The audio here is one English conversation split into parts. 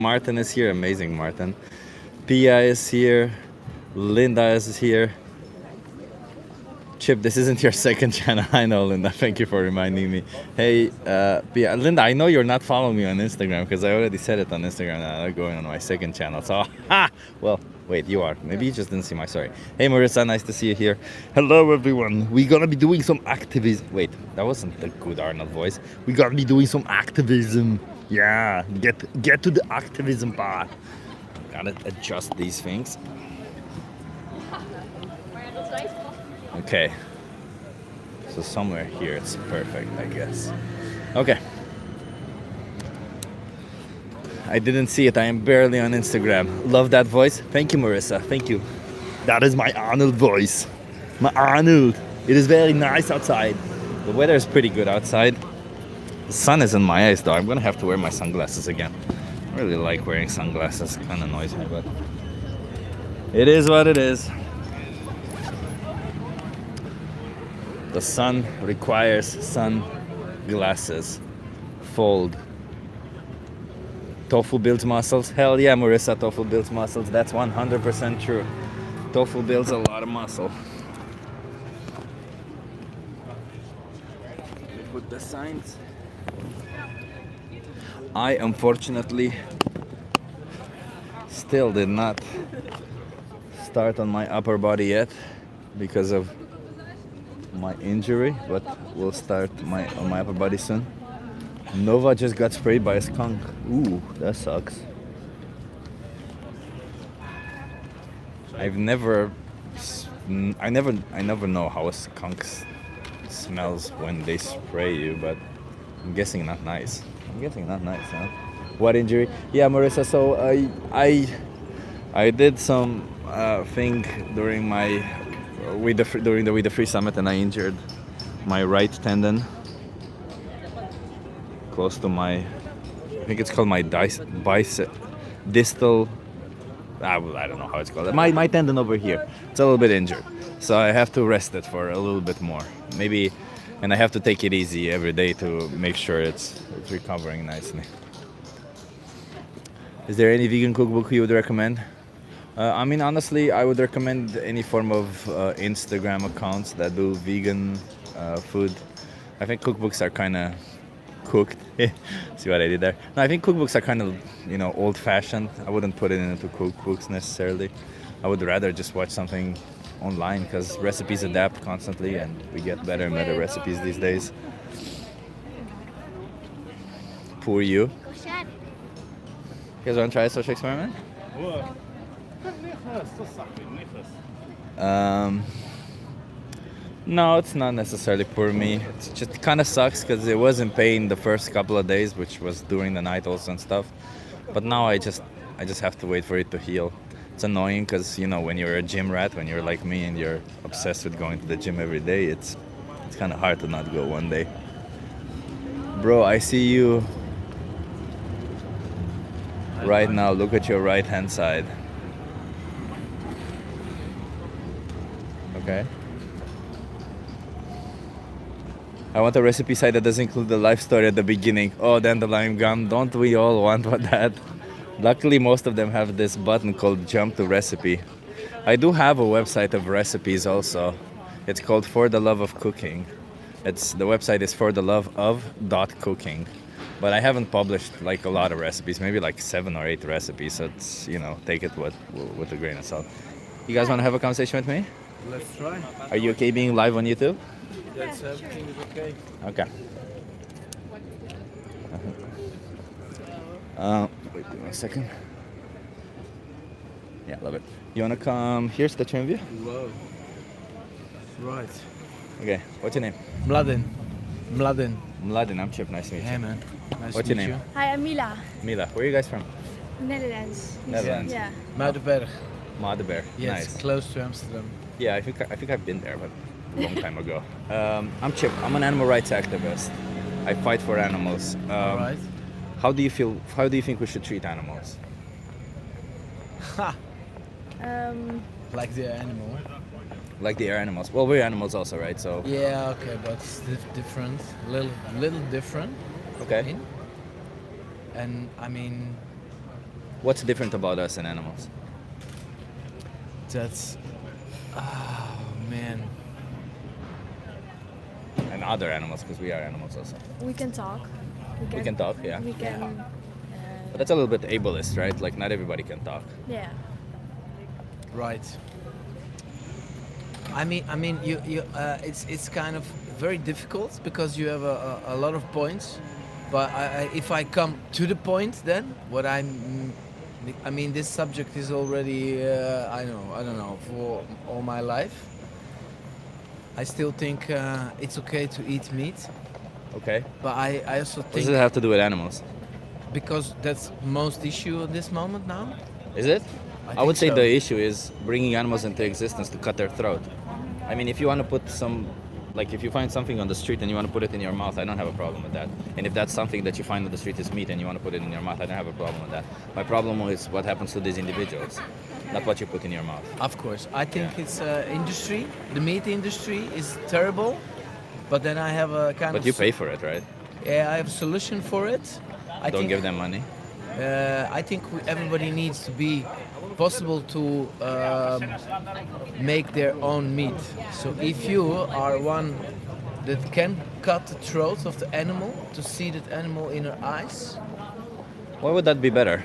Martin is here. Amazing, Martin. Pia is here. Linda is here. Chip, this isn't your second channel. I know, Linda. Thank you for reminding me. Hey, Pia, Linda, I know you're not following me on Instagram because I already said it on Instagram that I'm going on my second channel. So, well, wait, you are. Maybe you just didn't see my story. Hey, Marissa, nice to see you here. Hello, everyone. We're gonna be doing some activism. Wait, that wasn't the good Arnold voice. We're gonna be doing some activism. Yeah, get to the activism part. Gotta adjust these things. Okay, so somewhere here it's perfect, I guess. Okay, I didn't see it. I am barely on Instagram. Love that voice. Thank you, Marissa. Thank you. That is my Arnold voice. My Arnold. It is very nice outside. The weather is pretty good outside. The sun is in my eyes though. I'm gonna have to wear my sunglasses again. I really like wearing sunglasses. Kind of annoys me, but it is what it is. The sun requires sunglasses. Fold. Tofu builds muscles. Hell yeah, Marissa, tofu builds muscles. That's 100% true. Tofu builds a lot of muscle. Put the signs. I unfortunately still did not start on my upper body yet because of my injury, but we'll start on my upper body soon. Nova just got sprayed by a skunk. Ooh, that sucks. I never know how a skunk smells when they spray you, but I'm guessing not nice. Huh? What injury? Yeah, Marissa. So I did some thing during my during the We the Free Summit, and I injured my right tendon close to my, I think it's called my distal. I don't know how it's called. My tendon over here. It's a little bit injured, so I have to rest it for a little bit more, maybe, and I have to take it easy every day to make sure it's recovering nicely. Is there any vegan cookbook you would recommend? I mean, honestly, I would recommend any form of Instagram accounts that do vegan food. I think cookbooks are kind of cooked. See what I did there? No, I think cookbooks are kind of, old-fashioned. I wouldn't put it into cookbooks necessarily. I would rather just watch something online because recipes adapt constantly and we get better and better recipes these days. Poor you. You guys want to try a social experiment? No, it's not necessarily for me. It's just kind of sucks because it was in pain the first couple of days, which was during the night also and stuff. But now I just have to wait for it to heal. It's annoying because when you're a gym rat, when you're like me and you're obsessed with going to the gym every day, it's kind of hard to not go one day. Bro, I see you right now. Look at your right hand side. Okay. I want a recipe site that doesn't include the life story at the beginning. Oh, dandelion gum. Don't we all want that? Luckily, most of them have this button called Jump to Recipe. I do have a website of recipes also. It's called For the Love of Cooking. The website is fortheloveof.cooking. But I haven't published like a lot of recipes, maybe like 7 or 8 recipes. So it's, take it with a grain of salt. You guys want to have a conversation with me? Let's try. Are you okay being live on YouTube? Yes, everything is okay. Okay. Wait 1 second. Yeah, love it. You wanna come? Here's the trim view. Whoa. Right. Okay. What's your name? Mladen. Mladen. I'm Chip. Nice to meet you. Hey man. Nice What's to your meet name? you. Hi, I'm Mila. Mila. Where are you guys from? Netherlands. Netherlands. Yeah. Muidenberg. Madeberg. Yes, Nice. close to Amsterdam. Yeah, I think I've been there, but a long time ago. I'm Chip. I'm an animal rights activist. I fight for animals. Alright. How do you think we should treat animals? Ha! Like the animal. Like they are animals. Well, we're animals also, right? So. Yeah, okay, but it's different. Little different. Okay. And I mean, What's different about us and animals? That's, oh man. And other animals, because we are animals also. We can talk. We can talk, yeah. We can. But that's a little bit ableist, right? Like not everybody can talk. Yeah. Right. I mean, it's kind of very difficult because you have a lot of points. But if I come to the point, then I mean, this subject is already I don't know for all my life. I still think it's okay to eat meat, Okay. but I also What does think it have to do with animals? because that's most issue at this moment now. Is it? I think would say so. the issue is bringing animals into existence to cut their throat. I mean, if you want to put some, like if you find something on the street and you want to put it in your mouth, I don't have a problem with that. And if that's something that you find on the street is meat and you want to put it in your mouth, I don't have a problem with that. My problem is what happens to these individuals, not what you put in your mouth. Of course, I think Yeah. it's industry. The meat industry is terrible, but then I have a kind But of you pay for it, right? yeah, I have a solution for it. Don't give them money. I think everybody needs to be possible to make their own meat. So if you are one that can cut the throat of the animal to see that animal in her eyes, Why would that be better?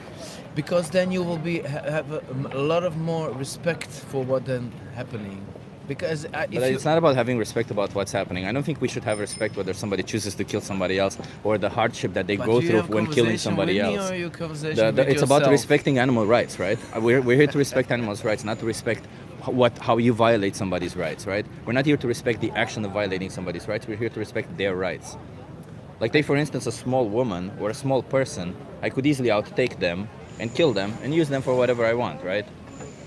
because then you will have a lot of more respect for what then happening. Because if But you, it's not about having respect about what's happening. I don't think we should have respect whether somebody chooses to kill somebody else or the hardship that they but go do you through have when killing conversation somebody with me else. or you conversation with It's about yourself? respecting animal rights, right? We're here to respect animals' rights, not to respect how you violate somebody's rights, right? We're not here to respect the action of violating somebody's rights. We're here to respect their rights. Like take for instance a small woman or a small person, I could easily outtake them and kill them and use them for whatever I want, right?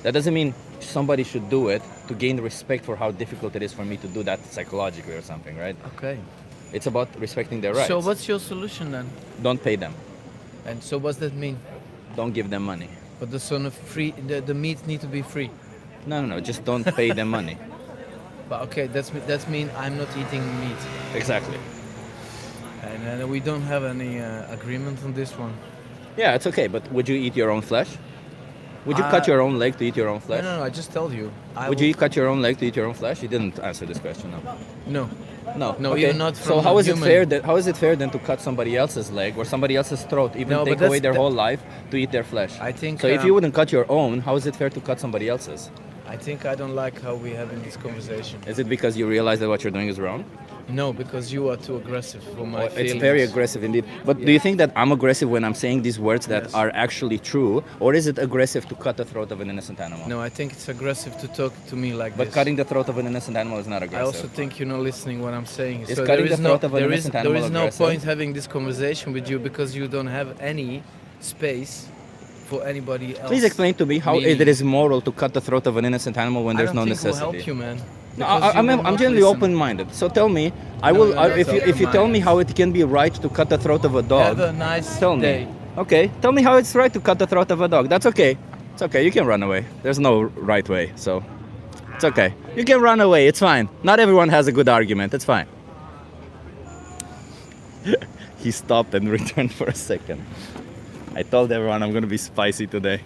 That doesn't mean somebody should do it to gain respect for how difficult it is for me to do that psychologically or something, right? Okay. It's about respecting their rights. So what's your solution then? Don't pay them. And so what's that mean? Don't give them money. But the son of free, the meat need to be free. No, just don't pay them money. But okay, that's mean I'm not eating meat. Exactly. And we don't have any agreement on this one. Yeah, it's okay, but would you eat your own flesh? Would you cut your own leg to eat your own flesh? No, I just told you. Would you cut your own leg to eat your own flesh? You didn't answer this question, no. No. No. No, okay. you're not So from how a is it human. fair that how is it fair then to cut somebody else's leg or somebody else's throat, even No, but take that's- away their that- whole life to eat their flesh? I think, so. If you um, wouldn't cut your own, how is it fair to cut somebody else's? I think I don't like how we having this conversation. Is it because you realize that what you're doing is wrong? No, because you are too aggressive for my It's feelings. very aggressive indeed. But do you think that I'm aggressive when I'm saying these words that Yes. are actually true, or is it aggressive to cut the throat of an innocent animal? No, I think it's aggressive to talk to me like But this. cutting the throat of an innocent animal is not I aggressive. also think you're not listening what I'm saying. Is so cutting there is the no, throat of an there is, innocent there animal is no aggressive? point having this conversation with you because you don't have any space for anybody else. Please explain to me how meaning. it is moral to cut the throat of an innocent animal when there's I don't no think necessity. will help you, man. No, Because you will I'm not generally listen. open-minded. So tell me, if you tell me open-minded. how it can be right to cut the throat of a dog, Have a nice tell me. day. Okay, tell me how it's right to cut the throat of a dog. That's okay. It's okay. You can run away. There's no right way, so it's okay. You can run away. It's fine. Not everyone has a good argument. It's fine. He stopped and returned for a second. I told everyone I'm gonna be spicy today.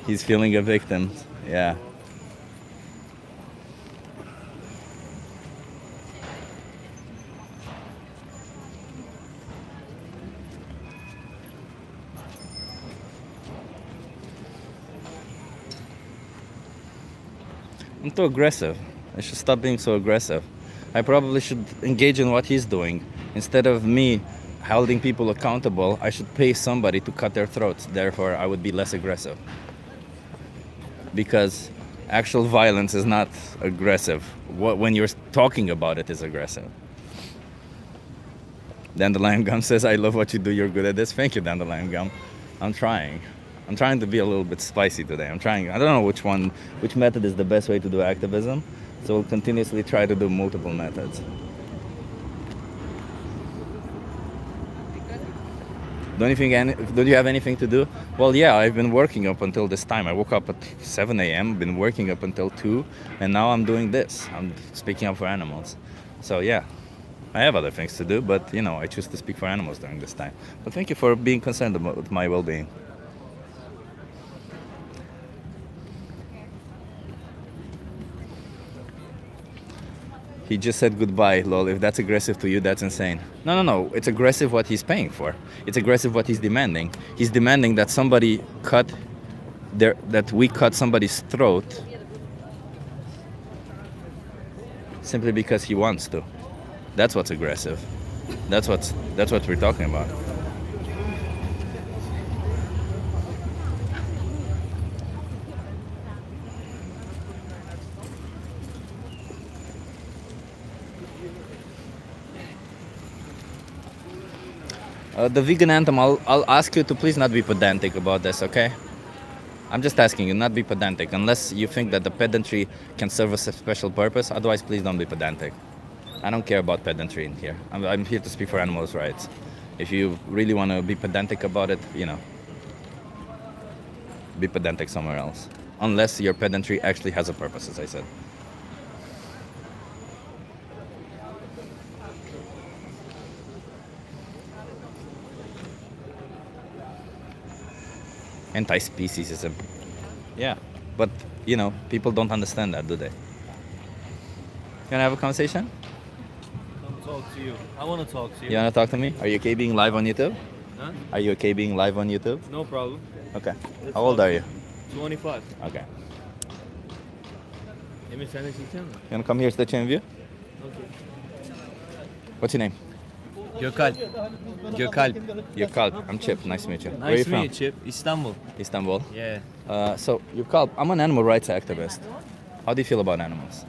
He's feeling a victim. Yeah. I'm too aggressive. I should stop being so aggressive. I probably should engage in what he's doing. Instead of me holding people accountable, I should pay somebody to cut their throats. Therefore, I would be less aggressive. Because actual violence is not aggressive. When you're talking about it is aggressive. Dandelion Gum says, I love what you do, you're good at this. Thank you, Dandelion Gum. I'm trying. I'm trying to be a little bit spicy today. I'm trying. I don't know which method is the best way to do activism. So we'll continuously try to do multiple methods. Don't you have anything to do? Well, yeah, I've been working up until this time. I woke up at 7 a.m., been working up until 2, and now I'm doing this. I'm speaking up for animals. So yeah, I have other things to do, but you know, I choose to speak for animals during this time. But thank you for being concerned about my well-being. He just said goodbye, lol. If that's aggressive to you, that's insane. No. It's aggressive what he's paying for. It's aggressive what he's demanding. He's demanding that that we cut somebody's throat simply because he wants to. That's what's aggressive. That's what we're talking about. The vegan anthem, I'll ask you to please not be pedantic about this, okay? I'm just asking you, not be pedantic, unless you think that the pedantry can serve a special purpose. Otherwise, please don't be pedantic. I don't care about pedantry in here. I'm here to speak for animals' rights. If you really want to be pedantic about it, you know, be pedantic somewhere else. Unless your pedantry actually has a purpose, as I said. Anti-speciesism. Yeah, but you know, people don't understand that, do they? Can I have a conversation? Talk to you. I want to talk to you. You wanna talk to me? Are you okay being live on YouTube? Huh? Are you okay being live on YouTube? No problem. Okay. How old are you? 25. Okay. Emir sen de çekecek misin? You wanna come here to the chain view? Okay. What's your name? Gökalp. Gökalp. Yukal. I'm Chip. Nice to meet you. Where are you Nice to from? meet you, Chip. Istanbul. Istanbul. Yeah. So Yukal, I'm an animal rights activist. How do you feel about animals?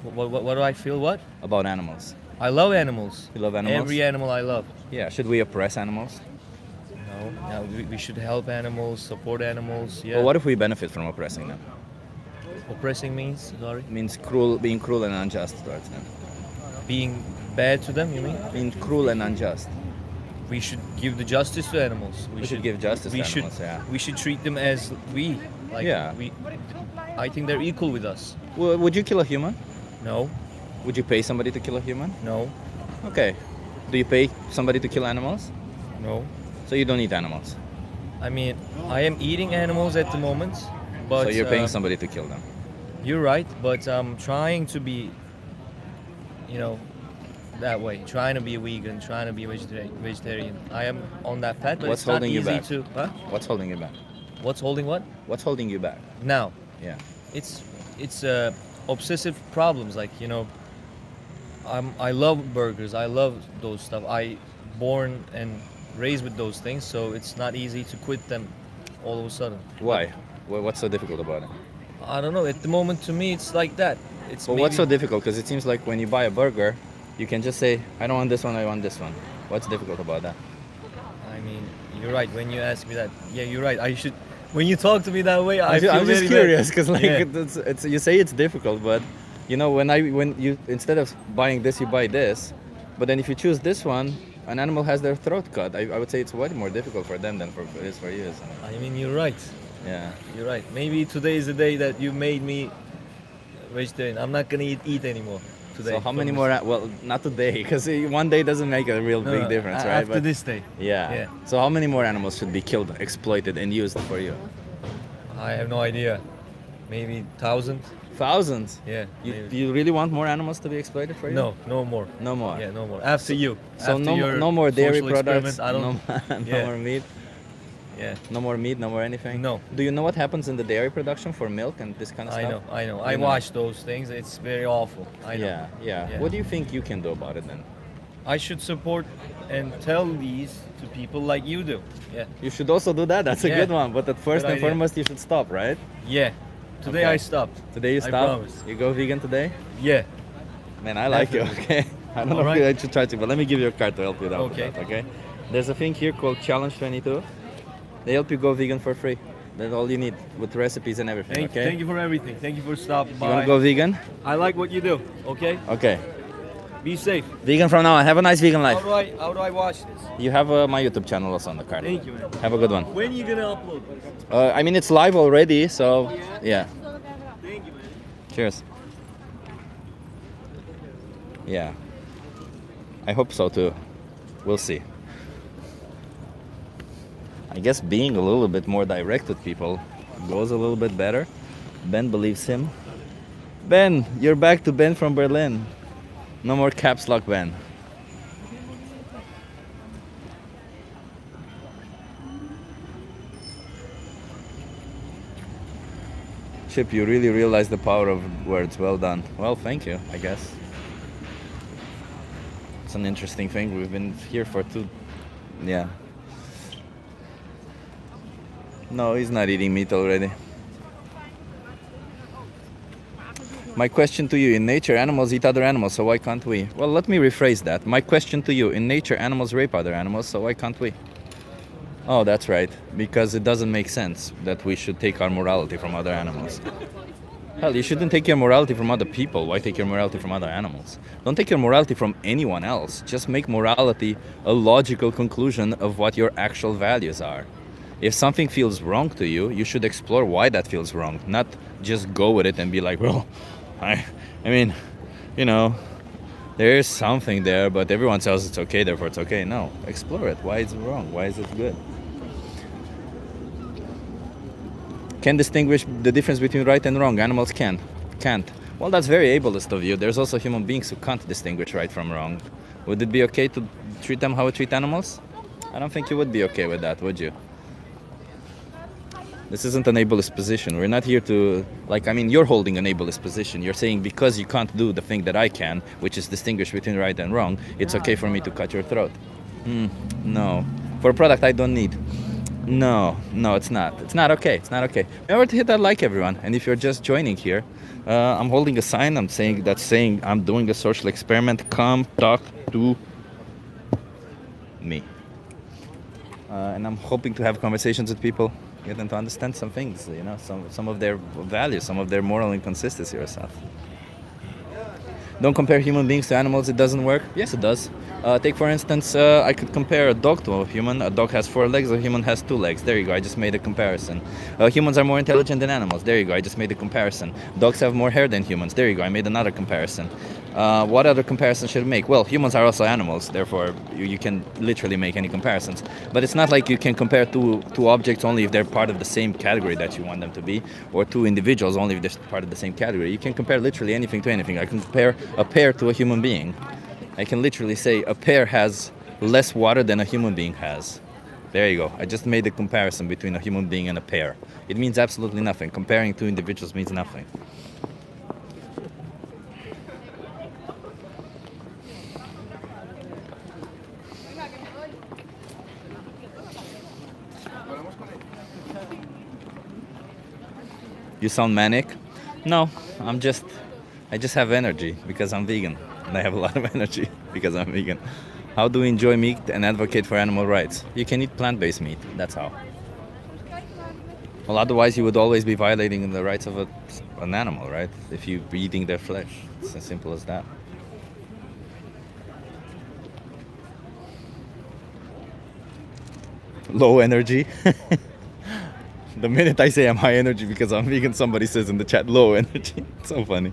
What do I feel? What? About animals. I love animals. You love animals? Every animal I love. Yeah. Should we oppress animals? No, we should help animals, support animals. Yeah. Well, what if we benefit from oppressing them? Oppressing means, sorry? Means being cruel and unjust towards them. Being bad to them, you mean? Being cruel and unjust. We should give the justice to animals. We should give justice to animals, yeah. We should treat them as we. Like Yeah. I think they're equal with us. Well, would you kill a human? No, Would you pay somebody to kill a human? no, Okay. Do you pay somebody to kill animals? no. So you don't eat animals. I mean, I am eating animals at the moment, but So you're paying somebody to kill them. You're right, but I'm trying to be, you know, that way. Trying to be a vegan, trying to be vegetarian. I am on that path, but What's it's not holding you easy back? to. Huh? What's holding you back? What's holding what? What's holding you back? Now, Yeah. it's obsessive problems. Like I love burgers. I love those stuff. I born and raised with those things, so it's not easy to quit them all of a sudden. Why? What's so difficult about it? I don't know. At the moment, to me, it's like that. It's Well, what's so difficult? Because it seems like when you buy a burger, you can just say, I don't want this one, I want this one. What's difficult about that? I mean, you're right. When you ask me that, yeah, you're right. I should. When you talk to me that way, I I'm feel just very curious because like Yeah. it's you say it's difficult, but you know when you instead of buying this you buy this, but then if you choose this one, an animal has their throat cut. I would say it's way more difficult for them than it is for you. So, I mean, you're right. yeah. You're right. Maybe today is the day that you made me vegetarian. I'm not gonna eat anymore today. So how many from more? this- Well, not today because one day doesn't make a real No, big no, difference, right? After this day, Yeah. Yeah. So how many more animals should be killed, exploited, and used for you? I have no idea. Maybe 1,000. Thousands. Yeah. You, maybe. you really want more animals to be exploited for you? No, no more. No more. Yeah, no more. After you. So After no, your no more dairy social products. experiment, I don't. No Yeah. more meat. Yeah. No more meat. No more anything. No. Do you know what happens in the dairy production for milk and this kind of I stuff? know. I know. You I know. watch those things. It's very awful. I know. Yeah. What do you think you can do about it then? I should support and tell these to people like you do. Yeah. You should also do that. That's a Yeah. good one. But at first Good and idea. foremost, you should stop, right? Yeah. Today Okay. I stopped. Today you I stop. promise. You go vegan today. Yeah. Man, I like you. Definitely. Okay. I don't know Alright. if I should try to, but let me give you a card to help you out with Okay. that. Okay. There's a thing here called Challenge 22. They help you go vegan for free. That's all you need with recipes and everything. okay. Thank you for everything. Thank you for stopping You by. wanna go vegan? I like what you do. Okay. Okay. Be safe. Vegan from now on. Have a nice vegan life. How do I watch this? You have my YouTube channel also on the card. Thank you, man. Have a good one. When you gonna upload this? I mean, it's live already, so yeah. Thank you, man. Cheers. Yeah. I hope so too. We'll see. I guess being a little bit more direct with people goes a little bit better. Ben believes him. Ben, you're back to Ben from Berlin. No more caps lock, Ben. Chip, you really realize the power of words. Well done. Well, thank you, I guess. It's an interesting thing. We've been here for yeah. No, he's not eating meat already. My question to you, in nature, animals eat other animals, so why can't we? Well, let me rephrase that. My question to you, in nature, animals rape other animals, so why can't we? Oh, that's right. Because it doesn't make sense that we should take our morality from other animals. Hell, you shouldn't take your morality from other people. Why take your morality from other animals? Don't take your morality from anyone else. Just make morality a logical conclusion of what your actual values are. If something feels wrong to you, you should explore why that feels wrong. Not just go with it and be like, well, I mean, you know, there is something there, but everyone says it's okay, therefore it's okay. No, explore it. Why is it wrong? Why is it good? Can distinguish the difference between right and wrong. Animals can't. Well, that's very ableist of you. There's also human beings who can't distinguish right from wrong. Would it be okay to treat them how we treat animals? I don't think you would be okay with that, would you? This isn't an ableist position. We're not here to, you're holding an ableist position. You're saying because you can't do the thing that I can, which is distinguish between right and wrong, it's okay for me to cut your throat. No. For a product I don't need. No, it's not. It's not okay. It's not okay. Remember to hit that like, everyone. And if you're just joining here, I'm holding a sign. I'm saying I'm doing a social experiment. Come talk to me. And I'm hoping to have conversations with people, get them to understand some things. You know, some of their values, some of their moral inconsistency or stuff. Don't compare human beings to animals. It doesn't work. Yes, it does. Take for instance, I could compare a dog to a human. A dog has 4 legs, a human has 2 legs. There you go, I just made a comparison. Humans are more intelligent than animals. There you go, I just made a comparison. Dogs have more hair than humans. There you go, I made another comparison. What other comparison should I make? Well, humans are also animals, therefore you can literally make any comparisons. But it's not like you can compare two objects only if they're part of the same category that you want them to be, or 2 individuals only if they're part of the same category. You can compare literally anything to anything. I can compare a pear to a human being. I can literally say a pear has less water than a human being has. There you go. I just made a comparison between a human being and a pear. It means absolutely nothing. Comparing 2 individuals means nothing. You sound manic? No, I just have energy because I'm vegan. And I have a lot of energy because I'm vegan. How do we enjoy meat and advocate for animal rights? You can eat plant-based meat, that's how. Well, otherwise you would always be violating the rights of an animal, right? If you're eating their flesh. It's as simple as that. Low energy. The minute I say I'm high energy because I'm vegan, somebody says in the chat, low energy. It's so funny.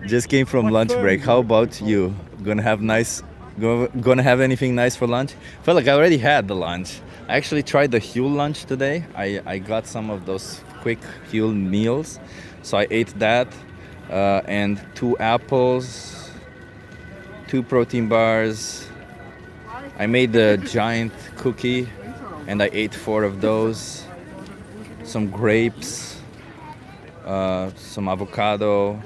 Just came from lunch break. How about you? Gonna have anything nice for lunch? Felt like I already had the lunch. I actually tried the Huel lunch today. I got some of those quick Huel meals. So I ate that and 2 apples, 2 protein bars. I made a giant cookie and I ate 4 of those. Some grapes, some avocado,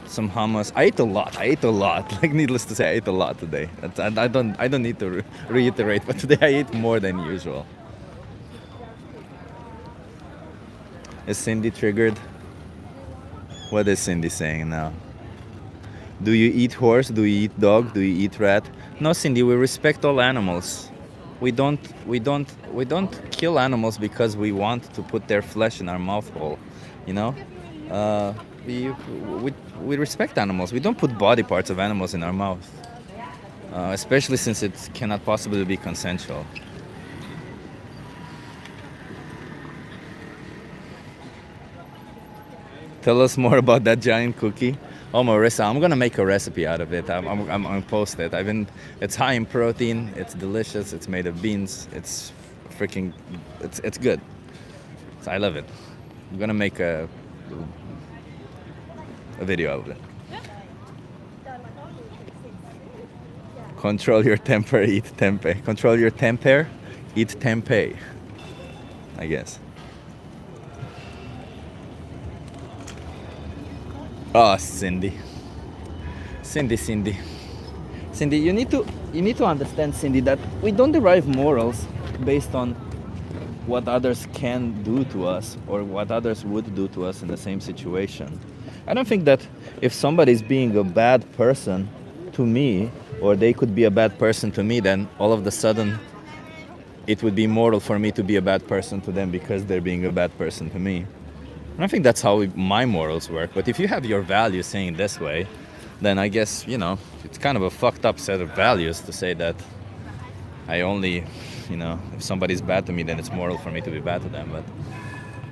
some hummus. I ate a lot. Like, needless to say, I ate a lot today. I don't need to reiterate, but today I ate more than usual. Is Cindy triggered? What is Cindy saying now? Do you eat horse? Do you eat dog? Do you eat rat? No, Cindy, we respect all animals. We don't kill animals because we want to put their flesh in our mouth hole, you know? We respect animals. We don't put body parts of animals in our mouth, especially since it cannot possibly be consensual. Tell us more about that giant cookie. Oh, Marissa, I'm gonna make a recipe out of it. I'm gonna post it. It's high in protein. It's delicious. It's made of beans. It's freaking, it's good. So I love it. I'm gonna make a video of it. Control your temper, eat tempeh. Control your temper, eat tempeh. I guess. Oh, Cindy, you need to understand, Cindy, that we don't derive morals based on what others can do to us or what others would do to us in the same situation. I don't think that if somebody's being a bad person to me, or they could be a bad person to me, then all of a sudden it would be moral for me to be a bad person to them because they're being a bad person to me. I don't think that's how my morals work, but if you have your values saying this way, then I guess, it's kind of a fucked up set of values to say that I only, if somebody's bad to me, then it's moral for me to be bad to them. But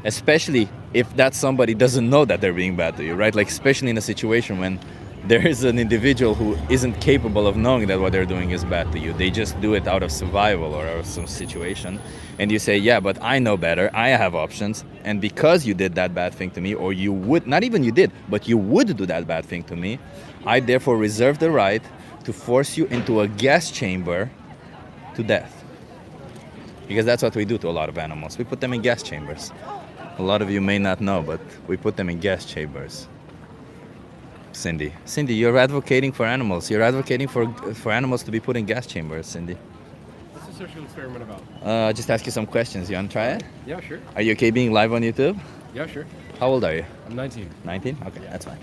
especially if that somebody doesn't know that they're being bad to you, right? Like, especially in a situation when there is an individual who isn't capable of knowing that what they're doing is bad to you. They just do it out of survival or out of some situation. And you say, yeah, but I know better. I have options. And because you did that bad thing to me, or you would, not even you did, but you would do that bad thing to me, I therefore reserve the right to force you into a gas chamber to death. Because that's what we do to a lot of animals. We put them in gas chambers. A lot of you may not know, but we put them in gas chambers. Cindy, you're advocating for animals. You're advocating for animals to be put in gas chambers, Cindy. What's the social experiment about? Just ask you some questions. You want to try it? Yeah, sure. Are you okay being live on YouTube? Yeah, sure. How old are you? I'm 19. 19? Okay, that's fine.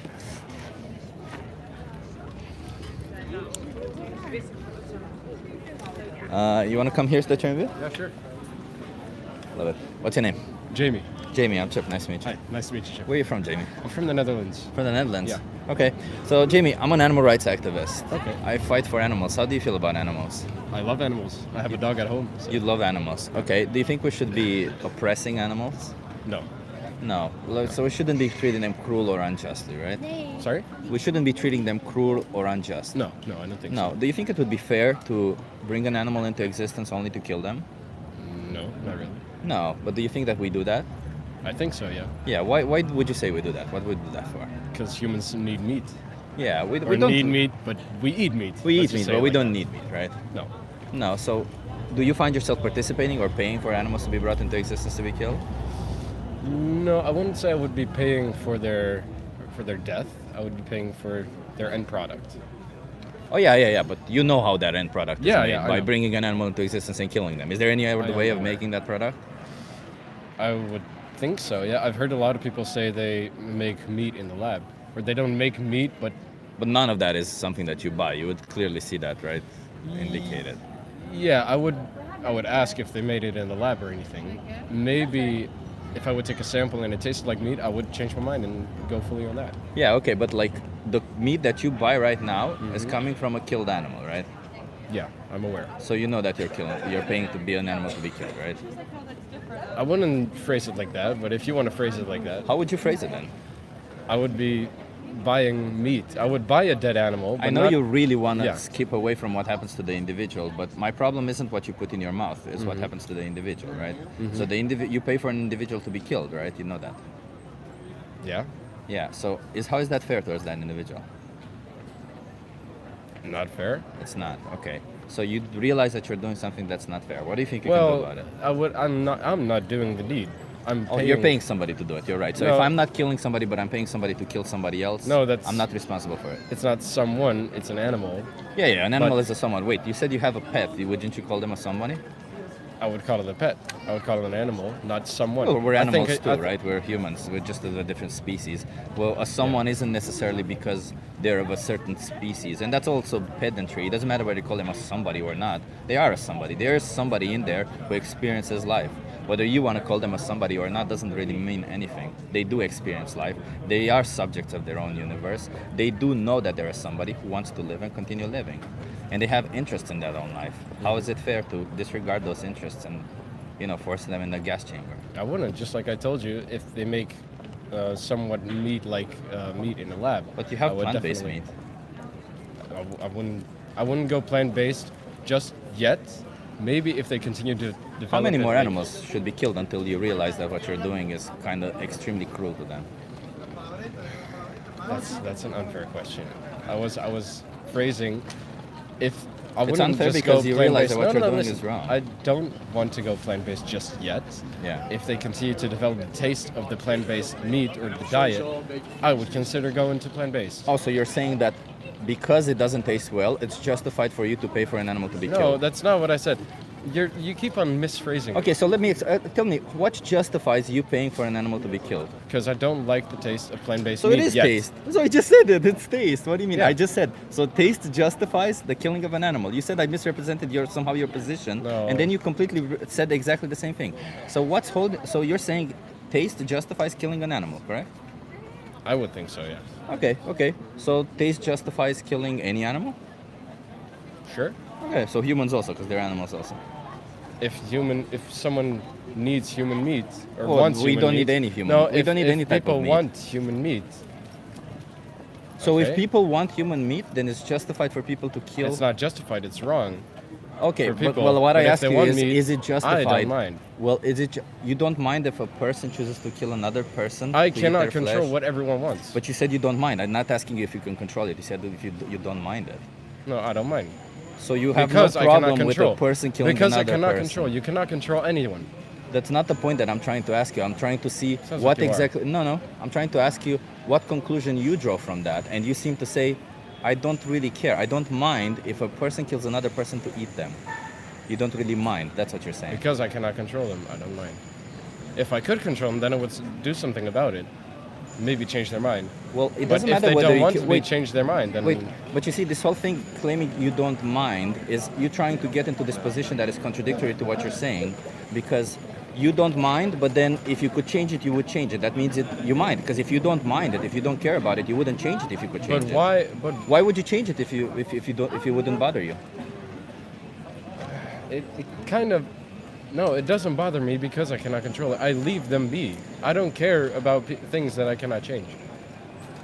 You want to come here to the interview? Yeah, sure. Love it. What's your name? Jamie. Jamie, I'm Chip. Nice to meet you. Hi, nice to meet you, Chip. Where are you from, Jamie? I'm from the Netherlands. From the Netherlands? Yeah. Okay. So, Jamie, I'm an animal rights activist. Okay. I fight for animals. How do you feel about animals? I love animals. I have a dog at home. So. You love animals. Okay. Do you think we should be oppressing animals? No. No. So we shouldn't be treating them cruel or unjustly, right? Sorry? We shouldn't be treating them cruel or unjust. No, I don't think No. so. Do you think it would be fair to bring an animal into existence only to kill them? No, not really. No. But do you think that we do that? I think so, yeah. Yeah. Why would you say we do that? What would we do that for? Because humans need meat. Yeah. We Or don't need meat, but we eat meat. We Let's eat just meat, say but it we like don't that. need meat, right? No. No. So, do you find yourself participating or paying for animals to be brought into existence to be killed? No, I wouldn't say I would be paying for their death. I would be paying for their end product. Oh yeah. But you know how that end product is Yeah, made yeah, I by know. bringing an animal into existence and killing them. Is there any other I am way of aware. making that product? I would think so, yeah. I've heard a lot of people say they make meat in the lab. Or they don't make meat, but But none of that is something that you buy. You would clearly see that, right? Indicated. yeah, I would ask if they made it in the lab or anything. Maybe if I would take a sample and it tasted like meat, I would change my mind and go fully on that. Yeah, okay, but like the meat that you buy right now Mm-hmm. is coming from a killed animal, right? Yeah, I'm aware. So you know that you're paying to be an animal to be killed, right? I wouldn't phrase it like that, but if you want to phrase it like that, How would you phrase it then? I would be buying meat. I would buy a dead animal. But I know not- you really want to Yeah. skip away from what happens to the individual, but my problem isn't what you put in your mouth, it's Mm-hmm. what happens to the individual, right? So you pay for an individual to be killed, right? You know that. Yeah, Yeah, so how is that fair towards that individual? not fair. It's not. Okay. So you realize that you're doing something that's not fair. What do you think you can do Well, about it? I'm not doing the deed. Oh, you're paying somebody to do it. You're right. So No. if I'm not killing somebody, but I'm paying somebody to kill somebody else, No, that's- I'm not responsible for it. It's not someone, it's an animal. Yeah. An animal But- is a someone. Wait, you said you have a pet. Wouldn't you call them a somebody? I would call it a pet. I would call it an animal, not someone. Well, we're I think animals it- too, I- right? We're humans. We're just a different species. Well, a someone isn't necessarily because they're of a certain species, and that's also pedantry. It doesn't matter whether you call them a somebody or not. They are a somebody. There is somebody in there who experiences life. Whether you want to call them a somebody or not doesn't really mean anything. They do experience life. They are subjects of their own universe. They do know that there is somebody who wants to live and continue living, and they have interests in their own life. How is it fair to disregard those interests and force them in the gas chamber? I wouldn't. Just like I told you, if they make somewhat meat-like meat in a lab. But you have I would plant-based definitely- meat. I wouldn't go plant-based just yet. Maybe if they continue to develop. How many it, more like- animals should be killed until you realize that what you're doing is kind of extremely cruel to them? That's an unfair question. I was phrasing if I It's wouldn't unfair just because go you realize that plant-based. what No, you're no, doing listen, is wrong. I don't want to go plant-based just yet. Yeah. If they continue to develop the taste of the plant-based meat or the diet, I would consider going to plant-based. Oh, so you're saying that because it doesn't taste well, it's justified for you to pay for an animal to be No, killed? that's not what I said. You keep on misphrasing. Okay, so let me tell me what justifies you paying for an animal to be killed? Because I don't like the taste of plant-based So meat it is yet. taste. So I just said it. It's taste. What do you mean? Yeah. I just said so. Taste justifies the killing of an animal. You said I misrepresented your position, No. and then you completely said exactly the same thing. So what's hold? So you're saying taste justifies killing an animal, correct? I would think so, yeah. Okay. Okay. So taste justifies killing any animal. Sure. Okay. So humans also, because they're animals also. If someone needs human meat or Well, wants we human don't meat, need any human. No, We if, don't need if any type of people meat. want human meat, So if Okay. people want human meat, then it's justified for people to kill. it's not justified. It's wrong. Okay, for but people, well, what but I if ask they you want is, meat, is it justified? I don't mind. Well, is it? You don't mind if a person chooses to kill another person? I to eat cannot their control flesh? what everyone wants. But you said you don't mind. I'm not asking you if you can control it. You said that if you don't mind it. No, I don't mind. So you have Because no I cannot problem with control. a person killing because another I cannot person. control. You cannot control anyone. That's not the point that I'm trying to ask you. I'm trying to see Sounds what like you are. exactly. No. I'm trying to ask you what conclusion you draw from that, and you seem to say, I don't really care. I don't mind if a person kills another person to eat them. You don't really mind. That's what you're saying. Because I cannot control them, I don't mind. If I could control them, then I would do something about it. Maybe change their mind. Well, it But doesn't if matter they whether don't you want ki- to wait, change their mind, then Wait, but you see, this whole thing claiming you don't mind is you trying to get into this position that is contradictory to what you're saying, because you don't mind, but then if you could change it, you would change it. That means you mind, because if you don't mind it, if you don't care about it, you wouldn't change it if you could change But it. why? But Why would you change it if you wouldn't bother you? it kind of. No, it doesn't bother me because I cannot control it. I leave them be. I don't care about things that I cannot change.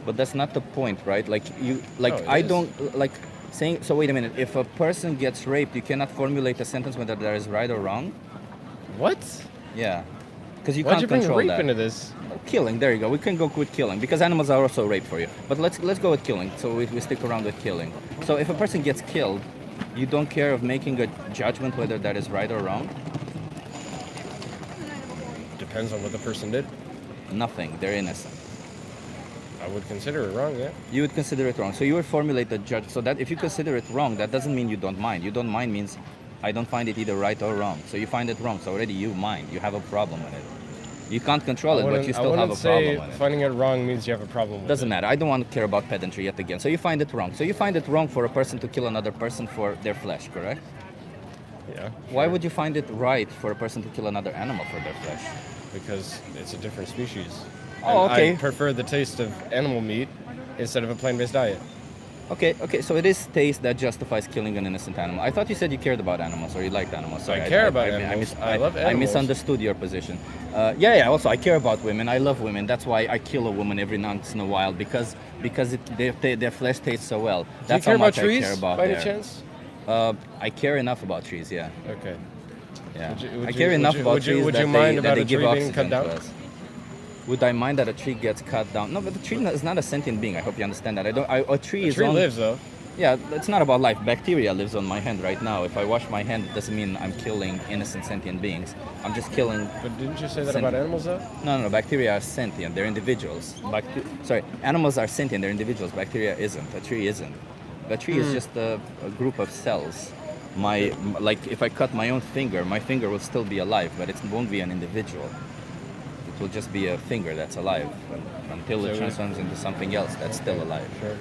But that's not the point, right? Like you, like No, it I is. don't like saying. So wait a minute. If a person gets raped, you cannot formulate a sentence whether that is right or wrong. What? Yeah, because you Why'd can't you bring control rape that. into this? Killing. There you go. We can go with killing because animals are also raped for you. But let's go with killing. So we stick around with killing. So if a person gets killed, you don't care of making a judgment whether that is right or wrong. Depends on what the person did. Nothing. They're innocent. I would consider it wrong, yeah. You would consider it wrong. So you would formulate the judge. So that if you consider it wrong, that doesn't mean you don't mind. You don't mind means I don't find it either right or wrong. So you find it wrong. So already you mind. You have a problem with it. You can't control it, but you still have a problem with it. Finding it wrong means you have a problem with Doesn't it. matter. I don't want to care about pedantry yet again. So you find it wrong. So you find it wrong for a person to kill another person for their flesh, correct? Yeah. Why sure. would you find it right for a person to kill another animal for their flesh? Because it's a different species. Oh, And okay. I prefer the taste of animal meat instead of a plant-based diet. Okay, so it is taste that justifies killing an innocent animal. I thought you said you cared about animals or you liked animals. Sorry, I care about animals. I love I animals. misunderstood your position. Yeah, also I care about women. I love women. That's why I kill a woman every once in a while because their flesh tastes so well. That's Do you care how much about trees, I care about by any their- chance? I care enough about trees, yeah. Okay. Yeah. Would I you- care would enough you- about would you- trees would that you mind they, about that a they give tree being oxygen cut to down? us. Would I mind that a tree gets cut down? No, but the tree is not a sentient being. I hope you understand that. A tree The is tree on, lives though. Yeah, it's not about life. Bacteria lives on my hand right now. If I wash my hand, it doesn't mean I'm killing innocent sentient beings. I'm just killing. But didn't you say that Sent- about animals though? No. Bacteria are sentient. They're individuals. Sorry, animals are sentient. They're individuals. Bacteria isn't. A tree isn't. A tree is just a group of cells. Like if I cut my own finger, my finger will still be alive, but it won't be an individual. It will just be a finger that's alive until it So- transforms into something else that's still alive. Sure.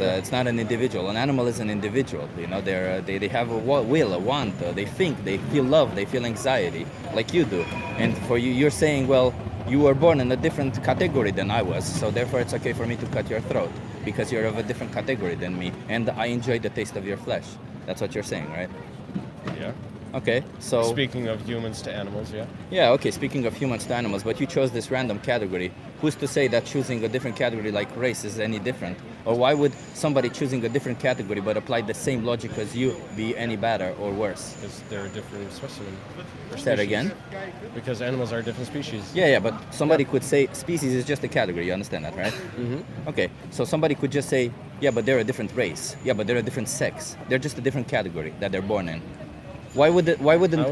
It's not an individual. An animal is an individual. You know, they have a will, a want. They think, they feel love, they feel anxiety, like you do. And for you, you're saying, well, you were born in a different category than I was, so therefore it's okay for me to cut your throat because you're of a different category than me, and I enjoy the taste of your flesh. That's what you're saying, right? Yeah. Okay, so Speaking of humans to animals, yeah. yeah, okay. Speaking of humans to animals, but you chose this random category. Who's to say that choosing a different category like race is any different? Or why would somebody choosing a different category but apply the same logic as you be any better or worse? Because they're a different specimen. or Say that species. again. Because animals are different species. Yeah, but somebody could say species is just a category. You understand that, right? Mm-hmm. Okay, so somebody could just say, yeah, but they're a different race. Yeah, but they're a different sex. They're just a different category that they're born in. Why wouldn't?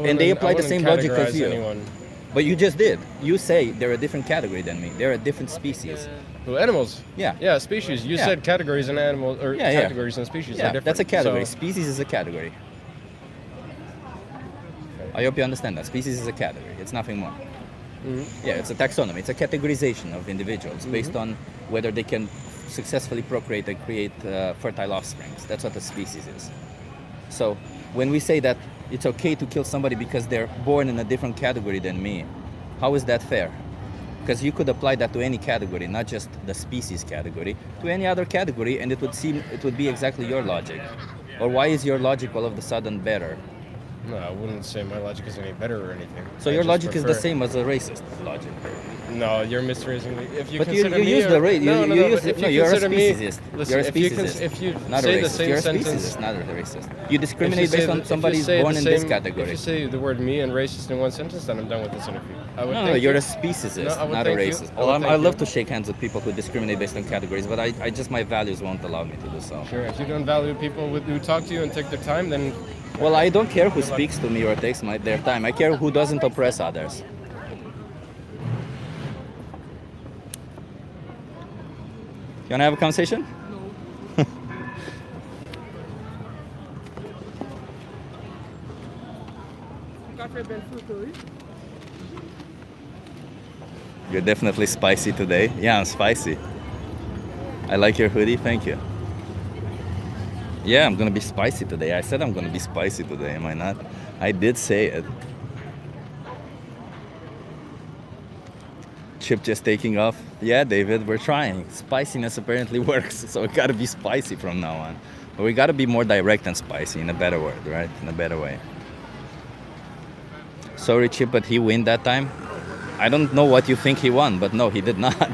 And they apply the same logic as you. Anyone. But you just did. You say they're a different category than me. They're a different species. Well, animals. Yeah. Yeah, species. You Yeah. said categories and animals, or Yeah, yeah. categories and species are Yeah, different. that's a category. So, Species is a category. I hope you understand that. Species is a category. It's nothing more. Yeah, it's a taxonomy. It's a categorization of individuals based on whether they can successfully procreate and create fertile offsprings. That's what a species is. So when we say that it's okay to kill somebody because they're born in a different category than me, how is that fair? Because you could apply that to any category, not just the species category, to any other category, and it would be exactly your logic. Or why is your logic all of a sudden better? no, I wouldn't say my logic is any better or anything. So I your just logic is the prefer- same as a racist logic. No, you're misphrasing me. If you But you consider me use or- the rate. No, no, no, use but if no, you you're a consider me- speciesist. listen, You're a if you speciesist. if you Not say a the racist. same You're a sentence, speciesist, not a racist. You if discriminate you say based the- on if you somebody say born the in this same- category. If you say the word me and racist in one sentence, then I'm done with this interview. I would No, think you're you- a speciesist, No, I would not a thank you. racist. I would Well, I thank love you. to shake hands with people who discriminate based on categories, but I just my values won't allow me to do so. Sure, if you don't value people who talk to you and take their time, then Well, I don't care who speaks to me or takes their time. I care who doesn't oppress others. You wanna have a conversation? You're definitely spicy today. Yeah, I'm spicy. I like your hoodie, thank you. Yeah, I'm gonna be spicy today. I said I'm gonna be spicy today, am I not? I did say it. Chip just taking off. Yeah, David, we're trying. Spiciness apparently works, so it gotta be spicy from now on. But we gotta be more direct and spicy in a better word, right? In a better way. Sorry, Chip, but he win that time. I don't know what you think he won, but no, he did not.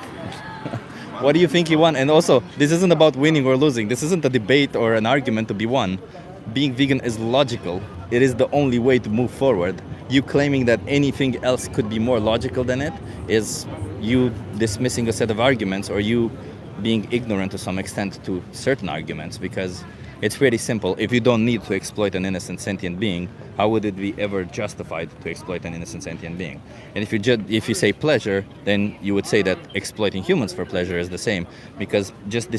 What do you think he won? And also, this isn't about winning or losing. This isn't a debate or an argument to be won. Being vegan is logical. It is the only way to move forward. You claiming that anything else could be more logical than it is you dismissing a set of arguments or you being ignorant to some extent to certain arguments, because it's pretty simple. If you don't need to exploit an innocent sentient being, how would it be ever justified to exploit an innocent sentient being? And if you say pleasure, then you would say that exploiting humans for pleasure is the same, because just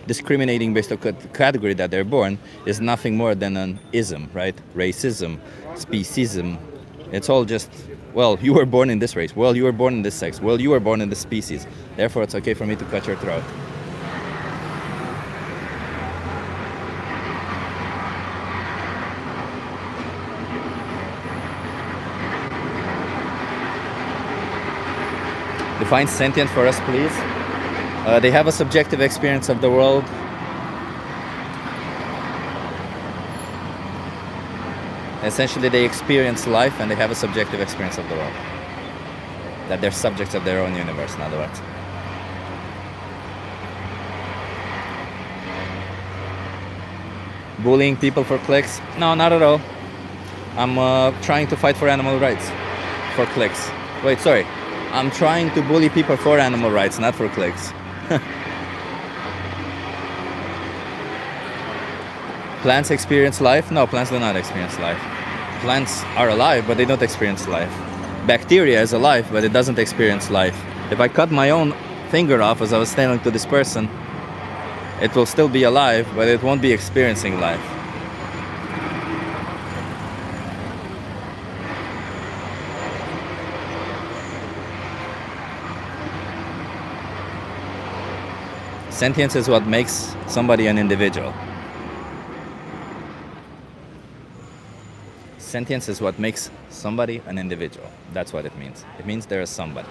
discriminating based on category that they're born is nothing more than an ism, right? Racism, speciesism. It's all just, well, you were born in this race. Well, you were born in this sex. Well, you were born in this species. Therefore, it's okay for me to cut your throat. Define sentient for us, please. They have a subjective experience of the world. Essentially, they experience life and they have a subjective experience of the world. That they're subjects of their own universe, in other words. Bullying people for clicks? No, not at all. I'm trying to fight for animal rights. For clicks. Wait, sorry. I'm trying to bully people for animal rights, not for clicks. Plants experience life? No, plants do not experience life. Plants are alive, but they don't experience life. Bacteria is alive, but it doesn't experience life. If I cut my own finger off as I was standing to this person, it will still be alive, but it won't be experiencing life. Sentience is what makes somebody an individual. Sentience is what makes somebody an individual. That's what it means. It means they're a somebody.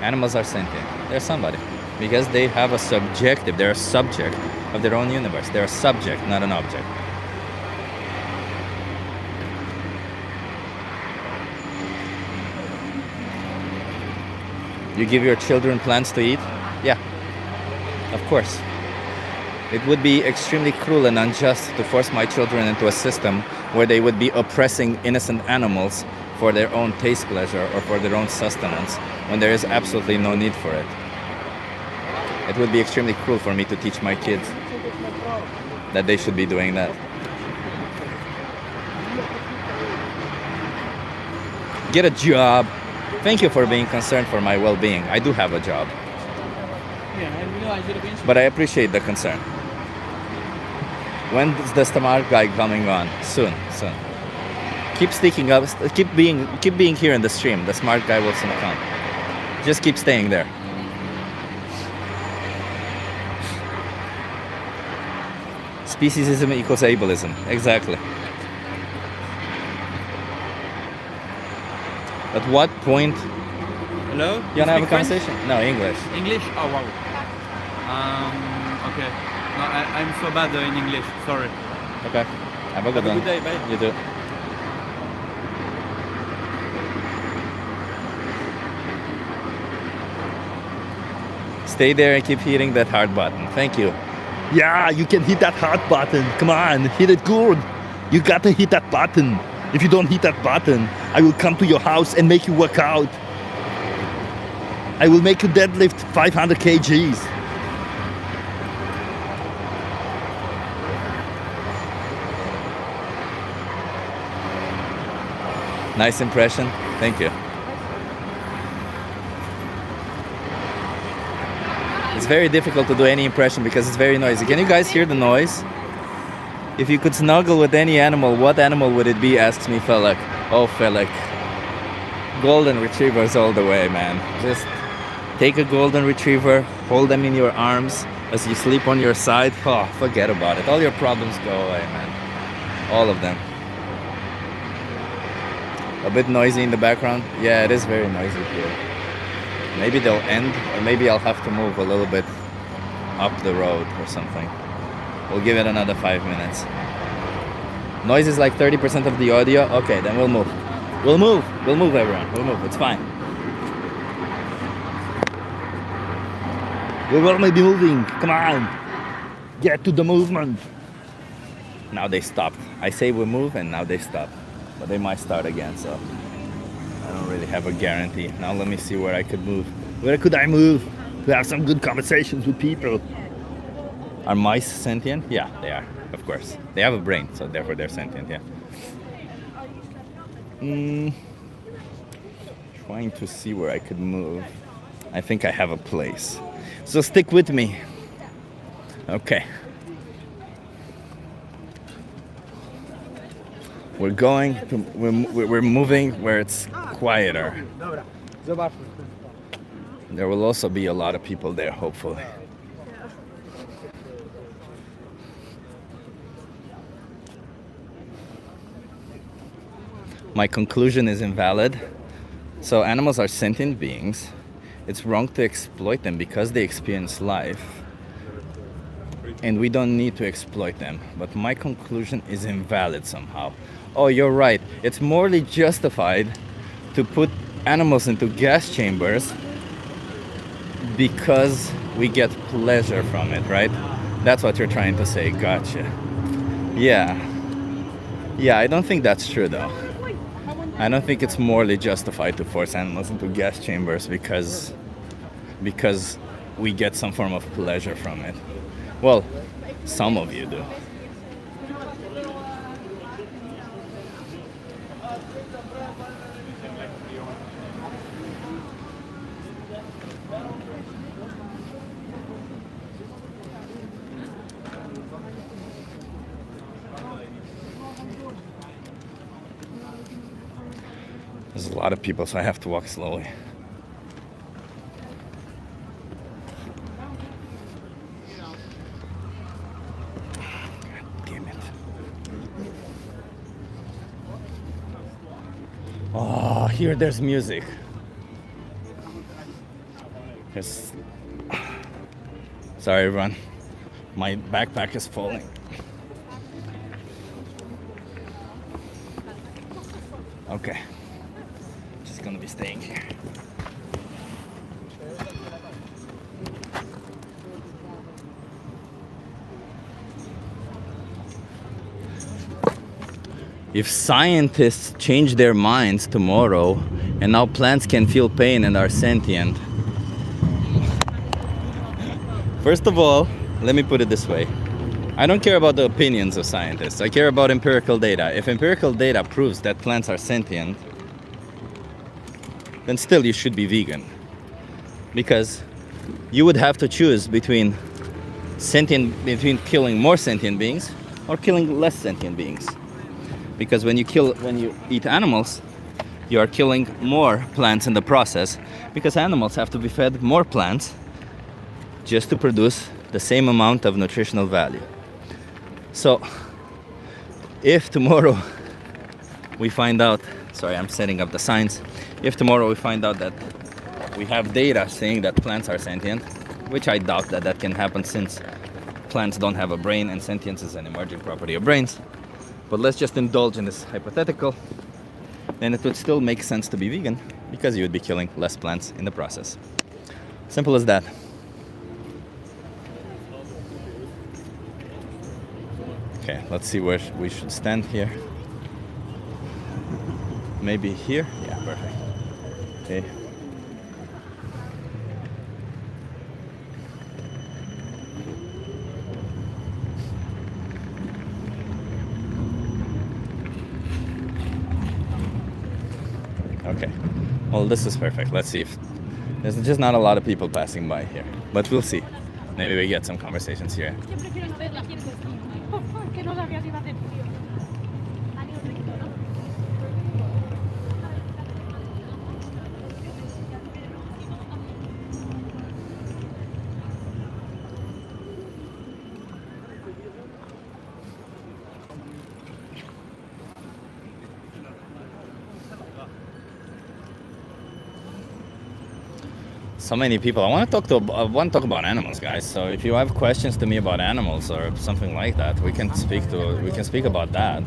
Animals are sentient. They're somebody. Because they have a subjective, they're a subject of their own universe. They're a subject, not an object. You give your children plants to eat? Yeah, of course. It would be extremely cruel and unjust to force my children into a system where they would be oppressing innocent animals for their own taste pleasure or for their own sustenance when there is absolutely no need for it. It would be extremely cruel for me to teach my kids that they should be doing that. Get a job. Thank you for being concerned for my well-being. I do have a job. But I appreciate the concern. When is the smart guy coming on? Soon. Keep sticking up. Keep being here in the stream. The smart guy will soon come. Just keep staying there. Speciesism equals ableism. Exactly. At what point? Hello? You wanna have a speak French? conversation? No, English. English? Oh wow. Okay. No, I'm so bad in English. Sorry. Okay. Have a good Have a one. good day. Bye. You too. Stay there and keep hitting that heart button. Thank you. Yeah, you can hit that heart button. Come on, hit it good. You gotta hit that button. If you don't hit that button, I will come to your house and make you work out. I will make you deadlift 500 kgs. Nice impression. Thank you. It's very difficult to do any impression because it's very noisy. Can you guys hear the noise? If you could snuggle with any animal, what animal would it be? Asks me Felek. Oh, Felek. Golden retrievers all the way, man. Just take a golden retriever, hold them in your arms as you sleep on your side. Oh, forget about it. All your problems go away, man. All of them. A bit noisy in the background. Yeah, it is very noisy here. Maybe they'll end, or maybe I'll have to move a little bit up the road or something. We'll give it another 5 minutes. Noise is like 30% of the audio. Okay, then we'll move. We'll move, everyone. We'll move. It's fine. We will be moving. Come on. Get to the movement. Now they stopped. I say we move, and now they stop. But they might start again, so I don't really have a guarantee. Now let me see where I could move. Where could I move to have some good conversations with people? Are mice sentient? Yeah, they are, of course. They have a brain, so therefore they're sentient, yeah. Trying to see where I could move. I think I have a place. So stick with me. Okay. We're moving where it's quieter. There will also be a lot of people there, hopefully. My conclusion is invalid. So animals are sentient beings. It's wrong to exploit them because they experience life. And we don't need to exploit them. But my conclusion is invalid somehow. Oh, you're right. It's morally justified to put animals into gas chambers because we get pleasure from it, right? That's what you're trying to say. Gotcha. Yeah. Yeah, I don't think that's true though. I don't think it's morally justified to force animals into gas chambers because we get some form of pleasure from it. Well, some of you do. There's a lot of people, so I have to walk slowly. God damn it. Oh, here there's music. There's... Sorry, everyone. My backpack is falling. Okay. Just gonna be staying here. if scientists change their minds tomorrow and now plants can feel pain and are sentient. First of all, let me put it this way. I don't care about the opinions of scientists. I care about empirical data. If empirical data proves that plants are sentient, then still you should be vegan. Because you would have to choose between killing more sentient beings or killing less sentient beings. Because when you eat animals, you are killing more plants in the process, because animals have to be fed more plants just to produce the same amount of nutritional value. So if tomorrow we find out, sorry, I'm setting up the signs. If tomorrow we find out that we have data saying that plants are sentient, which I doubt that can happen since plants don't have a brain and sentience is an emerging property of brains. But let's just indulge in this hypothetical. Then it would still make sense to be vegan because you would be killing less plants in the process. Simple as that. Okay, let's see where we should stand here. Maybe here? Yeah, perfect. Okay. Okay. Well, this is perfect. Let's see if there's just not a lot of people passing by here, but we'll see. Maybe we get some conversations here. So many people. I want to talk about animals, guys. So if you have questions to me about animals or something like that, we can speak about that.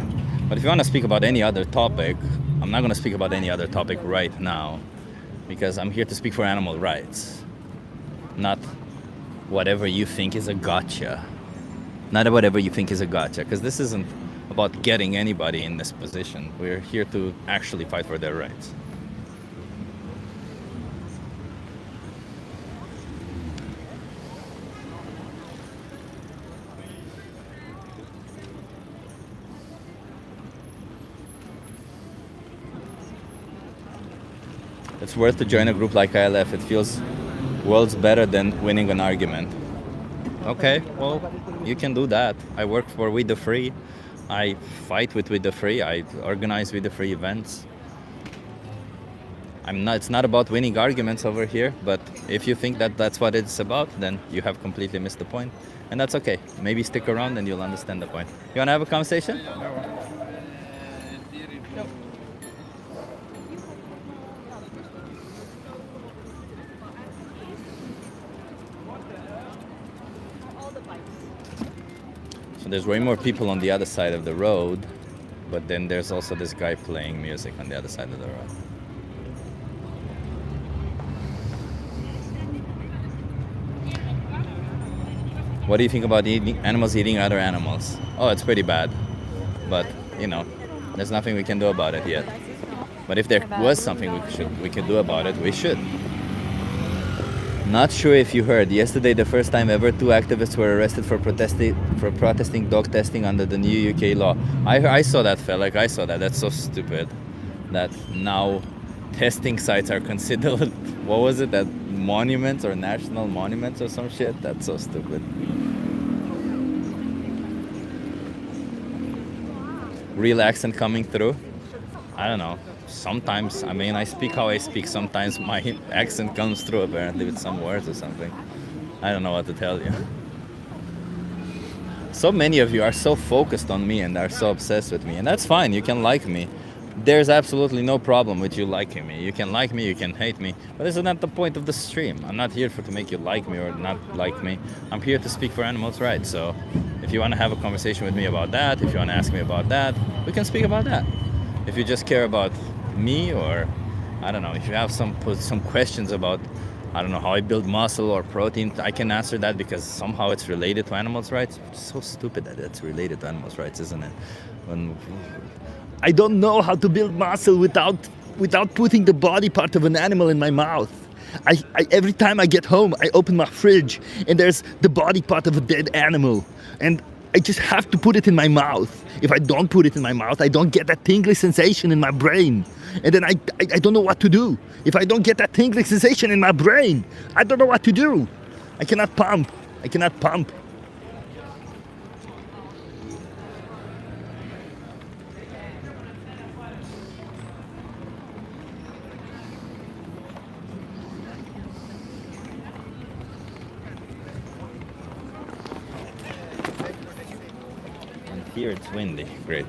But if you want to speak about any other topic, I'm not going to speak about any other topic right now, because I'm here to speak for animal rights, not whatever you think is a gotcha. Not whatever you think is a gotcha, because this isn't about getting anybody in this position. We're here to actually fight for their rights. It's worth to join a group like ILF. It feels worlds better than winning an argument. Okay, well, you can do that. I work for We the Free. I fight with We the Free. I organize We the Free events. It's not about winning arguments over here, but if you think that that's what it's about, then you have completely missed the point. And that's okay. Maybe stick around and you'll understand the point. You want to have a conversation? There's way more people on the other side of the road, but then there's also this guy playing music on the other side of the road. What do you think about animals eating other animals? Oh, it's pretty bad, but there's nothing we can do about it yet. But if there was something we could do about it, we should. Not sure if you heard, yesterday the first time ever 2 activists were arrested for protesting dog testing under the new UK law. I saw that, fella. I saw that. That's so stupid. That now testing sites are considered, what was it, that monuments or national monuments or some shit? That's so stupid. Real accent coming through? I don't know. Sometimes, I speak how I speak. Sometimes my accent comes through, apparently, with some words or something. I don't know what to tell you. So many of you are so focused on me and are so obsessed with me, and that's fine. You can like me. There's absolutely no problem with you liking me. You can like me, you can hate me, but this is not the point of the stream. I'm not here to make you like me or not like me. I'm here to speak for animals' rights. So if you want to have a conversation with me about that, if you want to ask me about that, we can speak about that. If you just care about me, or I don't know, if you have some questions about, I don't know, how I build muscle or protein, I can answer that because somehow it's related to animals' rights. It's so stupid that it's related to animals' rights, isn't it? I don't know how to build muscle without putting the body part of an animal in my mouth. Every time I get home, I open my fridge and there's the body part of a dead animal, and I just have to put it in my mouth. If I don't put it in my mouth, I don't get that tingly sensation in my brain, and then I don't know what to do. If I don't get that tingly sensation in my brain, I don't know what to do. I cannot pump. And here it's windy. Great.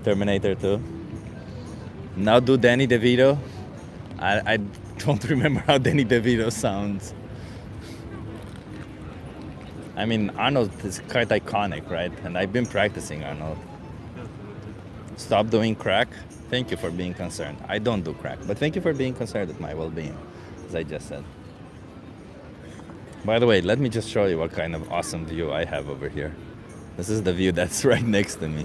Terminator 2. Now do Danny DeVito. I don't remember how Danny DeVito sounds. I mean, Arnold is quite iconic, right? And I've been practicing Arnold. Stop doing crack. Thank you for being concerned. I don't do crack, but thank you for being concerned with my well-being, as I just said. By the way, let me just show you what kind of awesome view I have over here. This is the view that's right next to me.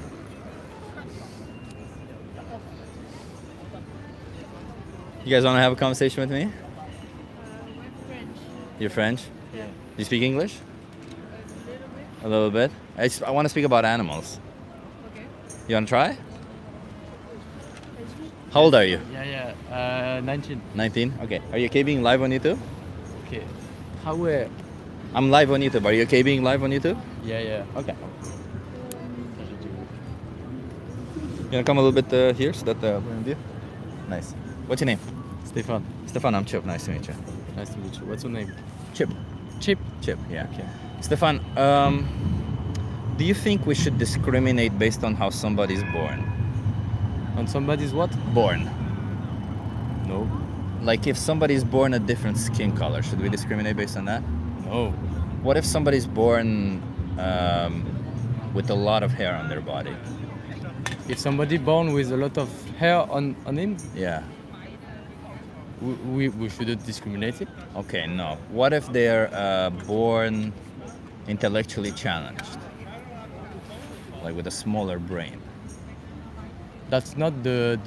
You guys want to have a conversation with me? French. You're French? Yeah. You speak English? A little bit? I want to speak about animals. Okay. You want to try? How old are you? Yeah, 19. 19? Okay. Are you okay being live on YouTube? Okay. I'm live on YouTube. Are you okay being live on YouTube? Yeah. Okay. You want to come a little bit here so that we're in view? Nice. What's your name? Stefan, Stefan, I'm Chip. Nice to meet you. nice to meet you. What's your name? Chip. Chip. Chip, yeah. Okay. Stefan, do you think we should discriminate based on how somebody's born? On somebody's what? Born. No. Like if somebody's born a different skin color, should we discriminate based on that? No. What if somebody's born with a lot of hair on their body? If somebody born with a lot of hair on him, Yeah. we shouldn't discriminate it. Okay, no. What if they're born intellectually challenged? Like with a smaller brain? That's not the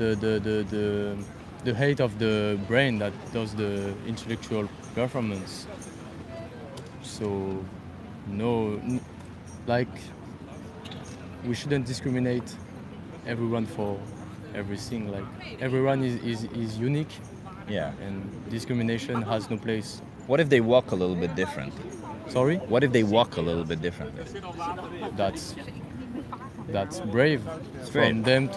height of the brain that does the intellectual performance. So, no, like we shouldn't discriminate everyone for everything. Like everyone is unique, Yeah. and discrimination has no place. What if they walk a little bit different? Sorry, What if they walk a little bit differently? that's brave brave. from them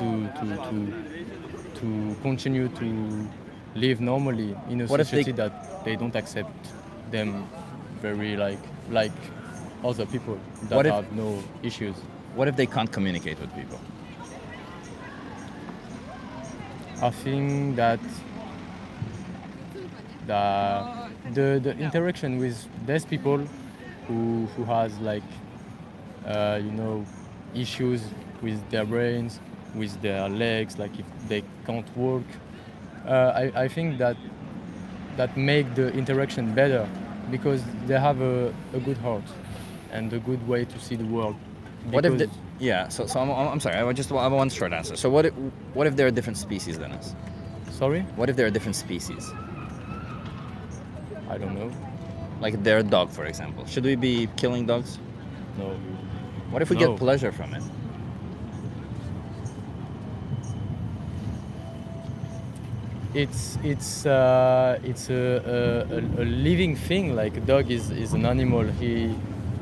to continue to live normally in a What if they- society that they don't accept them very like other people that What if- have no issues. What if they can't communicate with people? I think that the interaction with these people who has like issues with their brains, with their legs, like if they can't walk, I think that make the interaction better because they have a good heart and a good way to see the world. What if Because- yeah, so I'm sorry, I have one short answer. So what if they're a different species than us? Sorry, What if they're a different species? I don't know. Like they're a dog, for example. Should we be killing dogs? No. What if we No. get pleasure from it? It's a living thing. Like a dog is an animal.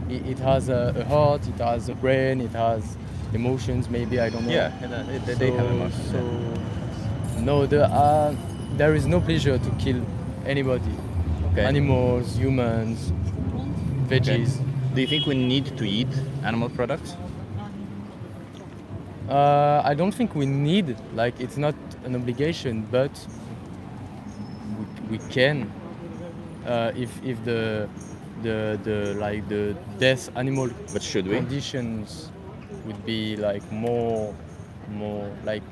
It has a heart. It has a brain. It has emotions. Maybe I don't know. Yeah, they have emotions. So no, there is no pleasure to kill anybody. Okay. Animals, humans, veggies. Do you think we need to eat animal products? I don't think we need, like, it's not an obligation, but we can, if the death animal But should we? conditions would be like more like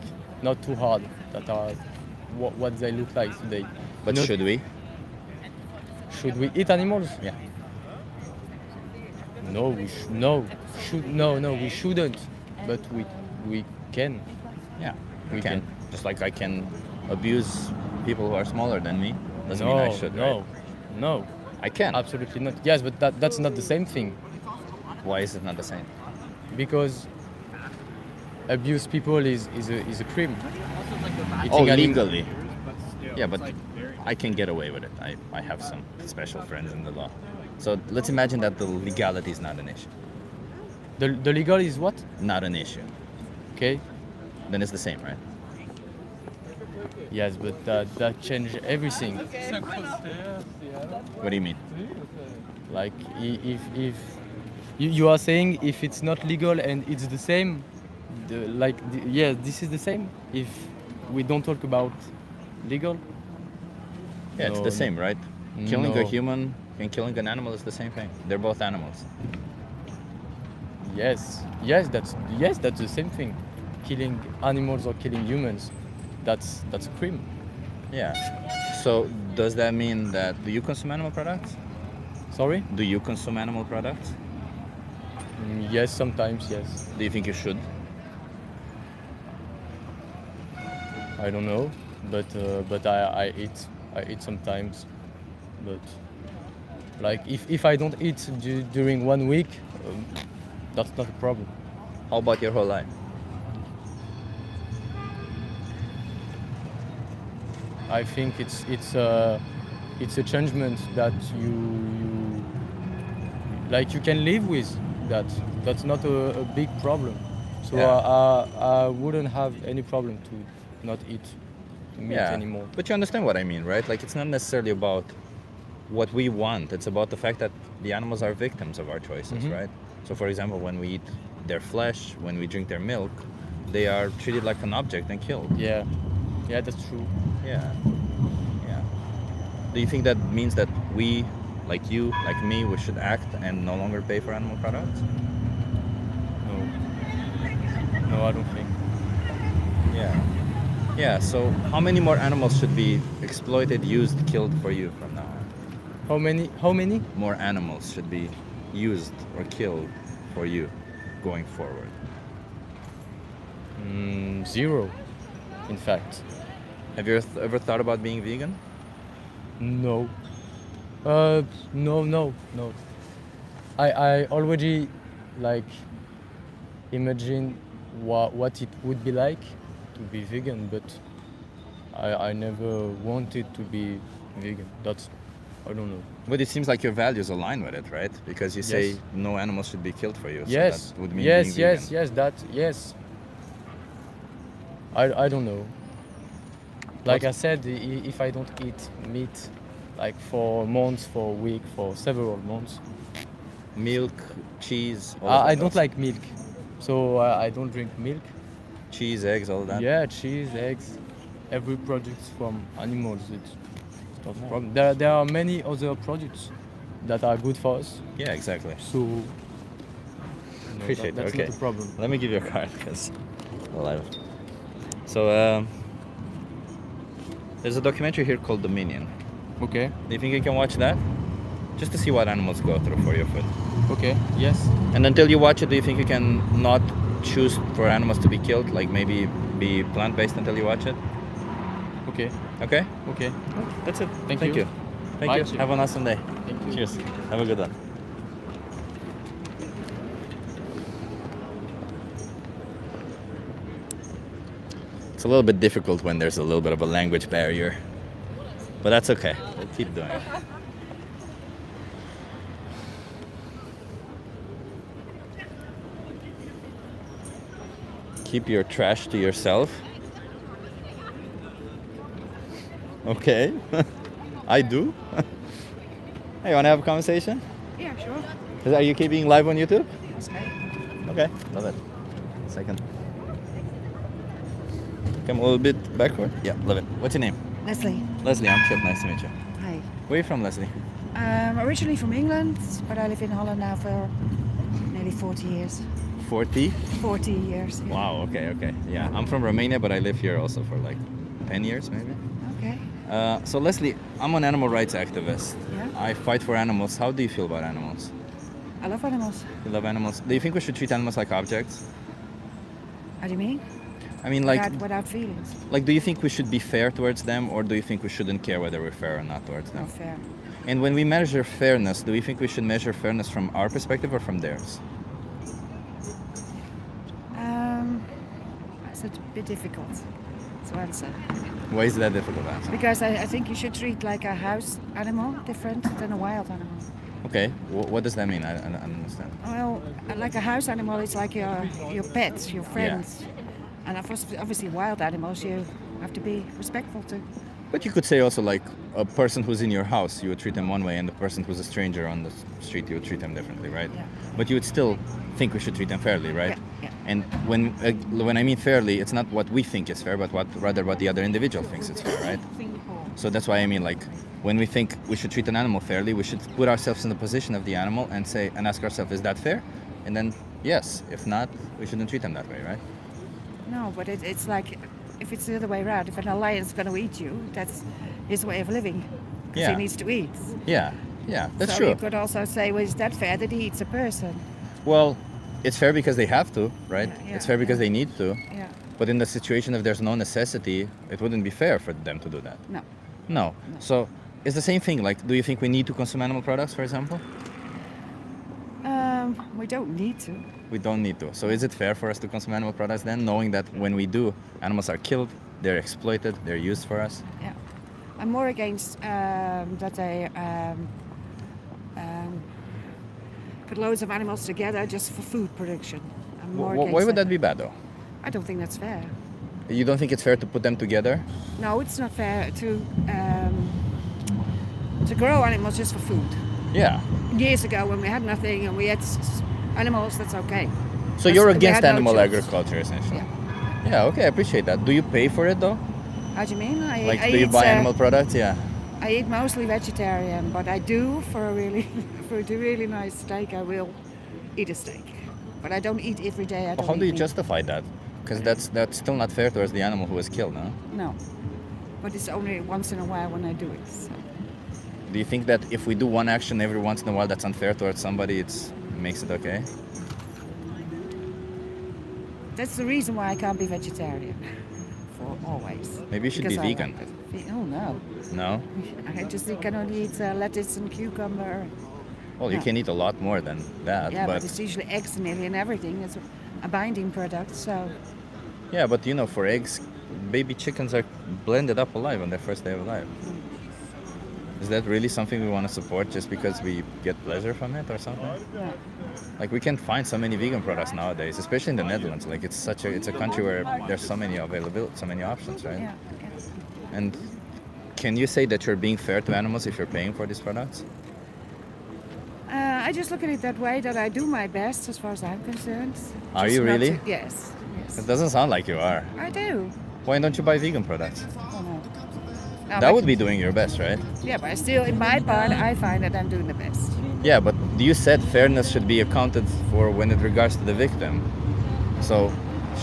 not too hard, that are what they look like today. But Not- should we? Should we eat animals? Yeah. No, we we shouldn't. But we can. Yeah. We can. can. Just like I can abuse people who are smaller than me. Doesn't mean I should, right? No, I can. absolutely not. Yes, but that's not the same thing Why is it not the same? because abuse people is a crime. Oh, Eating anim- legally. Yeah, but I can get away with it. I have some special friends in the law. So let's imagine that the legality is not an issue. The legal is what? Not an issue. Okay. Then it's the same, right? Yes, but that changed everything. What do you mean? Like if you are saying if it's not legal and it's the same, yeah, this is the same. If we don't talk about legal, Yeah, it's No, the no. same, right? Killing a No. human and killing an animal is the same thing. They're both animals. yes, that's the same thing. Killing animals or killing humans, that's a crime. Yeah. So does that mean that do you consume animal products? Sorry? Do you consume animal products? Yes, sometimes yes. Do you think you should? I don't know, but I eat sometimes, but like if I don't eat during 1 week, that's not a problem. How about your whole life? I think it's a changement that you like you can live with that. That's not a big problem. So Yeah. I wouldn't have any problem to not eat meat anymore. But you understand what I mean, right? Like it's not necessarily about what we want. It's about the fact that the animals are victims of our choices, Mhm. right? So for example, when we eat their flesh, when we drink their milk, they are treated like an object and killed. Yeah, that's true. Yeah. Yeah. Do you think that means that we, like you, like me, we should act and no longer pay for animal products? No, I don't think. Yeah. Yeah, so how many more animals should be exploited, used, killed for you from now on? How many? More animals should be used or killed for you going forward? 0, in fact. Have you ever thought about being vegan? No. No. I already like imagine what it would be like to be vegan, but I never wanted to be vegan. That's I don't know. But it seems like your values align with it, right? Because you say Yes. no animals should be killed for you. So Yes. that would mean Yes. being vegan. Yes. I don't know. Like I said, if I don't eat meat, like for months, for a week, for several months, Milk, cheese, all of I that don't also. like milk, so I don't drink milk. Cheese, eggs, all that. Yeah, cheese, eggs, every product from animals. It's not a problem. There are many other products that are good for us. Yeah, exactly. So no, Appreciate that's it. Okay. not a problem. Let me give you a card because alive. So there's a documentary here called Dominion. Okay. Do you think you can watch that? Just to see what animals go through for your food. Okay. Yes. And until you watch it, do you think you can not choose for animals to be killed? Like maybe be plant-based until you watch it? Okay. Okay? Okay. That's it. Thank you. you. Thank Bye. you. Have an awesome day. Thank you. Cheers. Have a good one. It's a little bit difficult when there's a little bit of a language barrier. But that's okay. We'll keep doing it. Keep your trash to yourself. Okay. I do. Hey, you want to have a conversation? Yeah, sure. Are you keeping live on YouTube? That's okay. Okay, love it. Second. Come a little bit backward. Yeah, love it. What's your name? Leslie, Leslie, I'm Chip. Nice to meet you. hi. Where are you from, Leslie? Originally from England, but I live in Holland now for nearly 40 years. 40? 40 years. Yeah. Wow, okay. Yeah, I'm from Romania, but I live here also for like 10 years maybe. Okay. So Leslie, I'm an animal rights activist. Yeah. I fight for animals. How do you feel about animals? I love animals. You love animals. Do you think we should treat animals like objects? How do you mean? I mean, like, Without feelings. do you think we should be fair towards them, or do you think we shouldn't care whether we're fair or not towards them? Not fair. And when we measure fairness, do we think we should measure fairness from our perspective or from theirs? It's a bit difficult to answer. Why is that difficult to answer? Because I think you should treat like a house animal different than a wild animal. Okay, what does that mean? I don't understand. Well, like a house animal is like your pets, your friends. And obviously wild animals you have to be respectful to. But you could say also like a person who's in your house, you would treat them one way, and the person who's a stranger on the street, you would treat them differently, right? Yeah. But you would still think we should treat them fairly, right? Yeah. And when I mean fairly, it's not what we think is fair, but rather what the other individual thinks is fair, right? So that's why I mean, like, when we think we should treat an animal fairly, we should put ourselves in the position of the animal and ask ourselves, is that fair? And then yes, if not, we shouldn't treat them that way, right? No, but it's like if it's the other way around, if a lion's going to eat you, that's his way of living. 'Cause Yeah. he needs to eat. Yeah, that's so true. you could also say, well, is that fair that he eats a person? Well, it's fair because they have to, right? Yeah, It's fair because yeah. they need to. Yeah. But in the situation if there's no necessity, it wouldn't be fair for them to do that. No. No. So it's the same thing. Like, do you think we need to consume animal products, for example? We don't need to. We don't need to. So is it fair for us to consume animal products then, knowing that when we do, animals are killed, they're exploited, they're used for us? Yeah. I'm more against that they put loads of animals together just for food production. I'm more against Why would that be bad, though? I don't think that's fair. You don't think it's fair to put them together? No, it's not fair to grow animals just for food. Yeah. Years ago, when we had nothing and we had animals, that's okay. So you're we against had no animal choice. agriculture, essentially? Yeah. Yeah, okay, I appreciate that. Do you pay for it, though? How do you mean? Do you buy animal products? Yeah. I eat mostly vegetarian, but I do for a really nice steak. I will eat a steak, but I don't eat every day. I don't How do eat you meat. justify that? Because that's still not fair towards the animal who was killed, no? No, but it's only once in a while when I do it. So. Do you think that if we do one action every once in a while that's unfair towards somebody, it makes it okay? That's the reason why I can't be vegetarian for always. Maybe you should be Because I vegan. like it. Oh no, No? I can only eat lettuce and cucumber. Well, you No. can eat a lot more than that, Yeah, but but it's usually eggs nearly and everything. It's a binding product, so yeah, but you know, for eggs, baby chickens are blended up alive on their first day of life. Is that really something we want to support just because we get pleasure from it or something? yeah. Like, we can find so many vegan products nowadays, especially in the Netherlands. Like, it's a country where there's so many so many options, right? Yeah, yeah. And can you say that you're being fair to animals if you're paying for these products? I just look at it that way, that I do my best as far as I'm concerned. Are Just you not really? to- yes, It yes. doesn't sound like you are. I do. Why don't you buy vegan products? Oh, no. No, That but- would be doing your best, right? Yeah, but still, in my part, I find that I'm doing the best. Yeah, but you said fairness should be accounted for when it regards to the victim. So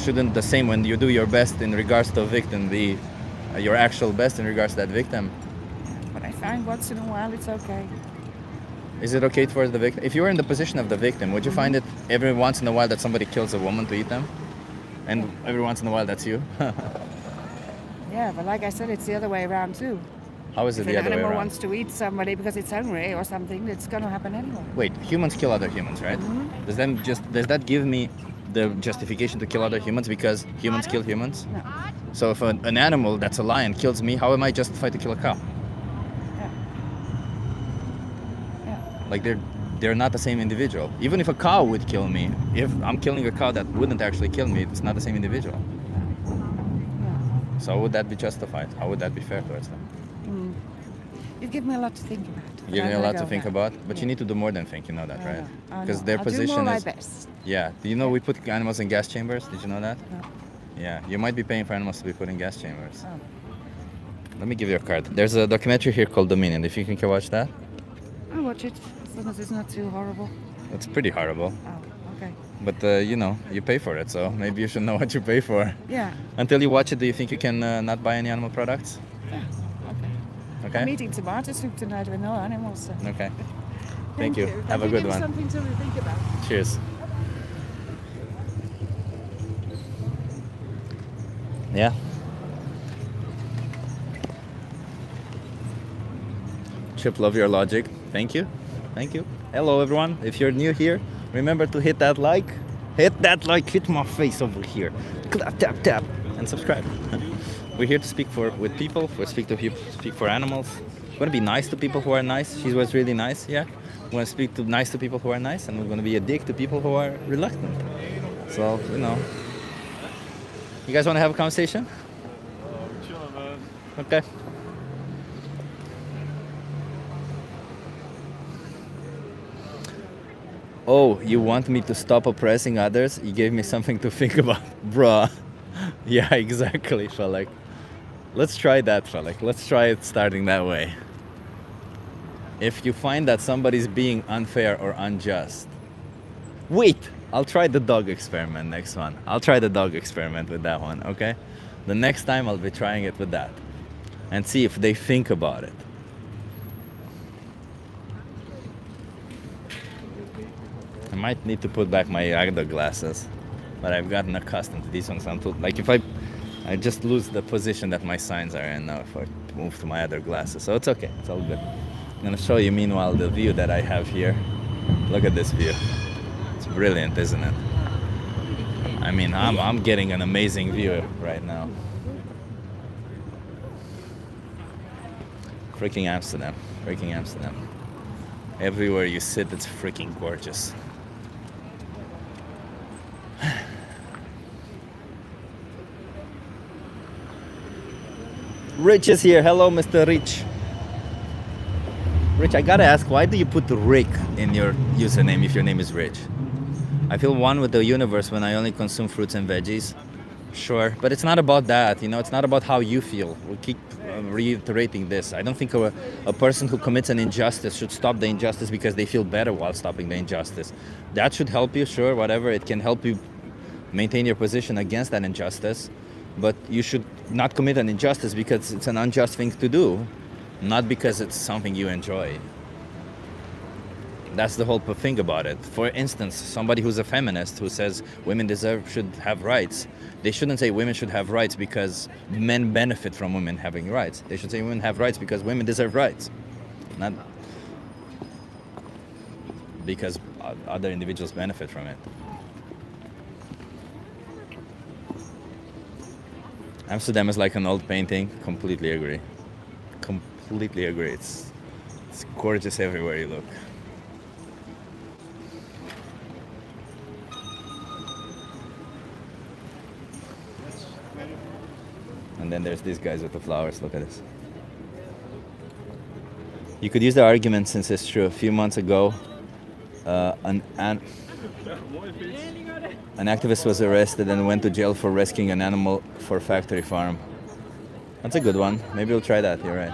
shouldn't the same when you do your best in regards to a victim be your actual best in regards to that victim? But I find once in a while it's okay. Is it okay for the victim? If you were in the position of the victim, would you find it every once in a while that somebody kills a woman to eat them? And every once in a while that's you? Yeah, but like I said, it's the other way around too. How is it If the an other way animal around? wants to eat somebody because it's hungry or something, it's going to happen anyway. Wait, humans kill other humans, right? Does that give me the justification to kill other humans because humans kill humans? No. So if an animal that's a lion kills me, how am I justified to kill a cow? Yeah. Yeah. Like they're not the same individual. Even if a cow would kill me, if I'm killing a cow that wouldn't actually kill me, it's not the same individual. Yeah. So how would that be justified? How would that be fair towards them? You've given me a lot to think about. but You I'm need a gonna lot to go think now. about, but Yeah. you need to do more than think. You know that, I right? know, I Because know. their I'll position do more is. my best. Yeah. Do you know we put animals in gas chambers? Did you know that? No. Yeah. You might be paying for animals to be put in gas chambers. Oh. Let me give you a card. There's a documentary here called Dominion. If you can watch that, I'll watch it as long as it's not too horrible. it's pretty horrible. Oh, okay. But you know, you pay for it, so maybe you should know what you pay for. Yeah. Until you watch it, do you think you can not buy any animal products? Yeah. Okay. Okay. I'm eating tomato soup tonight with no animals. So. Okay. Thank you. Have a Thank good you. one. Something to think about. Cheers. Yeah. Chip, love your logic. Thank you. Thank you. Hello, everyone. If you're new here, remember to hit that like. Hit that like. Hit my face over here. Clap, tap, tap, and subscribe. We're here to speak with people. We speak for animals. We're gonna be nice to people who are nice. She was really nice. Yeah. We're gonna speak nice to people who are nice, and we're gonna be a dick to people who are reluctant. So you guys want to have a conversation? Okay. Oh, you want me to stop oppressing others? You gave me something to think about. Bruh. Yeah, exactly, Falek. Let's try that, Falek. Let's try it starting that way. If you find that somebody's being unfair or unjust, wait, I'll try the dog experiment next one. I'll try the dog experiment with that one, okay? The next time I'll be trying it with that. And see if they think about it. I might need to put back my other glasses, but I've gotten accustomed to these ones. Like if I just lose the position that my signs are in now if I move to my other glasses. So it's okay, it's all good. I'm gonna show you meanwhile the view that I have here. Look at this view. It's brilliant, isn't it? I mean, I'm getting an amazing view right now. Freaking Amsterdam, freaking Amsterdam. Everywhere you sit, it's freaking gorgeous. Rich is here. Hello, Mr. Rich. Rich, I gotta ask, why do you put Rick in your username if your name is Rich? I feel one with the universe when I only consume fruits and veggies. Sure, but it's not about that, it's not about how you feel. We'll keep reiterating this. I don't think a person who commits an injustice should stop the injustice because they feel better while stopping the injustice. That should help you, sure, whatever. It can help you maintain your position against that injustice. But you should not commit an injustice because it's an unjust thing to do, not because it's something you enjoy. That's the whole thing about it. For instance, somebody who's a feminist who says women should have rights, they shouldn't say women should have rights because men benefit from women having rights. They should say women have rights because women deserve rights, not because other individuals benefit from it. Amsterdam is like an old painting. Completely agree. Completely agree. It's gorgeous everywhere you look. And then there's these guys with the flowers. Look at this. You could use the argument since it's true. A few months ago, an activist was arrested and went to jail for rescuing an animal for a factory farm. That's a good one. Maybe we'll try that. You're right.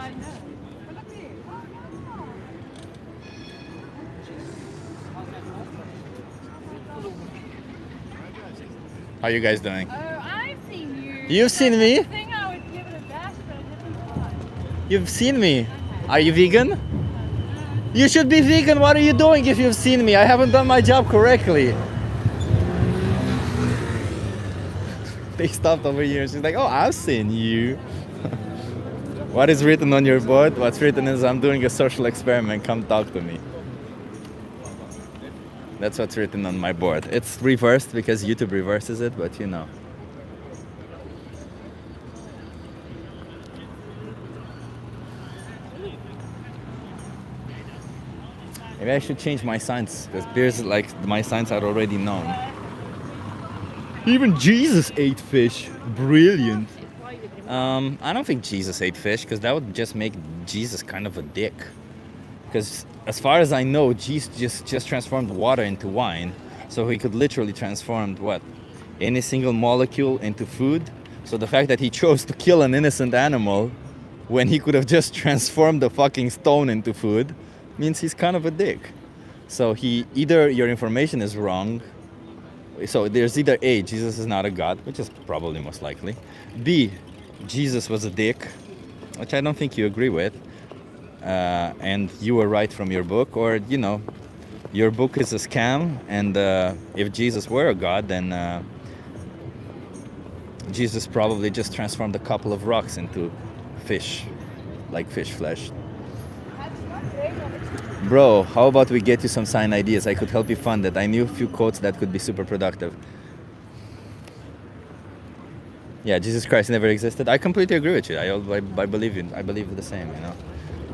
How you guys doing? Oh, I've seen you. You've seen me? I think I would give it a bash, but I didn't want. You've seen me. Are you vegan? You should be vegan. What are you doing if you've seen me? I haven't done my job correctly. They stopped over here. She's like, oh, I've seen you. What is written on your board? What's written is I'm doing a social experiment. Come talk to me. That's what's written on my board. It's reversed because YouTube reverses it, but you know. Maybe I should change my signs because there's like my signs are already known. Even Jesus ate fish. Brilliant. I don't think Jesus ate fish because that would just make Jesus kind of a dick. Because as far as I know, Jesus just transformed water into wine. So he could literally transform what? Any single molecule into food. So the fact that he chose to kill an innocent animal when he could have just transformed the fucking stone into food means he's kind of a dick. So either your information is wrong. So there's either A, Jesus is not a god, which is probably most likely. B, Jesus was a dick, which I don't think you agree with. and you were right from your book, or your book is a scam, and if Jesus were a god, then Jesus probably just transformed a couple of rocks into fish, like fish flesh. Bro, how about we get you some sign ideas? I could help you fund it. I knew a few quotes that could be super productive. Yeah, Jesus Christ never existed. I completely agree with you. I believe I believe the same.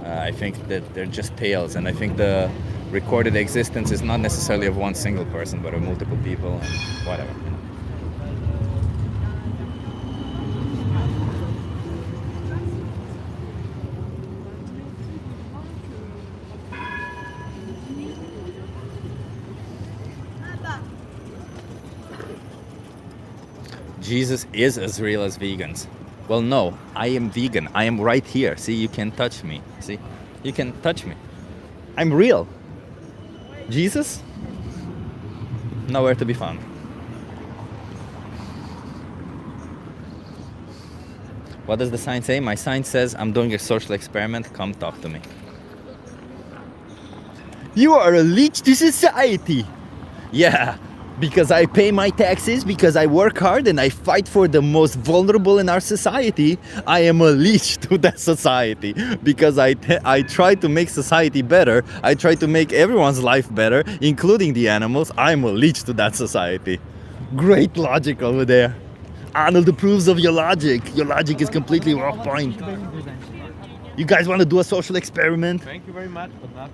I think that they're just tales, and I think the recorded existence is not necessarily of one single person, but of multiple people and whatever. Jesus is as real as vegans. Well, no, I am vegan. I am right here. See, you can touch me. See, you can touch me. I'm real. Jesus? Nowhere to be found. What does the sign say? My sign says, I'm doing a social experiment. Come talk to me. You are a leech to society. Yeah, because I pay my taxes, because I work hard and I fight for the most vulnerable in our society. I am a leech to that society because I try to make society better. I try to make everyone's life better, including the animals. I'm a leech to that society. Great logic over there. Arnold approves of your logic. Your logic is completely off point. You guys want to do a social experiment? Thank you very much for that.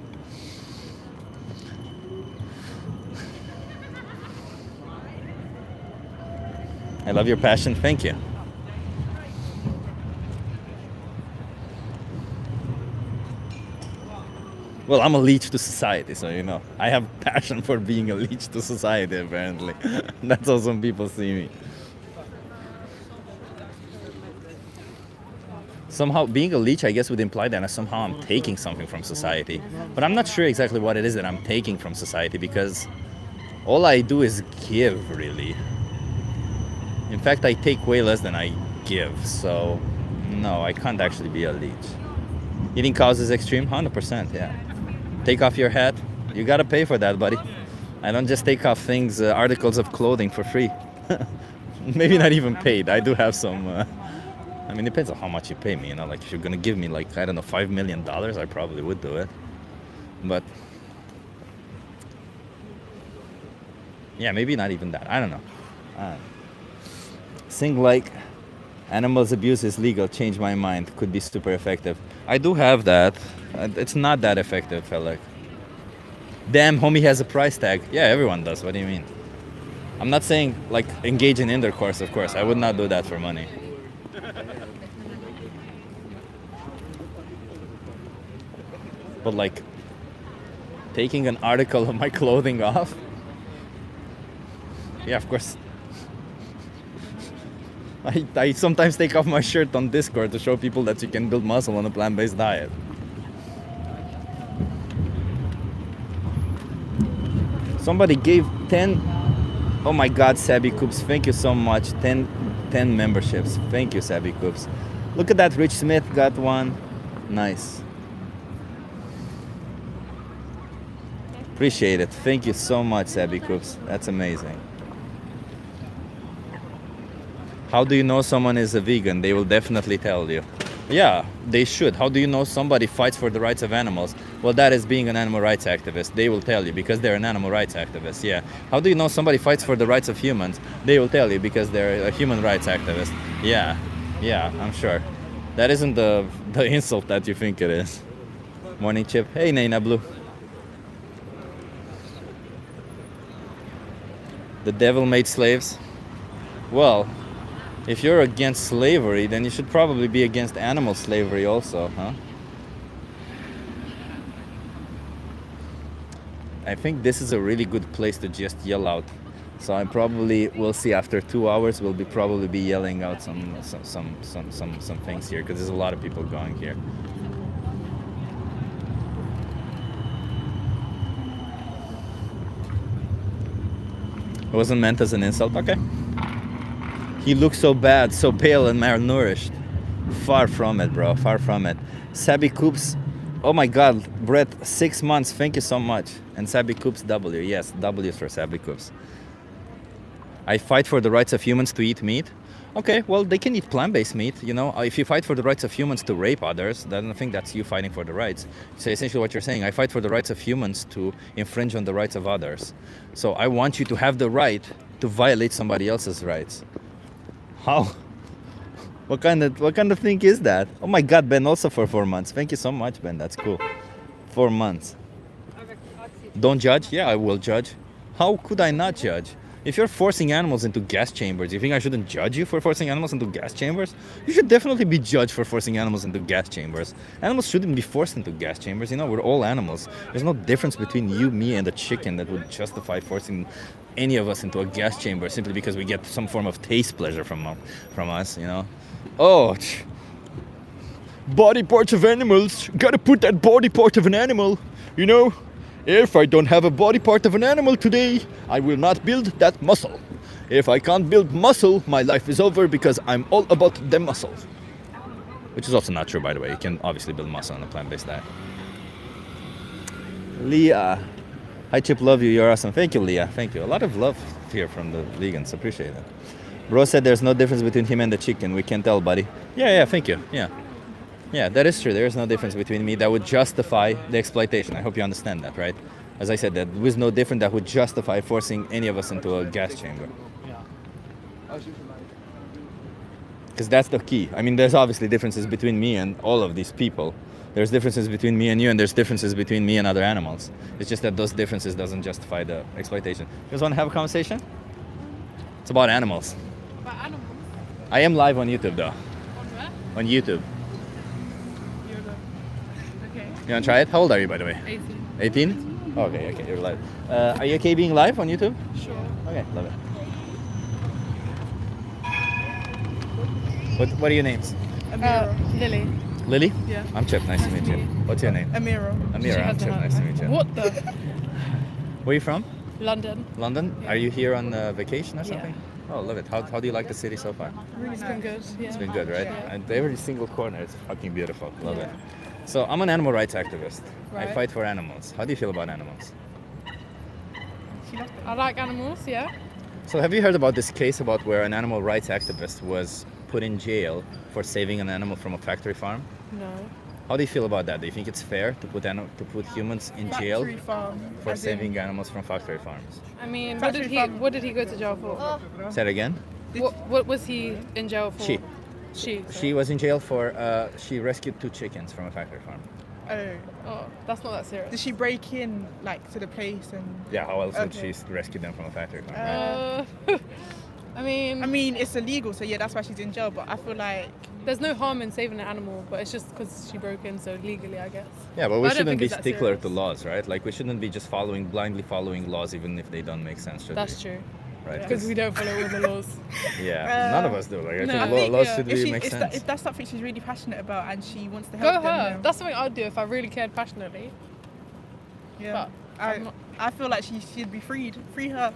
I love your passion. Thank you. Well, I'm a leech to society, so I have passion for being a leech to society, apparently. That's how some people see me. Somehow, being a leech, I guess, would imply that somehow I'm taking something from society. But I'm not sure exactly what it is that I'm taking from society, because all I do is give, really. In fact, I take way less than I give, so no, I can't actually be a leech. Eating cows is extreme? 100%, yeah. Take off your hat, you gotta pay for that, buddy. I don't just take off things, articles of clothing for free. Maybe not even paid. I do have some, I mean, it depends on how much you pay me, like if you're gonna give me like, I don't know, $5 million, I probably would do it. But, yeah, maybe not even that, I don't know. Sing like animals abuse is legal, change my mind, could be super effective. I do have that. It's not that effective, fella. Damn, homie has a price tag. Yeah, everyone does. What do you mean? I'm not saying like engage in intercourse, of course. I would not do that for money. But like taking an article of my clothing off? Yeah, of course. I sometimes take off my shirt on Discord to show people that you can build muscle on a plant-based diet. Somebody gave 10, oh my god, Sabby Coops, thank you so much, 10 memberships. Thank you, Sabby Coops. Look at that, Rich Smith got one. Nice. Appreciate it. Thank you so much, Sabby Coops. That's amazing. How do you know someone is a vegan? They will definitely tell you. Yeah, they should. How do you know somebody fights for the rights of animals? Well, that is being an animal rights activist. They will tell you because they're an animal rights activist. Yeah. How do you know somebody fights for the rights of humans? They will tell you because they're a human rights activist. Yeah, I'm sure. That isn't the insult that you think it is. Morning, Chip. Hey, Naina Blue. The devil made slaves? Well, if you're against slavery, then you should probably be against animal slavery also, huh? I think this is a really good place to just yell out. So I probably will see after 2 hours. We'll probably be yelling out some things here because there's a lot of people going here. It wasn't meant as an insult. Okay. He looks so bad, so pale and malnourished. Far from it, bro. Far from it. Sabby Coops, Oh my God, Brett, 6 months. Thank you so much. And Sabi Coops W. Yes, W is for Sabi Coops. I fight for the rights of humans to eat meat. Okay, well, they can eat plant-based meat. You know, if you fight for the rights of humans to rape others, then I think that's you fighting for the rights. So essentially, what you're saying, I fight for the rights of humans to infringe on the rights of others. So I want you to have the right to violate somebody else's rights. How? What kind of thing is that? Oh my God, Ben, also for 4 months. Thank you so much, Ben. That's cool. 4 months. Don't judge? Yeah, I will judge. How could I not judge? If you're forcing animals into gas chambers, you think I shouldn't judge you for forcing animals into gas chambers? You should definitely be judged for forcing animals into gas chambers. Animals shouldn't be forced into gas chambers. You know, we're all animals. There's no difference between you, me, and a chicken that would justify forcing any of us into a gas chamber simply because we get some form of taste pleasure from us, you know? Oh, body parts of animals. Gotta put that body part of an animal, you know? If I don't have a body part of an animal today, I will not build that muscle. If I can't build muscle, my life is over because I'm all about the muscle. Which is also not true, by the way. You can obviously build muscle on a plant-based diet. Leah. Hi, Chip. Love you. You're awesome. Thank you, Leah. Thank you. A lot of love here from the vegans. Appreciate it. Bro said there's no difference between him and the chicken. We can tell, buddy. Yeah, thank you. Yeah, that is true. There is no difference between me that would justify the exploitation. I hope you understand that, right? As I said, that there is no difference that would justify forcing any of us into a gas chamber. Because that's the key. I mean, there's obviously differences between me and all of these people. There's differences between me and you, and there's differences between me and other animals. It's just that those differences doesn't justify the exploitation. You guys want to have a conversation? It's about animals. About animals? I am live on YouTube, though. On where? On YouTube. Okay. You want to try it? How old are you, by the way? 18. 18? Okay, you're live. Are you okay being live on YouTube? Sure. Okay, love it. What are your names? Lily. Lily? Yeah. I'm Chip, nice to meet you. What's your name? Amira. Amira, I'm Chip, nice to meet you. What the? Where are you from? London. London? Yeah. Are you here on vacation or Yeah. something? Oh, love it. How do you like the city so far? Really it's been good. Yeah. It's been good, right? Yeah. And every single corner is fucking beautiful. Love Yeah. it. So I'm an animal rights activist. I Right. fight for animals. How do you feel about animals? I like animals, yeah. So have you heard about this case about where an animal rights activist was put in jail for saving an animal from a factory farm? No. How do you feel about that? Do you think it's fair to put humans in jail Factory farm, for as in- saving animals from factory farms? I mean, Factory farm. what did he go to jail for? Say it again. What was he in jail for? She. She. She was in jail for she rescued 2 chickens from a factory farm. Oh, that's not that serious. Did she break in like to the place and? Yeah, how else would Okay. she rescue them from a factory farm? Right? I mean, I mean, it's illegal, so yeah, that's why she's in jail. But I feel like there's no harm in saving an animal, but it's just because she broke in, so legally, I guess. Yeah, but we I don't shouldn't think be it's that stickler serious. to laws, right? Like we shouldn't be just blindly following laws even if they don't make sense, should That's we? true. Right? Because we don't follow all the laws. Yeah, none of us do. Like I No, think I think, laws yeah. should if, really she, make if, sense. if that's something she's really passionate about and she wants to Go help them, her. then- That's something I'd do if I really cared passionately. yeah. But I'm not. I feel like she should be freed. Free her.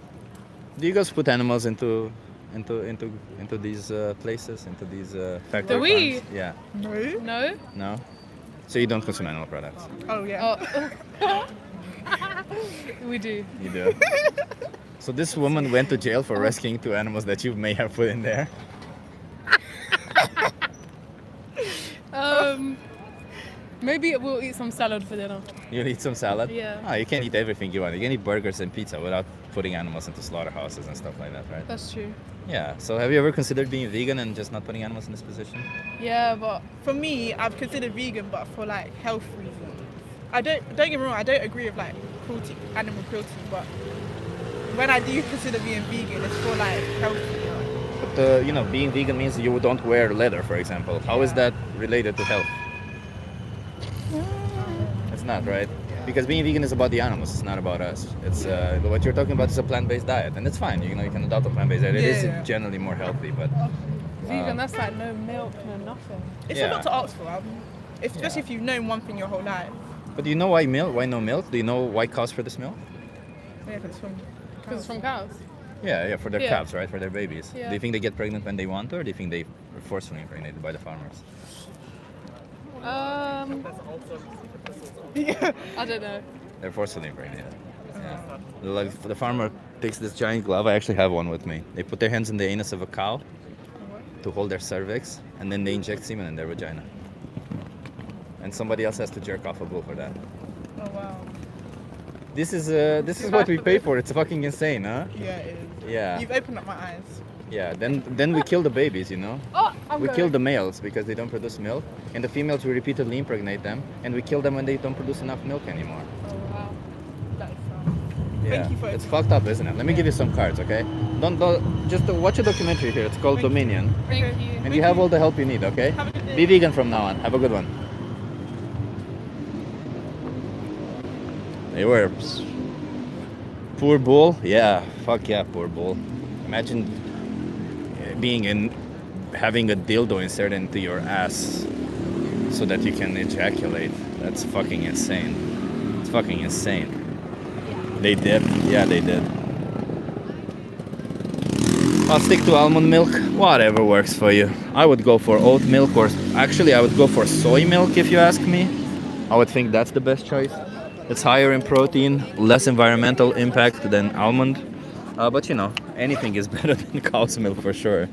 Do you guys put animals into these places, into these factory Do we? farms? Yeah. No. No? No. So you don't consume animal products? Oh yeah. Oh. We do. You do. So this woman went to jail for rescuing 2 animals that you may have put in there. Maybe we'll eat some salad for dinner. You'll eat some salad? Yeah. Oh, you can't eat everything you want. You can eat burgers and pizza without putting animals into slaughterhouses and stuff like that, right? That's true. Yeah. So have you ever considered being vegan and just not putting animals in this position? Yeah, but For me, I've considered vegan, but for like health reasons. I don't get me wrong. I don't agree with like cruelty, animal cruelty, but when I do consider being vegan, it's for like health. But being vegan means you don't wear leather, for example. How is that related to health? It's not, right? Because being vegan is about the animals. It's not about us. It's what you're talking about is a plant-based diet, and it's fine. You can adopt a plant-based diet. It is Yeah. generally more healthy, but vegan, that's like no milk, no nothing. It's Yeah. a lot to ask for, especially if you've known one thing your whole life. But do you know why milk? Why no milk? Do you know why cows produce milk? Yeah, because it's from. Because it's from cows. Yeah, for their Yeah. calves, right? For their babies. Yeah. Do you think they get pregnant when they want to, or do you think they are forcefully impregnated by the farmers? I don't know. They're forcibly impregnated. Yeah. Like the farmer takes this giant glove. I actually have one with me. They put their hands in the anus of a cow to hold their cervix, and then they inject semen in their vagina. And somebody else has to jerk off a bull for that. Oh wow. This is what we pay for. It's fucking insane, huh? Yeah, it is. Yeah. You've opened up my eyes. Yeah. Then we kill the babies, you know. Oh, I'm We going. kill the males because they don't produce milk, and the females we repeatedly impregnate them, and we kill them when they don't produce enough milk anymore. Oh, wow. That is Yeah, Thank you for it's fucked up, isn't it? Let me give you some cards, okay? Don't just watch a documentary here. It's called Dominion, Thank you. and you have all the help you need, okay? Have a good day. Be vegan from now on. Have a good one. They were poor bull. Yeah, fuck yeah, poor bull. Imagine having a dildo inserted into your ass so that you can ejaculate. That's fucking insane. It's fucking insane. They did. Yeah, they did. I'll stick to almond milk. Whatever works for you. I would go for oat milk, or actually I would go for soy milk if you ask me. I would think that's the best choice. It's higher in protein, less environmental impact than almond. But you know, anything is better than cow's milk for sure.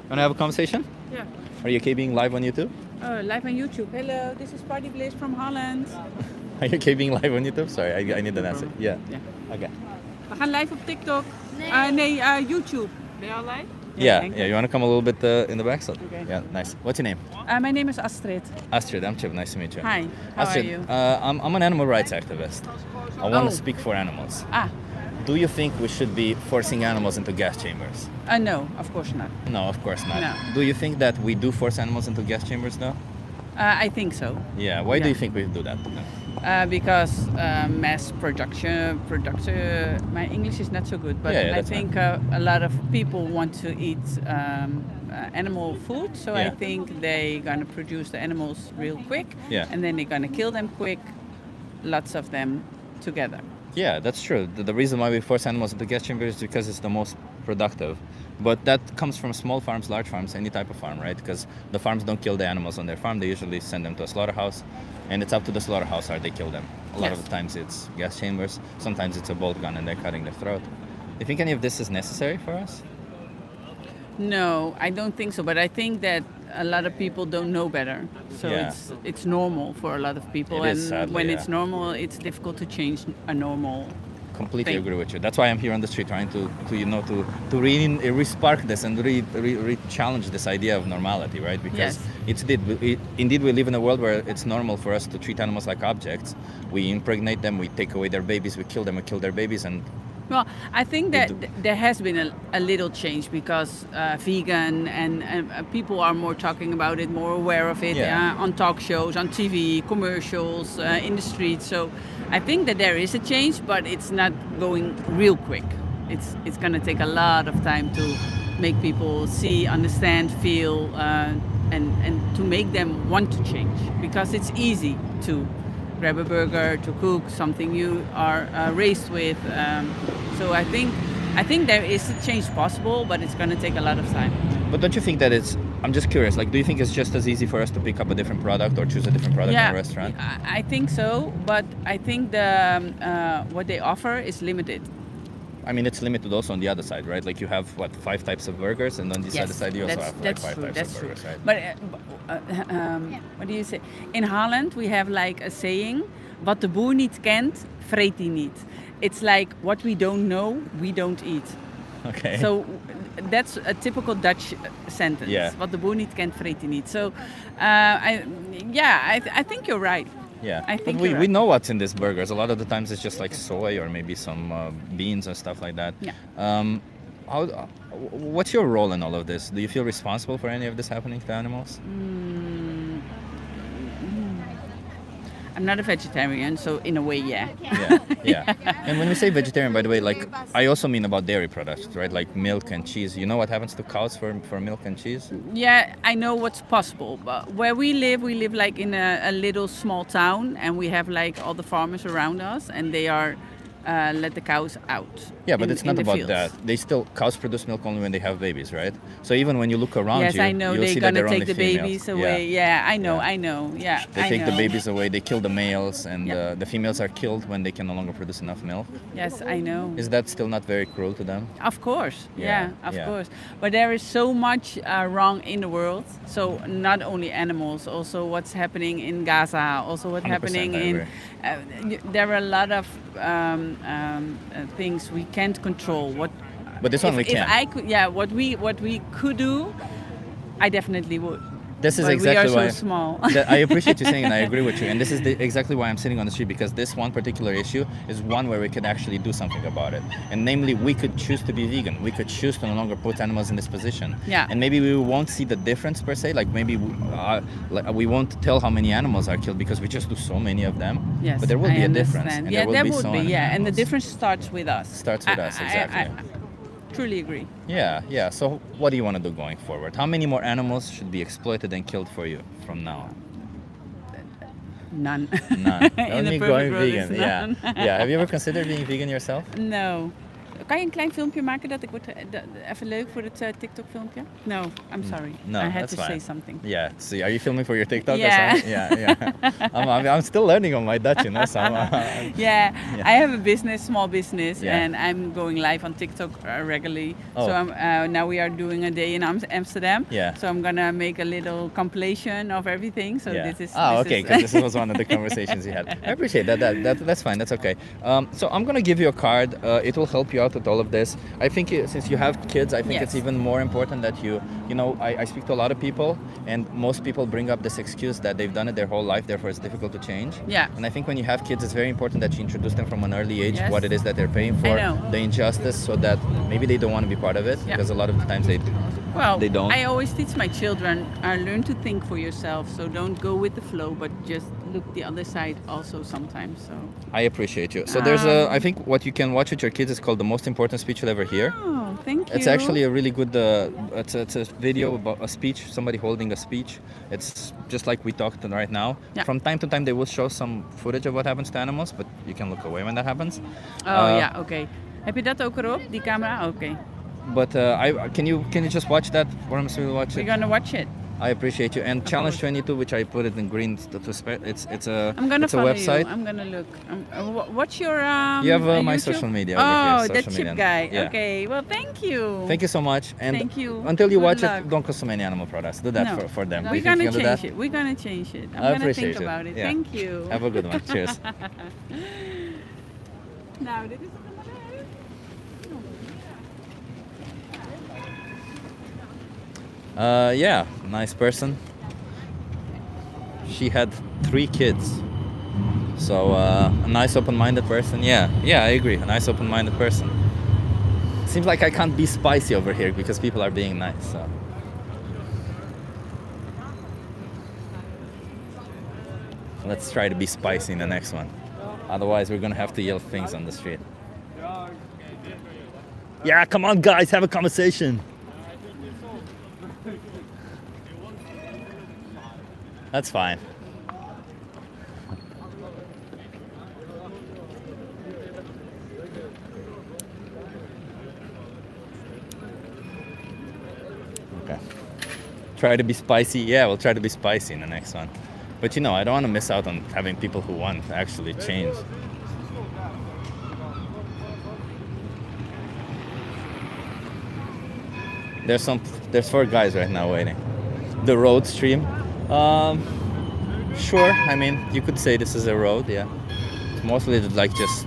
Wanna have a conversation? Yeah. Are you okay being live on YouTube? Oh, live on YouTube. Hello, this is Party Blaze from Holland. Are you okay being live on YouTube? Sorry, I need an answer. Yeah. Yeah. Okay. We gaan live op TikTok. YouTube. Ben je al live? Yeah, thank yeah. You wanna come a little bit in the back? So, Okay. yeah, nice. What's your name? My name is Astrid. Astrid, I'm Chip. Nice to meet you. Hi, how Astrid, are you? I'm an animal rights activist. I want Oh. to speak for animals. Ah, Do you think we should be forcing animals into gas chambers? no, of course not. No, of course not. No. Do you think that we do force animals into gas chambers though? I think so. Yeah. Why do Yeah. you think we do that? Because mass production. My English is not so good, but Yeah, I that's think a lot of people want to eat animal food. So I Yeah. think they're gonna produce the animals real quick, Yeah. and then they're gonna kill them quick. Lots of them together. Yeah, that's true. The reason why we force animals into gas chambers is because it's the most productive. But that comes from small farms, large farms, any type of farm, right? Because the farms don't kill the animals on their farm. They usually send them to a slaughterhouse. And it's up to the slaughterhouse how they kill them. A lot Yes. of the times it's gas chambers. Sometimes it's a bolt gun and they're cutting their throat. Do you think any of this is necessary for us? No, I don't think so. But I think that a lot of people don't know better. So Yeah. it's normal for a lot of people. It and is, sadly, when yeah. it's normal, it's difficult to change a normal. Completely Thing. agree with you. That's why I'm here on the street trying to re-spark this and re-challenge this idea of normality, right? Because Yes. indeed we live in a world where it's normal for us to treat animals like objects. We impregnate them, we take away their babies, we kill them, we kill their babies, and Well, I think that do. there has been a little change because vegan and people are more talking about it, more aware of it Yeah. on talk shows, on TV, commercials, in the streets. So I think that there is a change, but it's not going real quick. It's going to take a lot of time to make people see, understand, feel, and to make them want to change because it's easy to grab a burger, to cook something you are raised with. So I think there is a change possible, but it's going to take a lot of time. But don't you think that I'm just curious, like, do you think it's just as easy for us to pick up a different product or choose a different product in a restaurant? I think so, but I think what they offer is limited. I mean, it's limited also on the other side, right? Like, you have, 5 types of burgers, and on the other side you also have, 5 true, types that's of true. burgers, right? But what do you say? In Holland, we have like a saying, wat de boer niet kent, vreet hij niet. It's like, what we don't know, we don't eat. Okay. So that's a typical Dutch sentence. Yeah. Wat de boer niet kent, vreet hij niet. So, I think you're right. Yeah, I but think we you're right. know what's in these burgers. A lot of the times it's just like soy or maybe some beans and stuff like that. Yeah. What's your role in all of this? Do you feel responsible for any of this happening to animals? I'm not a vegetarian, so in a way, yeah. Yeah. And when we say vegetarian, by the way, like, I also mean about dairy products, right? Like milk and cheese. You know what happens to cows for milk and cheese? Yeah, I know what's possible, but where we live like in a little small town, and we have like all the farmers around us, and they are let the cows out. Yeah, but in- it's in not the about fields. that. They still cows produce milk only when they have babies, right? So even when you look around Yes, you, I know you'll they're see that gonna they're take only the females. babies away. Yeah, I know, Yeah. I know. Yeah, They I take the know. babies away. They kill the males, and Yeah. the females are killed when they can no longer produce enough milk. Yes, I know. Is that still not very cruel to them? Of course, Yeah, of yeah. course. But there is so much wrong in the world. So not only animals, also what's happening in Gaza, also what's 100%, happening I in. agree. There are a lot of things we can't control. What? But this one we if can. I could, what we could do, I definitely would. This is But exactly we are why so small. I appreciate you saying, and I agree with you. And this is exactly why I'm sitting on the street, because this one particular issue is one where we could actually do something about it. And namely, we could choose to be vegan. We could choose to no longer put animals in this position. Yeah. And maybe we won't see the difference per se. Like maybe we won't tell how many animals are killed because we just do so many of them. Yes, But there will I be a understand. difference. And Yeah, there there will would so be. many Yeah, and the animals. difference starts with us. Starts with us, exactly. I truly agree. Yeah. So what do you want to do going forward? How many more animals should be exploited and killed for you from now on? None. None. In Only the perfect going world is vegan. Yeah. none. Yeah. Have you ever considered being vegan yourself? No. Kan je een klein filmpje maken dat ik word even leuk voor het TikTok filmpje? No, I'm sorry. No, I had that's to fine. say something. Yeah. So are you filming for your TikTok Yeah. or something? Yeah. I'm still learning on my Dutch, you know. So Yeah, I have a small business, Yeah. and I'm going live on TikTok regularly. Oh. So now we are doing a day in Amsterdam. Yeah. So I'm gonna make a little compilation of everything. So yeah. this is. Okay. Because this was one of the conversations you had. I appreciate that. That's fine. That's okay. So I'm gonna give you a card. It will help you out with all of this. I think since you have kids, I think it's Yes. even more important that you know, I speak to a lot of people, and most people bring up this excuse that they've done it their whole life, therefore it's difficult to change. Yeah. And I think when you have kids, it's very important that you introduce them from an early age Yes. what it is that they're paying for, know. the injustice, so that maybe they don't want to be part of it, Yeah. because a lot of the times Well, they don't. I always teach my children, learn to think for yourself. So don't go with the flow, but just look the other side also sometimes. So. I appreciate you. So there's I think what you can watch with your kids is called The Most Important Speech You'll Ever Hear. Oh, thank you. It's actually a really good, it's a video about a speech, somebody holding a speech. It's just like we talked right now. Yeah. From time to time they will show some footage of what happens to animals, but you can look away when that happens. Oh ja, oké. Heb je dat ook erop, die camera? Oké. But can you just watch that? Or I'm still watch We're it. gonna watch it. I appreciate you. And Challenge 22, which I put it in green it's a I'm gonna it's a follow website. you. I'm gonna look. What's your You have my YouTube? social media over Oh, here. that social chip media. guy. Yeah. Okay. Well, thank you. Thank you so much. And Thank you. until you Good watch luck. it, don't consume any animal products. Do that No. for them. Do We're you think gonna you can do that? change it. We're gonna change it. I'm I gonna appreciate think it. about it. Yeah. Thank you. Have a good one. Cheers. Nou, dit is Yeah, nice person. She had 3 kids. So a nice open-minded person. Yeah, I agree. A nice open-minded person. Seems like I can't be spicy over here because people are being nice. So. Let's try to be spicy in the next one. Otherwise, we're gonna have to yell things on the street. Yeah, come on, guys, have a conversation. That's fine. Okay. Try to be spicy. Yeah, we'll try to be spicy in the next one. But you know, I don't want to miss out on having people who want to actually change. There's 4 guys right now waiting. The road stream. Sure. I mean, you could say this is a road. Yeah. It's mostly like just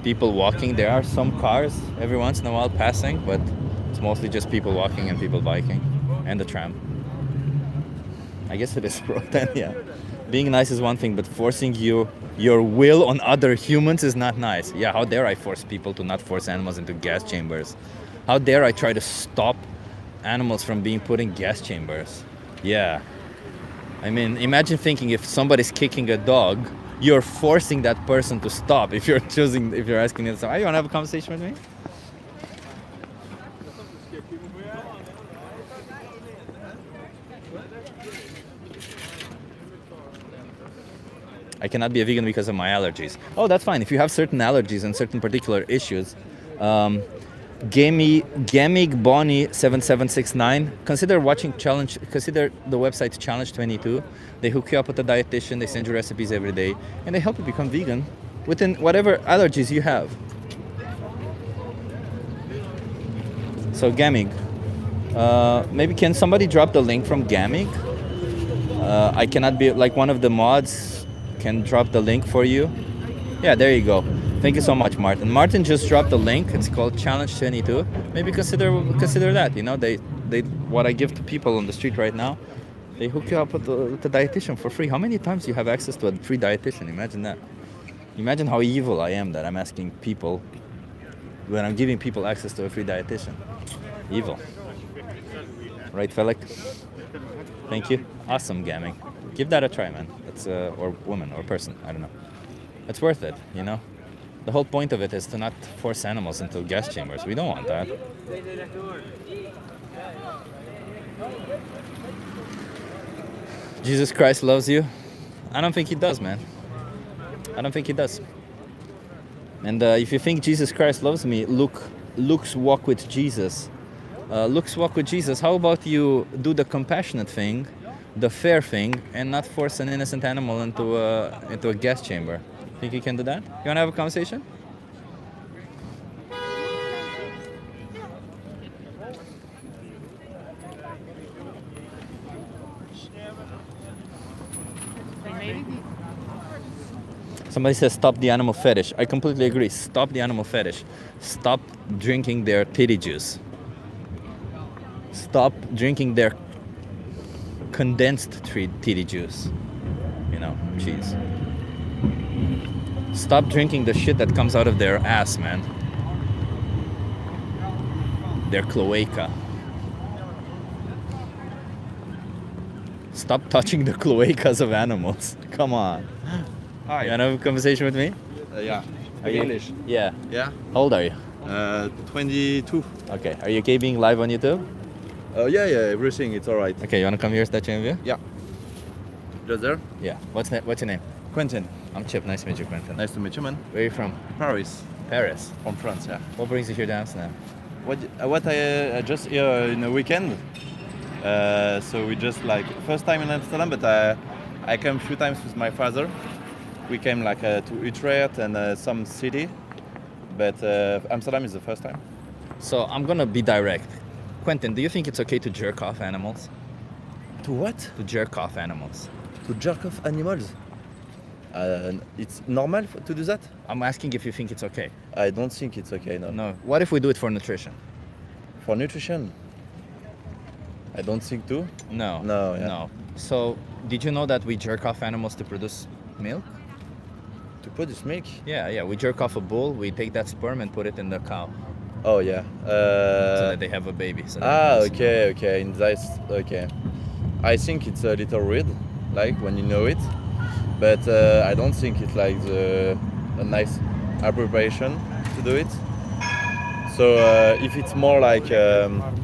people walking. There are some cars every once in a while passing, but it's mostly just people walking and people biking, and the tram. I guess it is a road then. Yeah. Being nice is one thing, but forcing your will on other humans is not nice. Yeah. How dare I force people to not force animals into gas chambers? How dare I try to stop animals from being put in gas chambers? Yeah. I mean, imagine thinking if somebody's kicking a dog, you're forcing that person to stop. If you're asking them, "Hey, you want to have a conversation with me?" I cannot be a vegan because of my allergies. Oh, that's fine. If you have certain allergies and certain particular issues, Gamig Bonnie 7769. Consider watching Challenge. Consider the website Challenge 22. They hook you up with a dietitian. They send you recipes every day, and they help you become vegan within whatever allergies you have. So Gamig, maybe can somebody drop the link from Gamig? I cannot be like one of the mods can drop the link for you. Yeah, there you go. Thank you so much, Martin. Martin just dropped the link. It's called Challenge 22. Maybe consider that. You know, they what I give to people on the street right now, they hook you up with the dietitian for free. How many times you have access to a free dietitian? Imagine that. Imagine how evil I am that I'm asking people when I'm giving people access to a free dietitian. Evil. Right, Felix? Thank you. Awesome, Gaming. Give that a try, man. It's or woman or person. I don't know. It's worth it, you know. The whole point of it is to not force animals into gas chambers. We don't want that. Jesus Christ loves you. I don't think he does, man. I don't think he does. And if you think Jesus Christ loves me, Luke's walk with Jesus. Luke's walk with Jesus. How about you do the compassionate thing, the fair thing, and not force an innocent animal into a gas chamber? Think you can do that? You want to have a conversation? Somebody says stop the animal fetish. I completely agree. Stop the animal fetish. Stop drinking their titty juice. Stop drinking their condensed titty juice. You know, cheese. Stop drinking the shit that comes out of their ass, man. Their cloaca. Stop touching the cloacas of animals. Come on. Hi. You want to have a conversation with me? Yeah. Are you English? Yeah. Yeah. How old are you? 22. Okay. Are you okay being live on YouTube? Yeah, everything, it's alright. Okay, you want to come here, statue of you? Yeah. Just there? Yeah. What's your name? Quentin. I'm Chip. Nice to meet you, Quentin. Nice to meet you, man. Where are you from? Paris. Paris. From France, yeah. What brings you here to Amsterdam? What I just here in a weekend. So we just like first time in Amsterdam, but I came a few times with my father. We came like to Utrecht and some city, but Amsterdam is the first time. So I'm gonna be direct. Quentin, do you think it's okay to jerk off animals? To what? To jerk off animals. To jerk off animals? It's normal to do that? I'm asking if you think it's okay. I don't think it's okay, no. No. What if we do it for nutrition? For nutrition? I don't think too. No. No, yeah. No. So, did you know that we jerk off animals to produce milk? To produce milk? Yeah. We jerk off a bull, we take that sperm and put it in the cow. Oh, yeah. So that they have a baby. So Okay. In this, okay. I think it's a little weird, like when you know it, but I don't think it's like a nice appropriation to do it. So if it's more like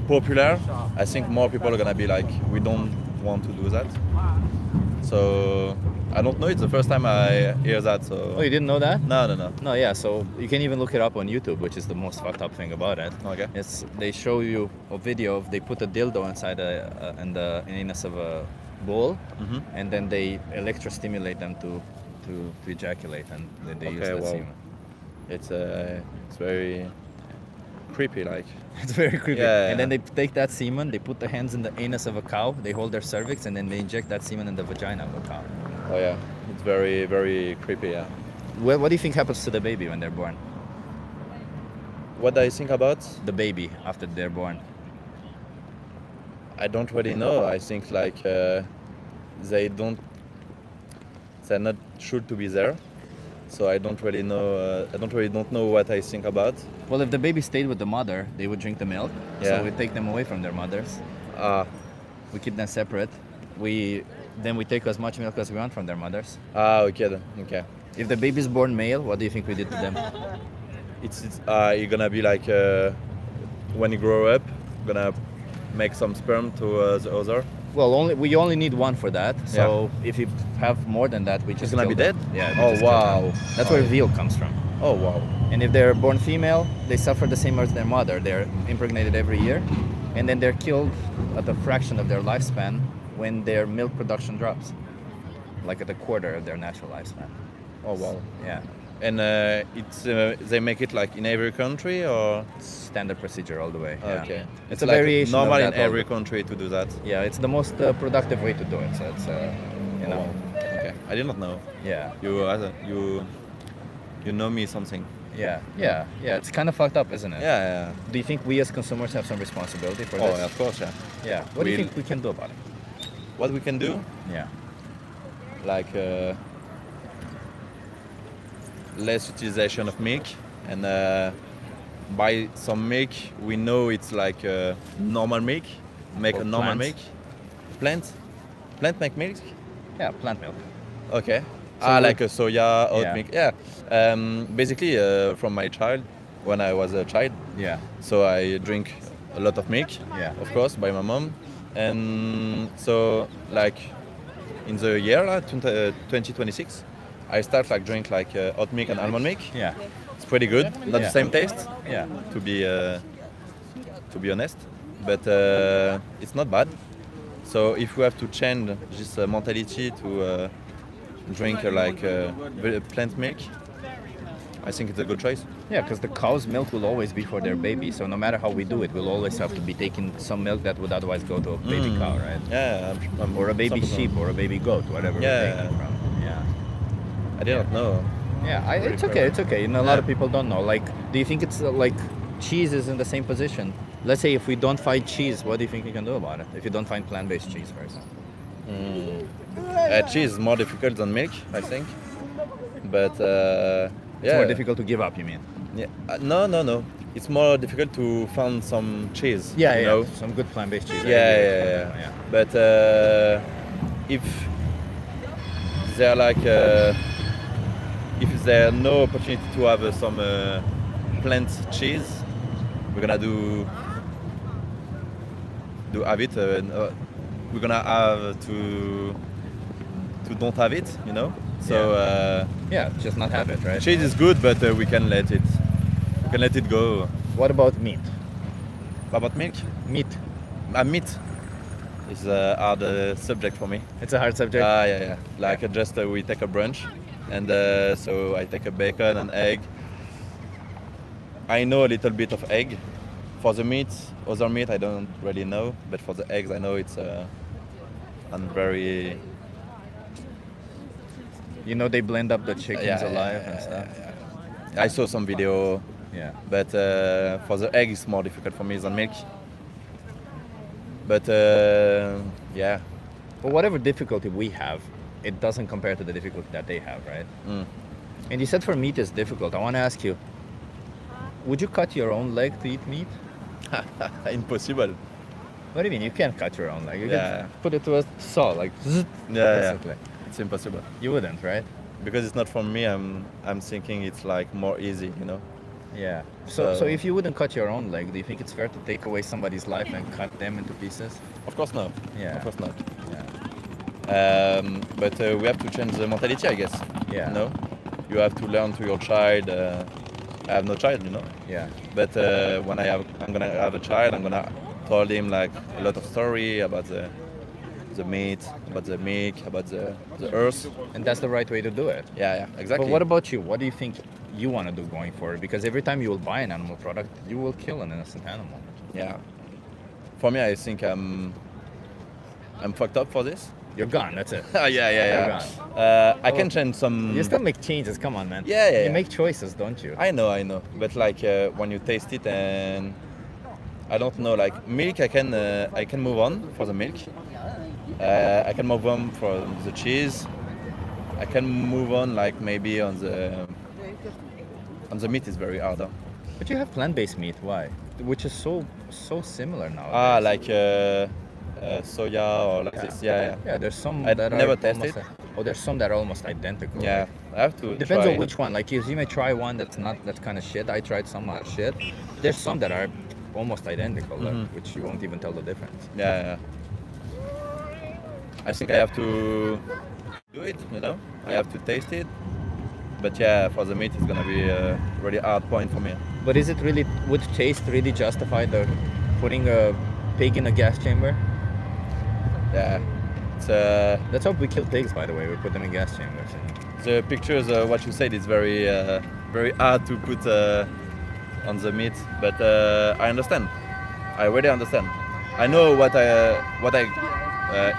popular, I think more people are gonna be like, we don't want to do that. So I don't know. It's the first time I hear that. So. Oh, you didn't know that? No. No, yeah. So you can even look it up on YouTube, which is the most fucked up thing about it. Okay. They show you a video of they put a dildo inside in the anus of a bull, and then they electrostimulate them to ejaculate, and then they use that semen. It's very creepy, like. It's very creepy. Yeah. And then they take that semen, they put the hands in the anus of a cow, they hold their cervix, and then they inject that semen in the vagina of a cow. Oh yeah, it's very, very creepy, yeah. What do you think happens to the baby when they're born? What do I think about? The baby after they're born. I don't really know. I think like they're not sure to be there. So I don't really know. Don't know what I think about. Well, if the baby stayed with the mother, they would drink the milk. Yeah. So we take them away from their mothers. We keep them separate. Then we take as much milk as we want from their mothers. Okay then. Okay. If the baby's born male, what do you think we did to them? It's you're gonna be like when you grow up, gonna make some sperm to the other. Well, we only need one for that. So if have more than that, we just It's gonna be kill dead? them. Yeah. we Oh, just kill them. wow. That's Oh, where yeah. veal comes from. Oh wow. And if they're born female, they suffer the same as their mother. They're impregnated every year, and then they're killed at a fraction of their lifespan when their milk production drops, like at a quarter of their natural lifespan. Oh wow. Yeah. And it's they make it like in every country or Standard procedure all the way. Yeah. okay. It's a like variation of normal in that all every the- country to do that. Yeah, it's the most productive way to do it. So it's you know. Okay. I did not know. Yeah. You know me something. Yeah. Yeah. Yeah. It's kind of fucked up, isn't it? Yeah. Do you think we as consumers have some responsibility for Oh, this? yeah, of course, yeah. Yeah. What do you We'll- think we can do about it? What we can do? Yeah. Like less utilization of milk and buy some milk. We know it's like normal milk. Make Or a normal plants. milk. Plant make milk. Yeah. Plant milk. Okay. So Like a soya, oat Yeah. milk. Yeah. Basically, from my child, when I was a child. Yeah. So I drink a lot of milk. Yeah. Of course, by my mom. And so, like, in the year 2026, I start like drink like oat milk and almond milk. Yeah. It's pretty good. Not Yeah. the same taste. Yeah. To be honest, but it's not bad. So if we have to change this mentality to drink plant milk, I think it's a good choice. Yeah, because the cow's milk will always be for their baby. So no matter how we do it, we'll always have to be taking some milk that would otherwise go to a baby cow, right? Yeah, Or a baby some- sheep or a baby goat, whatever we're Yeah. taking it from. Yeah. I did not know. Yeah, Pretty it's okay. clever. It's okay. You know, a lot of people don't know. Like, do you think it's like cheese is in the same position? Let's say if we don't find cheese, what do you think we can do about it? If you don't find plant-based cheese, for example. Cheese is more difficult than milk, I think. But It's more difficult to give up, you mean? Yeah. No. It's more difficult to find some cheese. Yeah, you yeah. know? Some good plant-based cheese. I Yeah, agree yeah, with yeah. that. But if there are like if there are no opportunity to have some plant cheese, we're gonna do have it. We're gonna have to don't have it, you know. So Yeah, just not have it, right? cheese is good, but we can let it go. What about meat? What about milk? Meat. Meat is a hard subject for me. It's a hard subject. Yeah. Like just we take a brunch, and so I take a bacon and egg. I know a little bit of egg. For the meat, other meat I don't really know, but for the eggs I know it's I'm very. You know they blend up the chickens Yeah, alive yeah, and stuff. I saw some video, Yeah. but for the egg it's more difficult for me than milk. But yeah. But whatever difficulty we have, it doesn't compare to the difficulty that they have, right? Mm. And you said for meat is difficult. I want to ask you, would you cut your own leg to eat meat? Impossible. What do you mean? You can't cut your own leg. You Yeah. can put it to a saw, like zzz, Yeah, basically. It's impossible. You wouldn't, right? Because it's not from me. I'm thinking it's like more easy, you know. Yeah. So So- if you wouldn't cut your own leg, do you think it's fair to take away somebody's life and cut them into pieces? Of course not. Yeah. Of course not. Yeah. But we have to change the mentality, I guess. Yeah. You know, you have to learn to your child. I have no child, you know. Yeah. But when I'm gonna have a child, I'm gonna tell him like a lot of story about the meat, about the milk, about the earth. And that's the right way to do it. Yeah, exactly. But what about you? What do you think you want to do going forward? Because every time you will buy an animal product, you will kill an innocent animal. Yeah. For me, I think I'm fucked up for this. You're gone. That's it. Yeah. You're gone. I can change some. You still make changes. Come on, man. Yeah. You make choices, don't you? I know. But like when you taste it, and I don't know, like milk, I can move on for the milk. I can move on for the cheese. I can move on like maybe on the meat is very hard. Huh? But you have plant-based meat. Why? Which is so similar now. Like soya or like this. Yeah. Yeah, there's some I that never are tested. almost, oh, there's some that are almost identical. Yeah, I have to. Depends try on which one. Like you may try one that's kind of shit. I tried some shit. There's some that are almost identical, which you won't even tell the difference. Yeah. I think I have to do it, you know. I have to taste it. But yeah, for the meat, it's gonna be a really hard point for me. But is it really, would taste really justify the putting a pig in a gas chamber? Yeah, it's That's how we kill pigs, by the way. We put them in gas chambers. the pictures. What you said is very, very hard to put on the meat. But I understand. I really understand. I know what I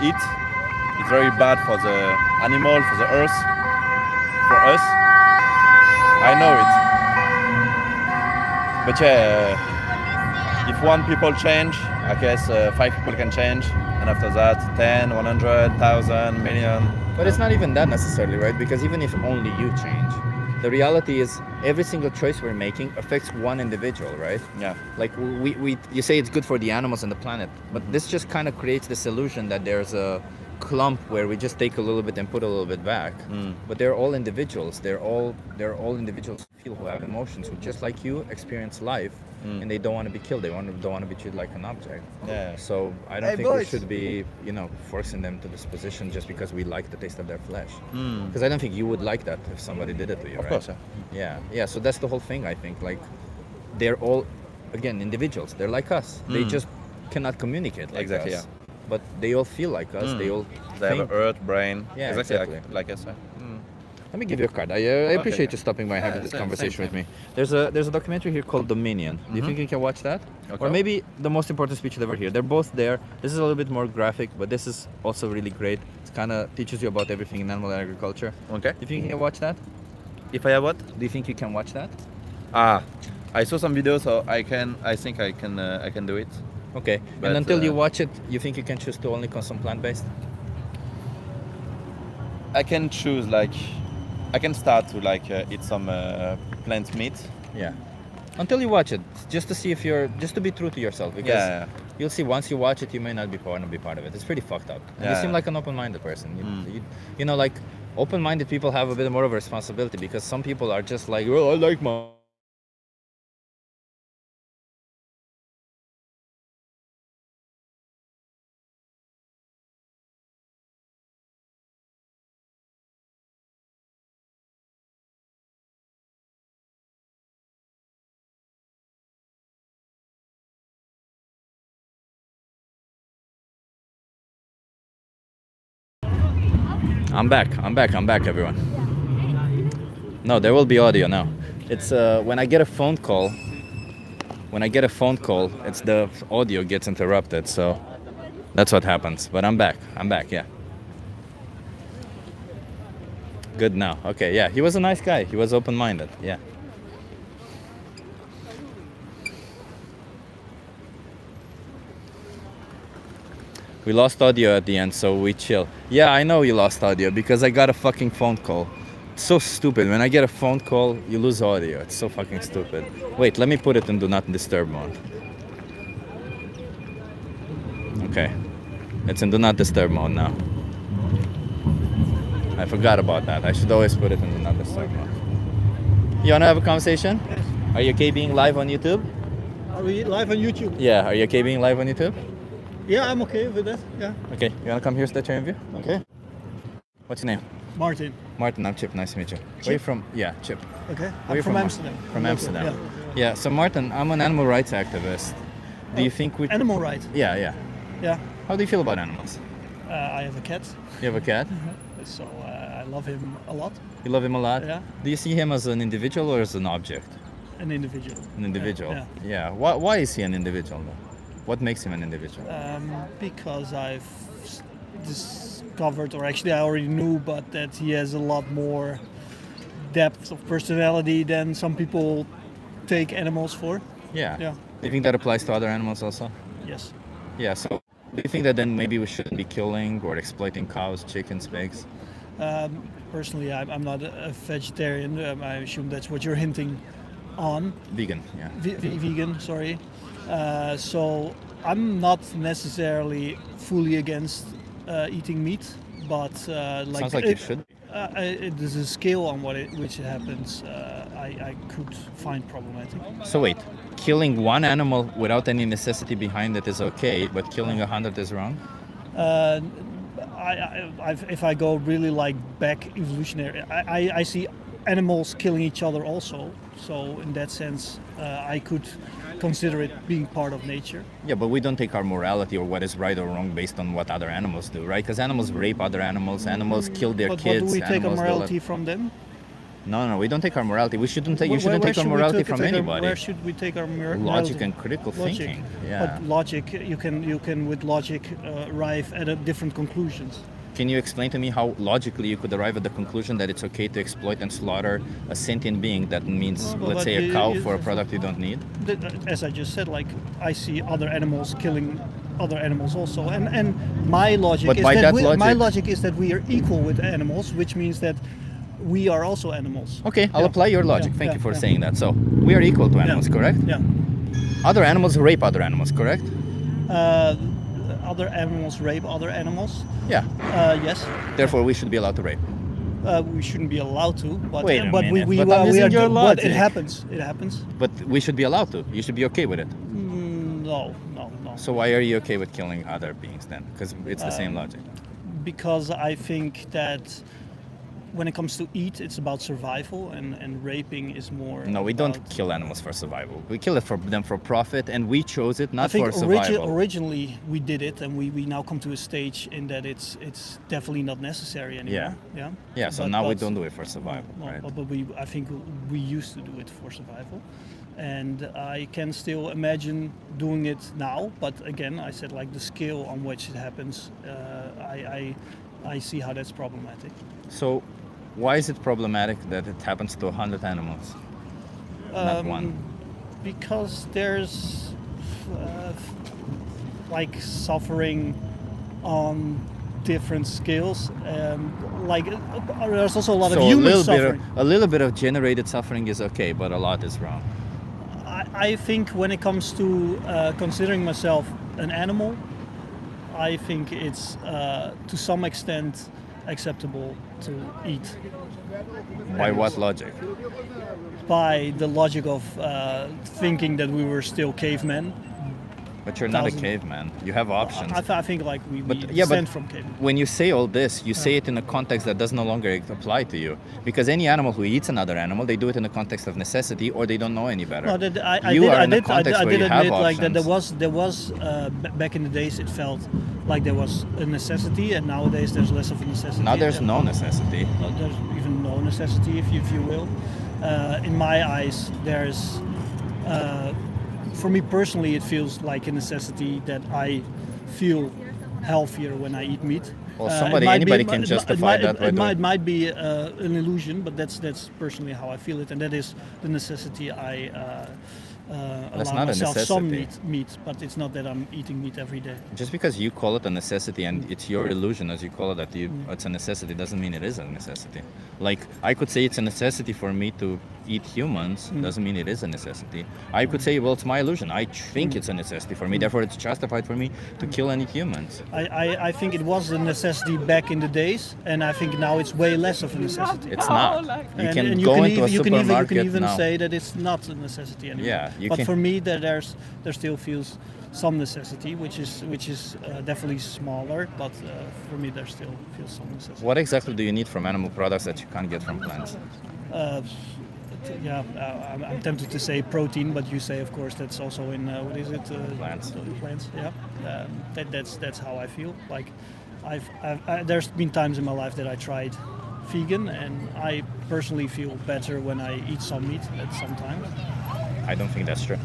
eat. It's very bad for the animal, for the earth, for us. I know it. But yeah, if one people change, I guess 5 people can change, and after that 10, 100, 1,000, million. But it's not even that necessarily, right? Because even if only you change, the reality is every single choice we're making affects one individual, right? Yeah. Like you say it's good for the animals and the planet, but this just kind of creates this illusion that there's a clump where we just take a little bit and put a little bit back. But they're all individuals. They're all individuals who feel, who have emotions, who just like you experience life, and they don't want to be killed. They don't want to be treated like an object. Yeah. So I don't think we should be, forcing them to this position just because we like the taste of their flesh. Because I don't think you would like that if somebody did it to you, right? Of course, Yeah. So that's the whole thing. I think like they're all, again, individuals. They're like us. They just cannot communicate like Exactly, us. But they all feel like us. They all They have think. an earth, brain. Yeah, exactly. exactly. Like us. Let me give you a card. I appreciate you stopping by and having this conversation with me. There's a documentary here called Dominion. Do you think you can watch that? Okay. Or maybe the most important speech ever here. They're both there. This is a little bit more graphic, but this is also really great. It kind of teaches you about everything in animal agriculture. Okay. Do you think you can watch that? If I have what? Do you think you can watch that? I saw some videos, so I think I can do it. Okay. But, and until you watch it, you think you can choose to only consume plant-based? I can choose I can start to eat some plant meat. Yeah. Until you watch it, just to see if just to be true to yourself. Because Yeah. you'll see once you watch it, you may not be want to be part of it. It's pretty fucked up. And you Yeah. seem like an open-minded person. Like open-minded people have a bit more of a responsibility because some people are just like, well, I like my. I'm back, everyone. No, there will be audio now. It's when I get a phone call. When I get a phone call, it's the audio gets interrupted, so that's what happens. But I'm back, yeah. Good now. Okay, yeah. He was a nice guy. He was open-minded. Yeah. We lost audio at the end, so we chill. Yeah, I know you lost audio because I got a fucking phone call. It's so stupid. When I get a phone call, you lose audio. It's so fucking stupid. Wait, let me put it in do not disturb mode. Okay. It's in do not disturb mode now. I forgot about that. I should always put it in do not disturb mode. You wanna have a conversation? Yes. Are you okay being live on YouTube? Are we live on YouTube? Yeah, are you okay being live on YouTube? Yeah, I'm okay with that. Yeah. Okay, you wanna come here, start your interview? Okay. What's your name? Martin. Martin, I'm Chip. Nice to meet you. Where are you from? Yeah, Chip. Okay. Where are you from Martin? Amsterdam. From Local, Amsterdam. Yeah. Yeah. So Martin, I'm an animal rights activist. Do you think we? Animal rights? Yeah. Yeah. How do you feel about animals? I have a cat. You have a cat? So I love him a lot. You love him a lot? Yeah. Do you see him as an individual or as an object? An individual. An individual. Yeah. Why is he an individual though? What makes him an individual? Because I've discovered, or actually I already knew, but that he has a lot more depth of personality than some people take animals for. Yeah. Yeah. Do you think that applies to other animals also? Yes. Yeah. So do you think that then maybe we shouldn't be killing or exploiting cows, chickens, pigs? Personally, I'm not a vegetarian. I assume that's what you're hinting on. Vegan, yeah. Vegan, sorry. So I'm not necessarily fully against eating meat, but Sounds like you should. There's a scale on which it happens. I could find problematic. So wait, killing one animal without any necessity behind it is okay, but killing 100 is wrong? if I go really like back evolutionary, I see animals killing each other also. So in that sense, I could consider it being part of nature. Yeah, but we don't take our morality or what is right or wrong based on what other animals do, right? Because animals rape other animals, animals kill their But kids. what do we take our animals do morality that. from them? No, we don't take our morality. We shouldn't take. You Where- shouldn't where take our should we morality take- from take our- anybody. Where should we take our morality? Logic and critical Logic. thinking. Yeah. But logic, you can with logic arrive at a different conclusions. Can you explain to me how logically you could arrive at the conclusion that it's okay to exploit and slaughter a sentient being that means, Well, let's but say, a you- cow you- for a product you don't need? As I just said, like I see other animals killing other animals also, and my logic But is by that that my logic- logic is that we are equal with animals, which means that we are also animals. Okay, I'll apply your logic. Yeah, Thank yeah, you for yeah. saying that. So we are equal to animals, correct? Yeah. Other animals rape other animals, correct? Other animals rape other animals. Yeah. Yes. Therefore, we should be allowed to rape. We shouldn't be allowed to, but Wait a but minute, we but I'm we using are your but logic. it happens. It happens. But we should be allowed to. You should be okay with it. No. So why are you okay with killing other beings then? Because it's the same logic. Because I think that when it comes to eat, it's about survival, and raping is more. No, we don't kill animals for survival. We kill it for them for profit, and we chose it I not think for survival. originally we did it, and we now come to a stage in that it's definitely not necessary anymore. Yeah. Yeah. Yeah, so now we don't do it for survival, No, right? But I think we used to do it for survival, and I can still imagine doing it now. But again, I said like the scale on which it happens, I see how that's problematic. So why is it problematic that it happens to 100 animals, not one? Because there's like suffering on different scales. Like there's also a lot of human suffering. A little bit of generated suffering is okay, but a lot is wrong. I think when it comes to considering myself an animal, I think it's to some extent acceptable to eat. By what logic? By the logic of thinking that we were still cavemen. But you're not a caveman. You have options. I think like we But descend from cavemen. when you say all this, you say it in a context that does no longer apply to you. Because any animal who eats another animal, they do it in the context of necessity, or they don't know any better. No, I You did, are I in a did, context I where did you have admit like that options. there was back in the days it felt like there was a necessity, and nowadays there's less of a necessity. Now there's no necessity. There's even no necessity, if you will. In my eyes, there's. For me personally, it feels like a necessity that I feel healthier when I eat meat. Well, Anybody can justify that by doing- It might be an illusion, but that's personally how I feel it, and that is the necessity I That's allow not a myself some necessity. meat, but it's not that I'm eating meat every day. Just because you call it a necessity and it's your illusion, as you call it, that it's a necessity, doesn't mean it is a necessity. Like, I could say it's a necessity for me to eat humans, doesn't mean it is a necessity. I could say, well, it's my illusion. I think it's a necessity for me, therefore it's justified for me to kill any humans. I think it was a necessity back in the days, and I think now it's way less of a necessity. It's not. You And- can and go into a you can supermarket even now. say that it's not a necessity anymore. Yeah, you but can- for me, there still feels some necessity, which is definitely smaller. But for me, there still feels some necessity. What exactly do you need from animal products that you can't get from plants? I'm tempted to say protein, but you say, of course, that's also in what is it? Plants. Plants. Yeah. That's how I feel. Like, there's been times in my life that I tried vegan, and I personally feel better when I eat some meat at some times. I don't think that's true.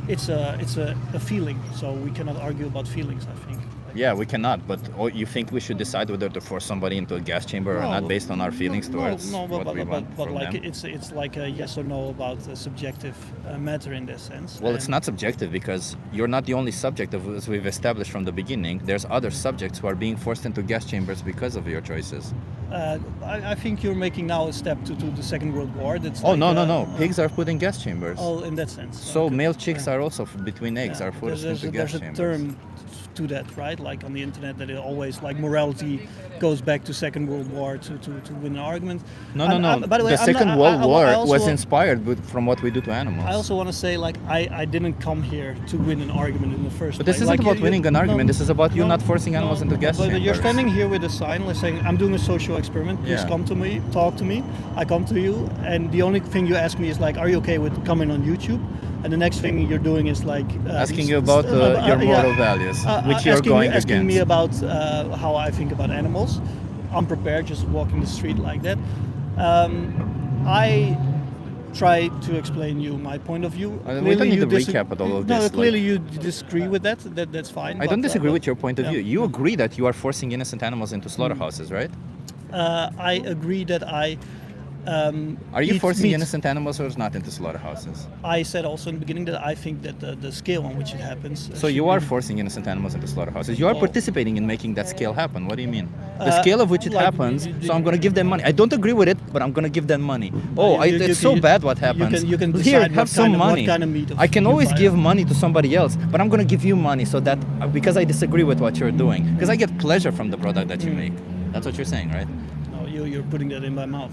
It's a feeling, so we cannot argue about feelings, I think. Yeah, we cannot, but you think we should decide whether to force somebody into a gas chamber or not based on our feelings towards what we want but from like them? it's like a yes or no about a subjective matter in this sense. Well, it's not subjective because you're not the only subject, as we've established from the beginning. There's other subjects who are being forced into gas chambers because of your choices. I think you're making now a step to the Second World War. That's Oh, like, no. Pigs are put in gas chambers. Oh, in that sense. So Okay. male chicks are also between eggs are forced There's into gas a chambers. term to that, right? Like on the internet, that it always like morality goes back to Second World War to win an argument. No. By the way, the Second I World War also was want- inspired from what we do to animals. I also want to say, like, I didn't come here to win an argument in the first But place. this isn't Like, about winning an argument. This is about you not forcing animals into gas but you're chambers. standing here with a sign like saying, I'm doing a social experiment, please Yeah. come to me, talk to me. I come to you, and the only thing you ask me is like, are you okay with coming on YouTube? And the next thing you're doing is like Asking you about your moral values, which you're going asking me against. about how I think about animals. Unprepared, just walking the street like that. I try to explain you my point of view. We don't need you to recap at all of No, this. clearly you disagree with that. That's fine. I don't but, disagree with your point of yeah. view. You agree that you are forcing innocent animals into slaughterhouses, right? I agree that I. Are you eat forcing meat. innocent animals or not into slaughterhouses? I said also in the beginning that I think that the scale on which it happens. So you are forcing innocent animals into slaughterhouses. You are participating in making that scale happen. What do you mean? The scale of which it like, happens. So I'm going to give them money. I don't agree with it, but I'm going to give them money. Oh, it's so bad what happens. You can Here, decide have what some kind of- money. What kind of meat I can you always buy. give money to somebody else, but I'm going to give you money so that because I disagree with what you're doing, because I get pleasure from the product that you make. That's what you're saying, right? No, you're putting that in my mouth.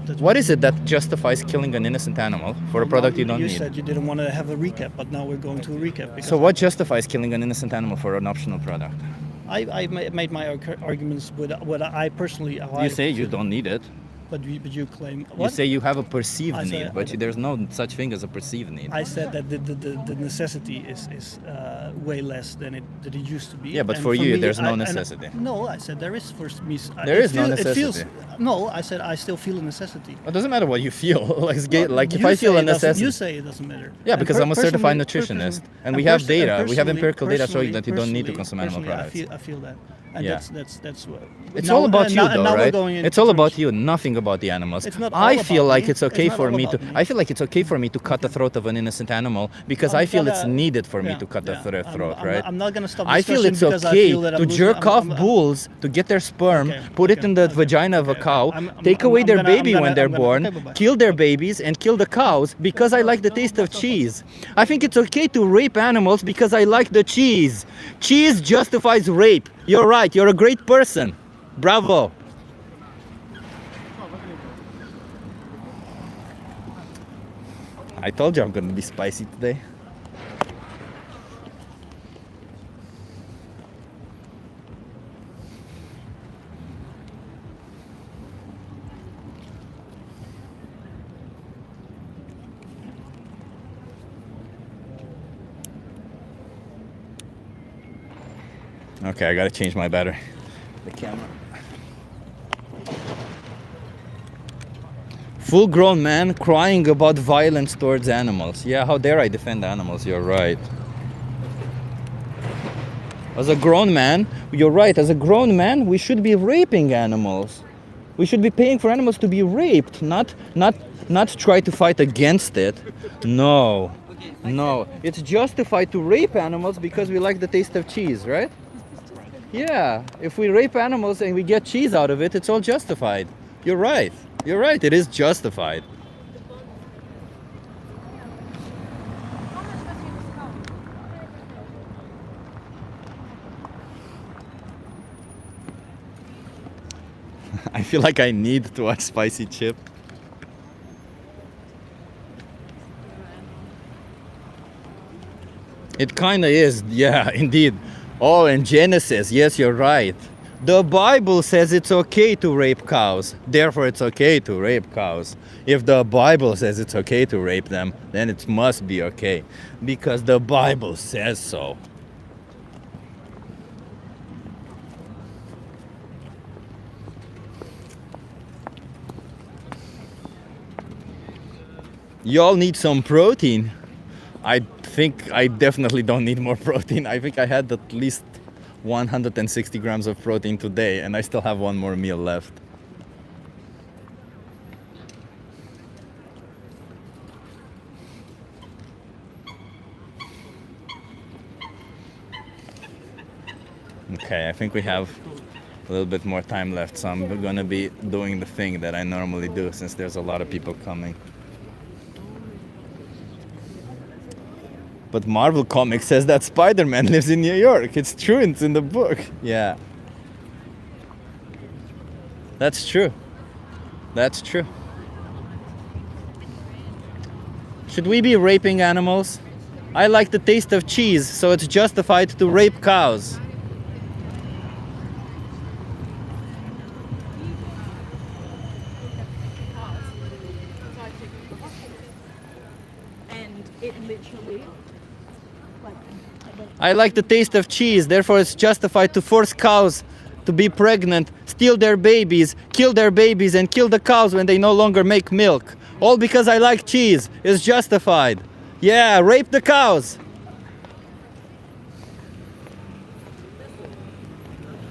That's What is it that justifies killing an innocent animal for a product you don't You need? said you didn't want to have a recap, but now we're going to a recap. Because So what justifies killing an innocent animal for an optional product? I made my arguments with what I personally. how You I say you feel. don't need it. But you claim. You What? say you have a perceived I say- need, but there's no such thing as a perceived need. I said that the necessity is way less than it used to be. Yeah, but And for you, me, there's no and- necessity. no, I said there is for me. There is no necessity. No, I said I still feel a necessity. It doesn't matter what you feel. Like if You I feel say a it doesn't- necessity. You say it doesn't matter. Yeah, And because I'm a certified personally- nutritionist, and and we have perso- and data. We have personally- empirical data showing that you don't need to personally- consume animal personally, products. I feel that, and Yeah. that's what. It's now- all about and you, now- and though, now we're right? going into It's all about terms- you, nothing about the animals. It's not I all feel about like me. it's okay It's not for all me to. about me. I feel like it's okay for me to cut the throat of an innocent animal because I feel it's needed for me yeah, to cut the yeah. throat, I'm right? not- I'm not gonna stop I feel discussion it's because I okay feel that I'm to losing- jerk I'm- off I'm- bulls to get their sperm, Okay, put it in the okay, vagina of a okay. cow, I'm take away their gonna- baby I'm when gonna- they're I'm gonna- born, okay, bye-bye. kill their babies, and kill the cows because I like the taste of cheese. I think it's okay to rape animals because I like the cheese. Cheese justifies rape. You're right. You're a great person. Bravo. I told you I'm gonna be spicy today. Okay, I gotta change my battery. The camera. Full-grown man crying about violence towards animals. Yeah, how dare I defend animals? You're right. As a grown man, you're right. As a grown man, we should be raping animals. We should be paying for animals to be raped, not try to fight against it. No, no. It's justified to rape animals because we like the taste of cheese, right? Yeah. If we rape animals and we get cheese out of it, it's all justified. You're right. You're right. It is justified. I feel like I need to watch Spicy Chip. It kinda is, yeah, indeed. Oh, and Genesis, yes, you're right. The Bible says it's okay to rape cows. Therefore, it's okay to rape cows. If the Bible says it's okay to rape them, then it must be okay. Because the Bible says so. Y'all need some protein. I think I definitely don't need more protein. I think I had at least 160 grams of protein today, and I still have one more meal left. Okay, I think we have a little bit more time left, so I'm gonna be doing the thing that I normally do since there's a lot of people coming. But Marvel Comics says that Spider-Man lives in New York. It's true, it's in the book. Yeah. That's true. That's true. Should we be raping animals? I like the taste of cheese, so it's justified to rape cows. And it literally, I like the taste of cheese, therefore it's justified to force cows to be pregnant, steal their babies, kill their babies, and kill the cows when they no longer make milk. All because I like cheese. It's justified. Yeah, rape the cows.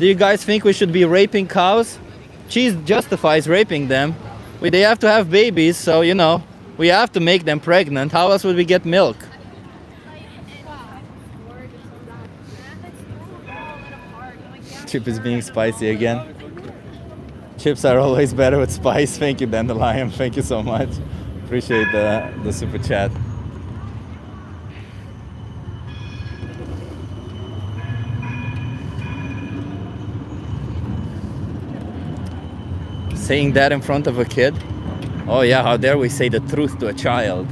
Do you guys think we should be raping cows? Cheese justifies raping them. They have to have babies, so you know, we have to make them pregnant. How else would we get milk? Chip is being spicy again. Chips are always better with spice. Thank you, Dandelion. Thank you so much. Appreciate the super chat. Saying that in front of a kid? Oh yeah, how dare we say the truth to a child?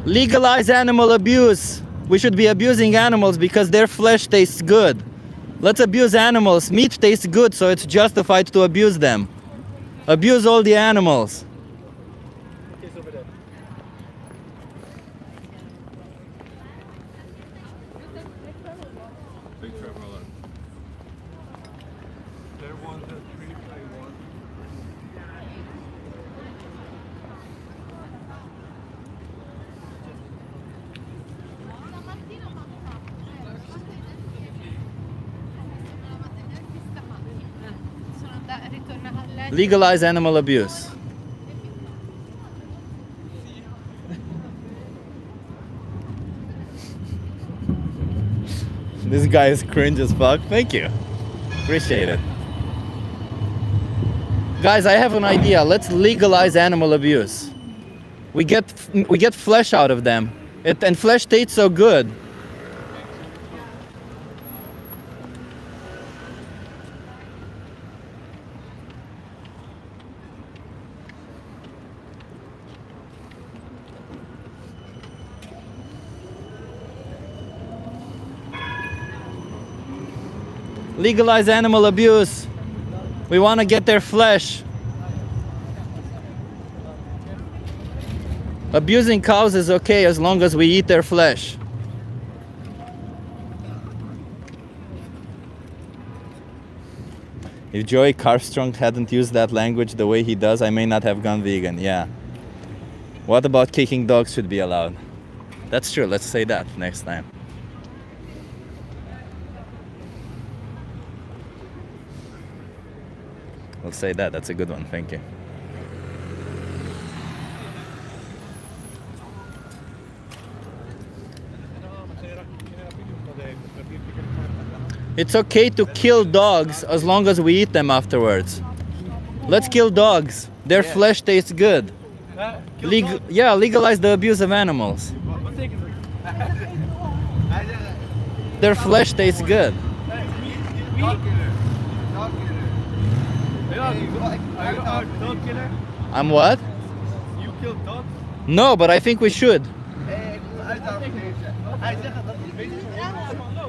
Legalize animal abuse. We should be abusing animals because their flesh tastes good. Let's abuse animals. Meat tastes good, so it's justified to abuse them. Abuse all the animals. Legalize animal abuse. This guy is cringe as fuck. Thank you. Appreciate it. Guys, I have an idea. Let's legalize animal abuse. We get flesh out of them. And flesh tastes so good. Legalize animal abuse. We want to get their flesh. Abusing cows is okay as long as we eat their flesh. If Joey Carstrong hadn't used that language the way he does, I may not have gone vegan. Yeah. What about kicking dogs should be allowed? That's true. Let's say that next time. We'll say that. That's a good one. Thank you. It's okay to kill dogs as long as we eat them afterwards. Let's kill dogs. Their flesh tastes good. Legalize the abuse of animals. Their flesh tastes good. I'm what? You kill dogs? No, but I think we should.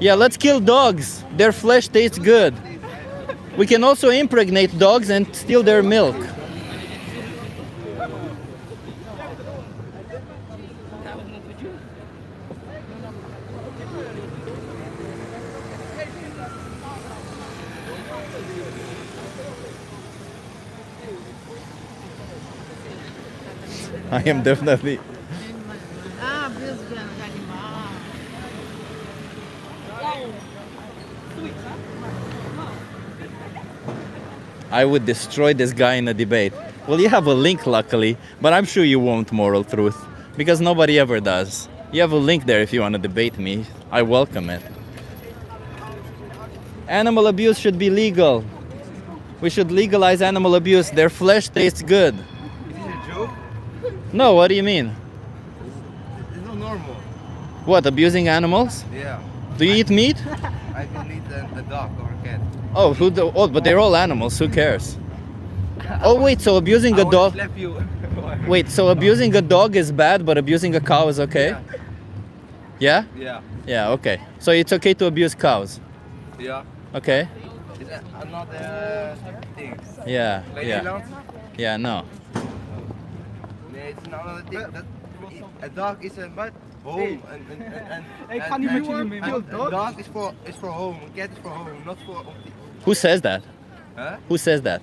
Yeah, let's kill dogs. Their flesh tastes good. We can also impregnate dogs and steal their milk. I am definitely. I would destroy this guy in a debate. Well, you have a link, luckily, but I'm sure you won't, Moral Truth, because nobody ever does. You have a link there if you want to debate me. I welcome it. Animal abuse should be legal. We should legalize animal abuse. Their flesh tastes good. Is this a joke? No, what do you mean? It's not normal. What, abusing animals? Yeah. Do you eat meat? I can eat a dog or a cat. Oh, but they're all animals. Who cares? Oh wait, so abusing I a wanna dog. slap you. Wait, so abusing a dog is bad, but abusing a cow is okay? Yeah? Yeah. Yeah, okay. So it's okay to abuse cows. Yeah. Okay. It's another thing. Yeah. Bij Yeah. Nederland? Yeah, no. Nee, it's another thing. A dog is a but home. Ik ga niet met jullie mee, man. A dog is for home. A cat is for home, not for. Who says that? Huh? Who says that?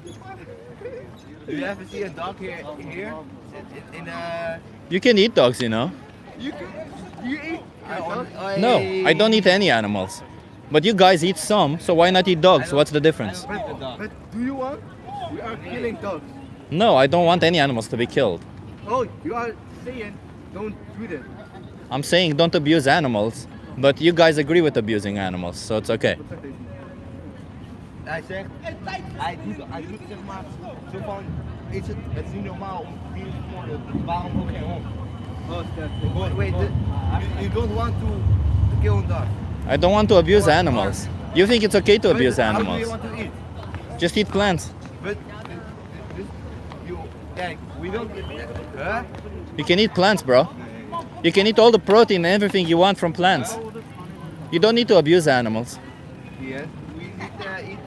Do you ever see a dog here? In a. You can eat dogs, you know. You eat. No, I don't eat any animals. But you guys eat some, so why not eat dogs? What's the difference? But do you want? We are killing dogs. No, I don't want any animals to be killed. Oh, you are saying don't do that. I'm saying don't abuse animals, but you guys agree with abusing animals, so it's okay. Hij zegt, hij doet zeg maar zo van, het is niet normaal om dieren te vermoorden, waarom ook geen hond? Wait, you don't want to kill a dog? I don't want to abuse animals. You think it's okay to abuse How do you animals? want to eat? Just eat plants. But kijk, we don't. Huh? You can eat plants, bro. You can eat all the protein and everything you want from plants. You don't need to abuse animals. Yes, we need to eat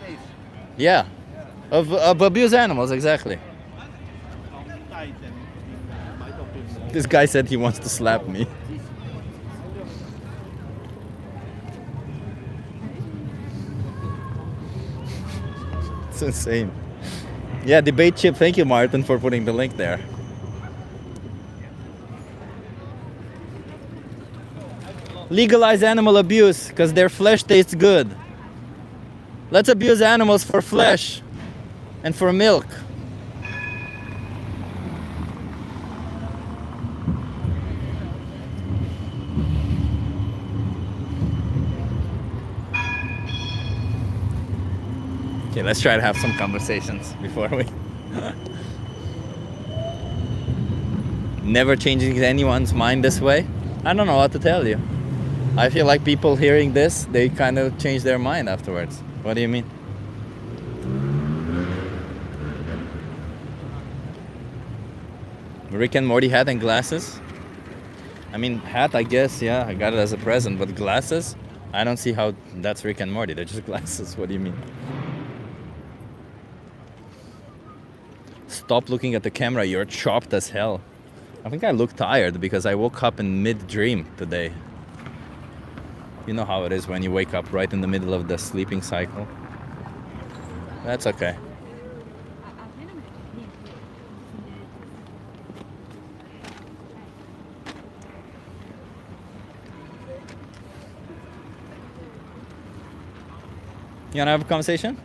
vlees. Yeah, of abuse animals, exactly. This guy said he wants to slap me. It's insane. Yeah, debate chip. Thank you, Martin, for putting the link there. Legalize animal abuse because their flesh tastes good. Let's abuse animals for flesh and for milk. Okay, let's try to have some conversations before we... Never changing anyone's mind this way? I don't know what to tell you. I feel like people hearing this, they kind of change their mind afterwards. What do you mean? Rick and Morty hat and glasses? I mean, hat, I guess, yeah, I got it as a present, but glasses? I don't see how that's Rick and Morty, they're just glasses. What do you mean? Stop looking at the camera, you're chopped as hell. I think I look tired because I woke up in mid-dream today. You know how it is when you wake up right in the middle of the sleeping cycle. That's okay. You wanna have a conversation?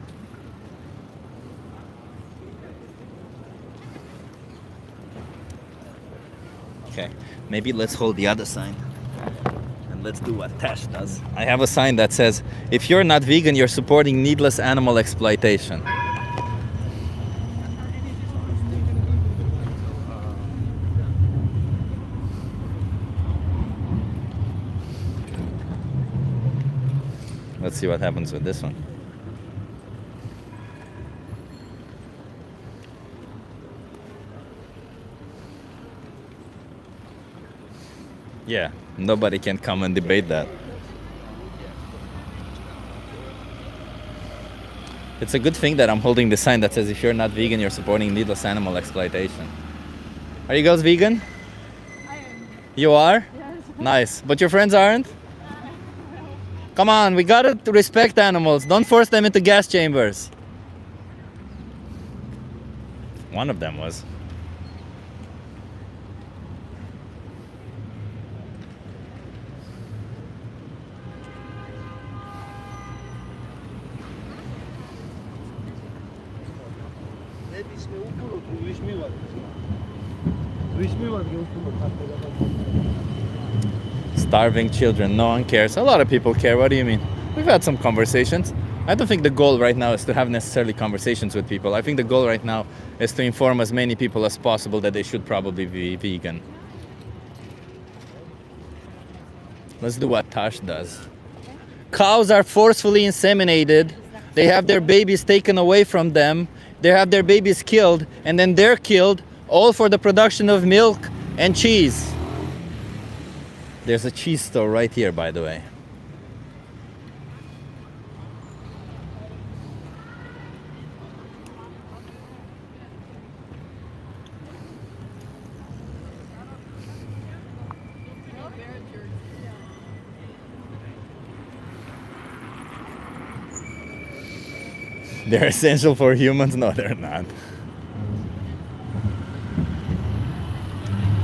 Okay, maybe let's hold the other sign. And let's do what Tash does. I have a sign that says, if you're not vegan, you're supporting needless animal exploitation. Let's see what happens with this one. Yeah, nobody can come and debate that. It's a good thing that I'm holding the sign that says if you're not vegan, you're supporting needless animal exploitation. Are you guys vegan? I am. You are? Yes. Nice. But your friends aren't? Come on, we gotta respect animals. Don't force them into gas chambers. One of them was. Starving children, no one cares. A lot of people care, what do you mean? We've had some conversations. I don't think the goal right now is to have necessarily conversations with people. I think the goal right now is to inform as many people as possible that they should probably be vegan. Let's do what Tash does. Cows are forcefully inseminated. They have their babies taken away from them. They have their babies killed, and then they're killed, all for the production of milk and cheese. There's a cheese store right here, by the way. They're essential for humans? No, they're not.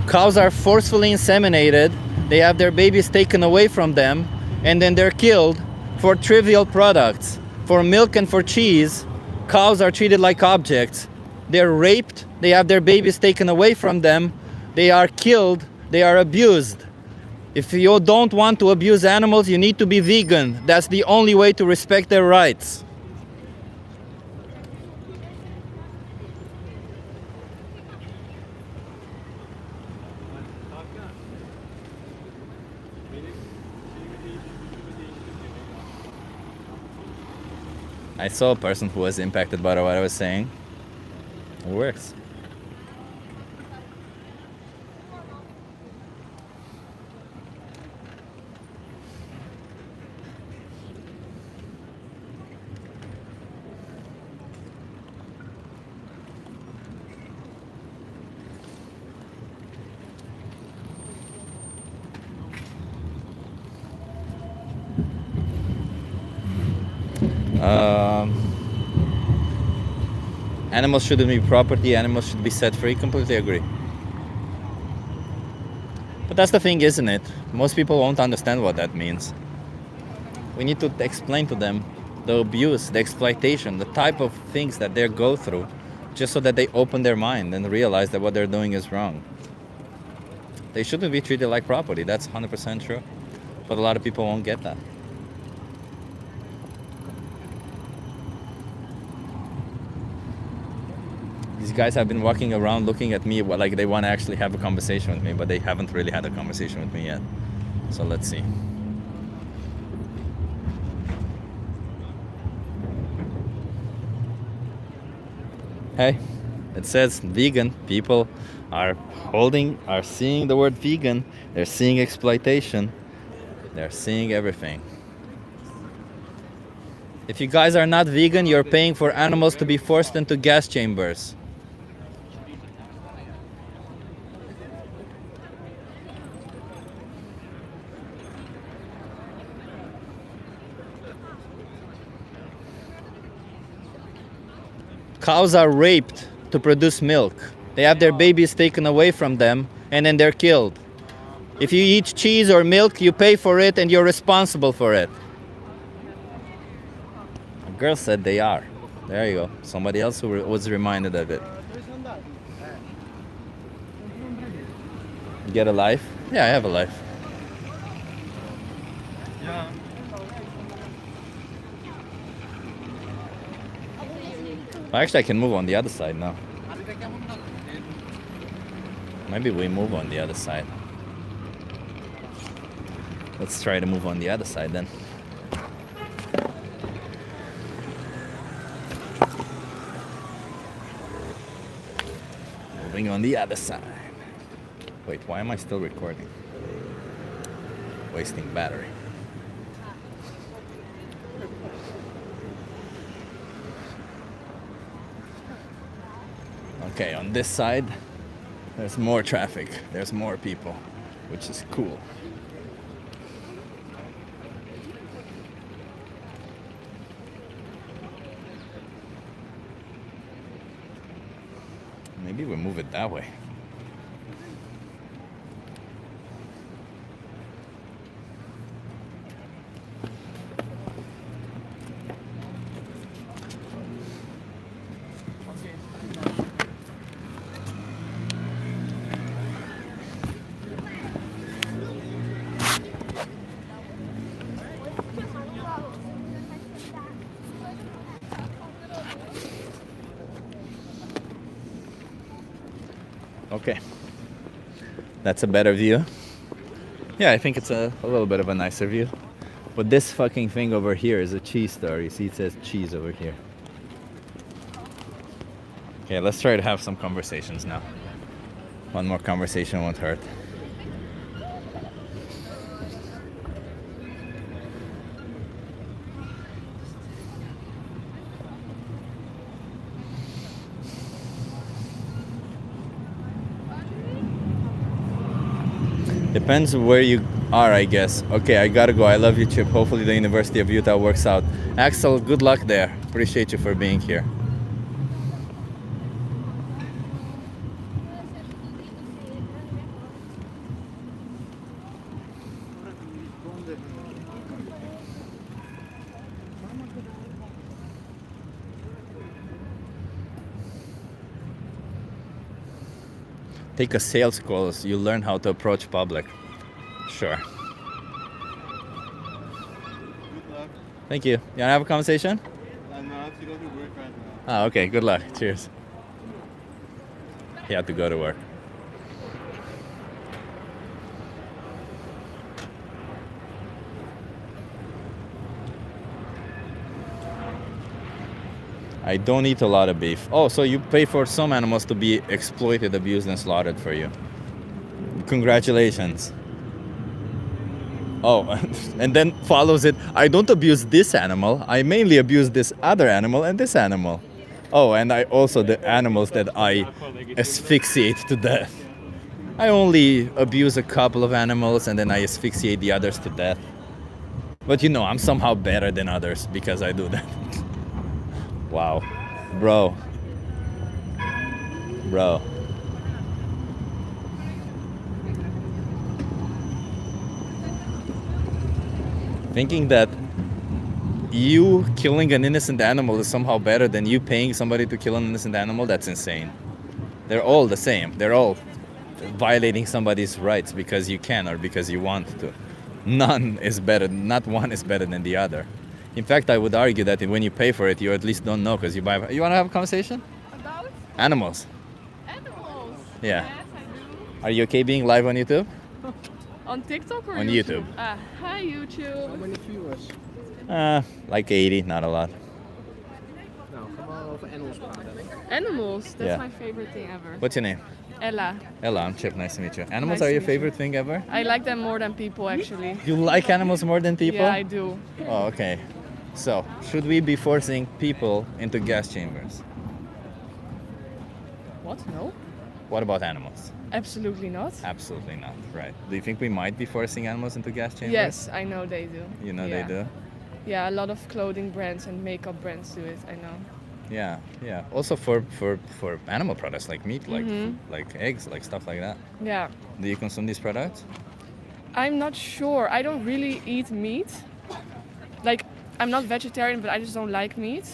Cows are forcefully inseminated. They have their babies taken away from them, and then they're killed for trivial products. For milk and for cheese, cows are treated like objects. They're raped. They have their babies taken away from them. They are killed. They are abused. If you don't want to abuse animals, you need to be vegan. That's the only way to respect their rights. I saw a person who was impacted by what I was saying. It works. Animals shouldn't be property, animals should be set free. Completely agree. But that's the thing, isn't it? Most people won't understand what that means. We need to explain to them the abuse, the exploitation, the type of things that they go through, just so that they open their mind and realize that what they're doing is wrong. They shouldn't be treated like property, that's 100% true. But a lot of people won't get that. These guys have been walking around looking at me like they want to actually have a conversation with me, but they haven't really had a conversation with me yet. So let's see. Hey, it says vegan. People are seeing the word vegan. They're seeing exploitation. They're seeing everything. If you guys are not vegan, you're paying for animals to be forced into gas chambers. Cows are raped to produce milk. They have their babies taken away from them, and then they're killed. If you eat cheese or milk, you pay for it and you're responsible for it. A girl said they are. There you go. Somebody else who was reminded of it. Get a life? Yeah, I have a life. Well, actually, I can move on the other side now. Maybe we move on the other side. Let's try to move on the other side then. Moving on the other side. Wait, why am I still recording? Wasting battery. Okay, on this side, there's more traffic. There's more people, which is cool. Maybe we move it that way. Okay. That's a better view. Yeah, I think it's a little bit of a nicer view. But this fucking thing over here is a cheese store. You see, it says cheese over here. Okay, let's try to have some conversations now. One more conversation won't hurt. Depends where you are, I guess. Okay, I gotta go. I love you, Chip. Hopefully the University of Utah works out. Axel, good luck there. Appreciate you for being here. Take a sales course, you learn how to approach public. Sure. Thank you. You wanna have a conversation? No, she doesn't work right now. Oh, okay, good luck. Cheers. He had to go to work. I don't eat a lot of beef. Oh, so you pay for some animals to be exploited, abused, and slaughtered for you. Congratulations. Oh, and then follows it, I don't abuse this animal. I mainly abuse this other animal and this animal. Oh, and I also the animals that I asphyxiate to death. I only abuse a couple of animals and then I asphyxiate the others to death. But you know, I'm somehow better than others because I do that. Wow. Bro. Thinking that you killing an innocent animal is somehow better than you paying somebody to kill an innocent animal, that's insane. They're all the same. They're all violating somebody's rights because you can or because you want to. None is better, not one is better than the other. In fact, I would argue that when you pay for it, you at least don't know because you buy. You want to have a conversation? About? Animals. Animals? Yeah. Yes, I do. Are you okay being live on YouTube? On TikTok or On YouTube? YouTube. Hi, YouTube. How many viewers? Like 80, not a lot. Nou, ga maar over animals praten. Animals, that's Yeah. my favorite thing ever. What's your name? Ella. Ella, I'm Chip. Nice to meet you. Animals Nice are to your meet you. favorite thing ever? I like them more than people, actually. You like animals more than people? Yeah, I do. Oh, okay. So, should we be forcing people into gas chambers? What? No? What about animals? Absolutely not. Absolutely not. Right. Do you think we might be forcing animals into gas chambers? Yes, I know they do. You know Yeah. they do? Yeah, a lot of clothing brands and makeup brands do it, I know. Yeah, yeah. Also for animal products like meat, Mhm. like eggs, like stuff like that. Yeah. Do you consume these products? I'm not sure. I don't really eat meat. Like, I'm not vegetarian, but I just don't like meat.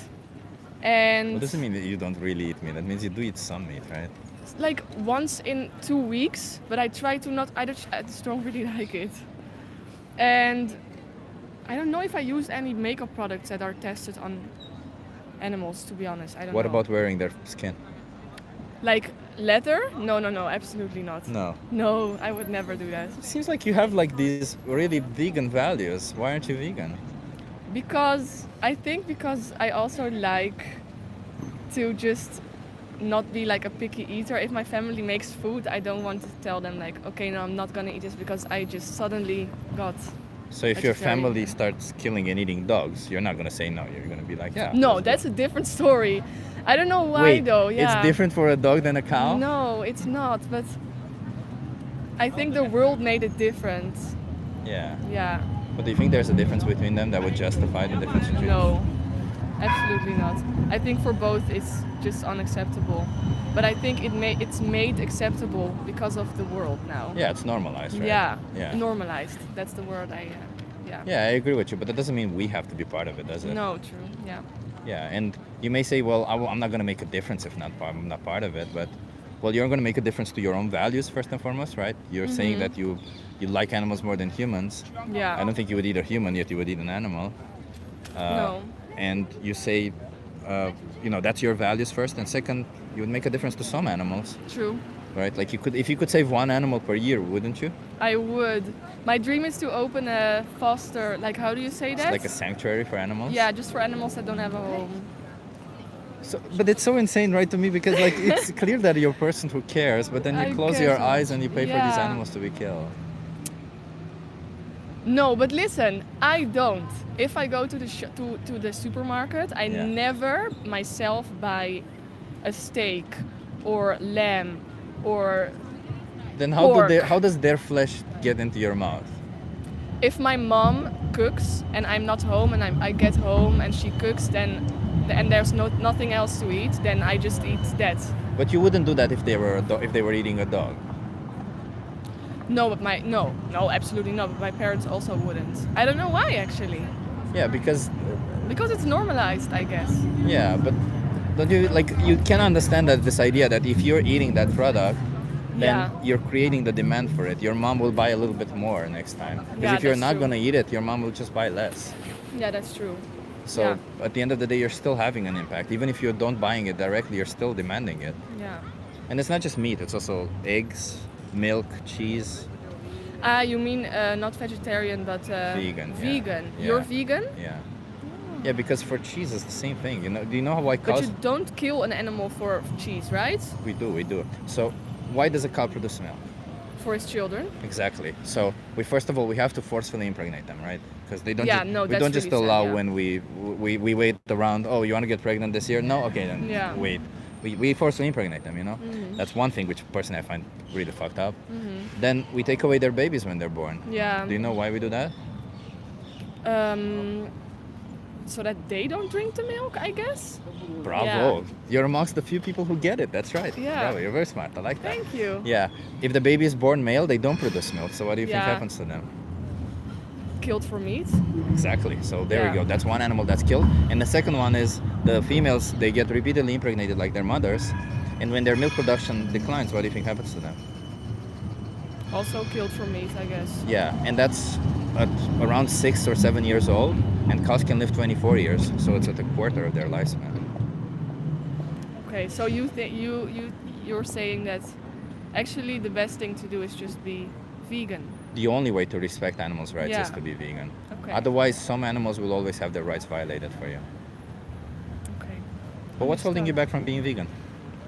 And What does it mean that you don't really eat meat? That means you do eat some meat, right? like once in 2 weeks, but I try to not, I just don't really like it. And I don't know if I use any makeup products that are tested on animals, to be honest. I don't What know. about wearing their skin? Like leather? No, absolutely not. No. No, I would never do that. Seems like you have like these really vegan values. Why aren't you vegan? Because I also like to just not be like a picky eater. If my family makes food, I don't want to tell them like, okay, no, I'm not gonna eat this because I just suddenly got. So if your vegetarian. family starts killing and eating dogs, you're not gonna say no. You're gonna be like, yeah. No, that's a different story. I don't know why Wait, though. Yeah. it's different for a dog than a cow? No, it's not. But I think the world made it different. Yeah. Yeah. But do you think there's a difference between them that would justify the difference between No, absolutely not. I think for both it's just unacceptable. But I think it's made acceptable because of the world now. Yeah, it's normalized, right? Yeah, Yeah. normalized. That's the word yeah. Yeah, I agree with you, but that doesn't mean we have to be part of it, does it? No, true, yeah. Yeah, and you may say, well, I'm not going to make a difference if I'm not part of it, but well, you're going to make a difference to your own values first and foremost, right? You're saying that you like animals more than humans. Yeah. I don't think you would eat a human, yet you would eat an animal. No. And you say, that's your values first, and second, you would make a difference to some animals. True. right? Like if you could save one animal per year, wouldn't you? I would. My dream is to open a foster, like how do you say It's that? like a sanctuary for animals. Yeah, just for animals that don't have a home. So, but it's so insane, right, to me, because like it's clear that you're a person who cares, but then you I close care your so eyes much. and you pay for these Yeah. animals to be killed. No, but listen, I don't. If I go to the to the supermarket, I Yeah. never myself buy a steak or lamb or Then how pork. does their flesh get into your mouth? If my mom cooks and I'm not home and I get home and she cooks, then and there's nothing else to eat, then I just eat that. But you wouldn't do that if they were if they were eating a dog. No, but no, absolutely not. But my parents also wouldn't. I don't know why actually. Yeah, because Because it's normalized, I guess. yeah, but don't you like you can understand that this idea that if you're eating that product, then Yeah. you're creating the demand for it. Your mom will buy a little bit more next time. Because Yeah, if you're that's not true. gonna eat it, your mom will just buy less. Yeah, that's true. So Yeah. at the end of the day, you're still having an impact. Even if you don't buying it directly, you're still demanding it. Yeah. And it's not just meat; it's also eggs, milk, cheese. Ah, you mean not vegetarian, but Vegan, yeah. Vegan. Yeah. You're vegan, Yeah. Yeah, because for cheese it's the same thing. You know? Do you know why but cows? you don't kill an animal for cheese, right? We do. So why does a cow produce milk? For his children. Exactly. So we first of all we have to forcefully impregnate them, right? Because they don't. Yeah, just, no, we that's don't just really sad, allow yeah. when we wait around. Oh, you want to get pregnant this year? No. Okay, then Yeah. wait. We forcefully impregnate them. You know. Mhm. That's one thing which personally I find really fucked up. Mhm. Then we take away their babies when they're born. Yeah. Do you know why we do that? So that they don't drink the milk, I guess. Bravo. Yeah. You're amongst the few people who get it. That's right. Yeah. Bravo. You're very smart. I like that. Thank you. Yeah. If the baby is born male, they don't produce milk. So what do you think Yeah. happens to them? Killed for meat. Exactly. So there Yeah. we go. That's one animal that's killed. And the second one is the females, they get repeatedly impregnated like their mothers. And when their milk production declines, what do you think happens to them? Also killed for meat, I guess. Yeah. And that's at around 6 or 7 years old. And cows can live 24 years. So it's at a quarter of their lifespan. Okay, so you're saying that actually the best thing to do is just be vegan. The only way to respect animals' rights is Yeah. to be vegan. Okay. Otherwise, some animals will always have their rights violated for you. Okay. But what's holding you back from being vegan?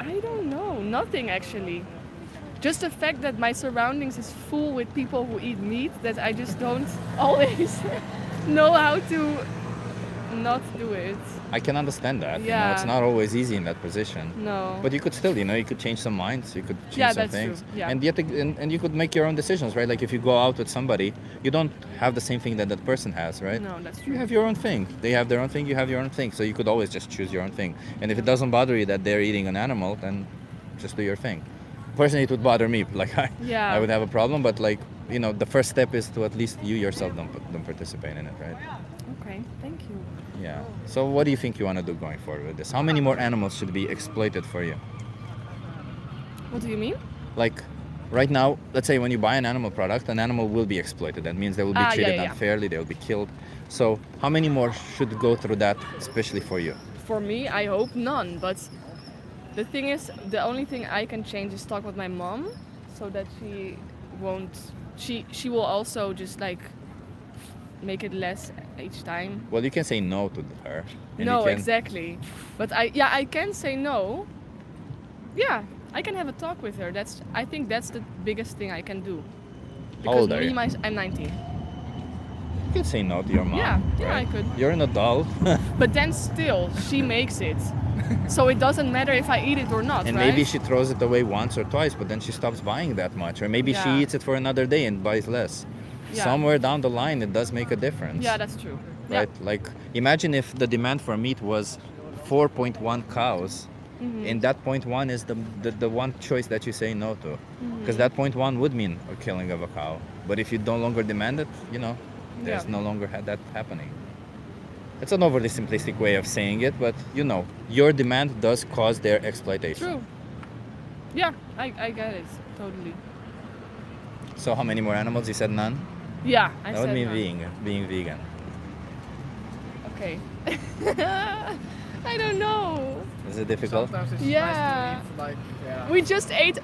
I don't know. Nothing actually. Just the fact that my surroundings is full with people who eat meat that I just don't always know how to not do it. I can understand that. You know, Yeah. it's not always easy in that position. No. But you could still, you could change some minds, you could change Yeah, some that's things. true, yeah. And yet, and you could make your own decisions, right? Like if you go out with somebody, you don't have the same thing that that person has, right? No, that's true. You have your own thing. They have their own thing, you have your own thing. So you could always just choose your own thing. And if it doesn't bother you that they're eating an animal, then just do your thing. Personally, it would bother me. Like Yeah. I would have a problem, but like, the first step is to at least you yourself don't participate in it, right? Okay, thank you. Yeah. So what do you think you want to do going forward with this? How many more animals should be exploited for you? What do you mean? Like right now, let's say when you buy an animal product, an animal will be exploited. That means they will be Ah, yeah, treated yeah. unfairly, they will be killed. So how many more should go through that, especially for you? For me, I hope none. But the thing is, the only thing I can change is talk with my mom, so that she won't. She will also just like make it less each time. Well, you can say no to her. and No, you can, exactly. But I can say no. Yeah, I can have a talk with her. I think that's the biggest thing I can do. How old are you? I'm 19. You can say no to your mom. Yeah, right? I could. You're an adult. But then still, she makes it. So it doesn't matter if I eat it or not, And right? maybe she throws it away once or twice, but then she stops buying that much. Or maybe she Yeah. eats it for another day and buys less. Yeah. Somewhere down the line, it does make a difference. Yeah, that's true. Right? Like, imagine if the demand for meat was 4.1 cows, Mhm. and that 0.1 is the one choice that you say no to. Because Mhm. that 0.1 would mean a killing of a cow. But if you no longer demand it, there's Yeah. no longer that happening. It's an overly simplistic way of saying it, but your demand does cause their exploitation. True. Yeah, I get it. Totally. So how many more animals? You said none? Yeah, I That would said mean none. being vegan. Okay. I don't know. Is it difficult? Sometimes it's Yeah. nice to eat, like, yeah. We just ate,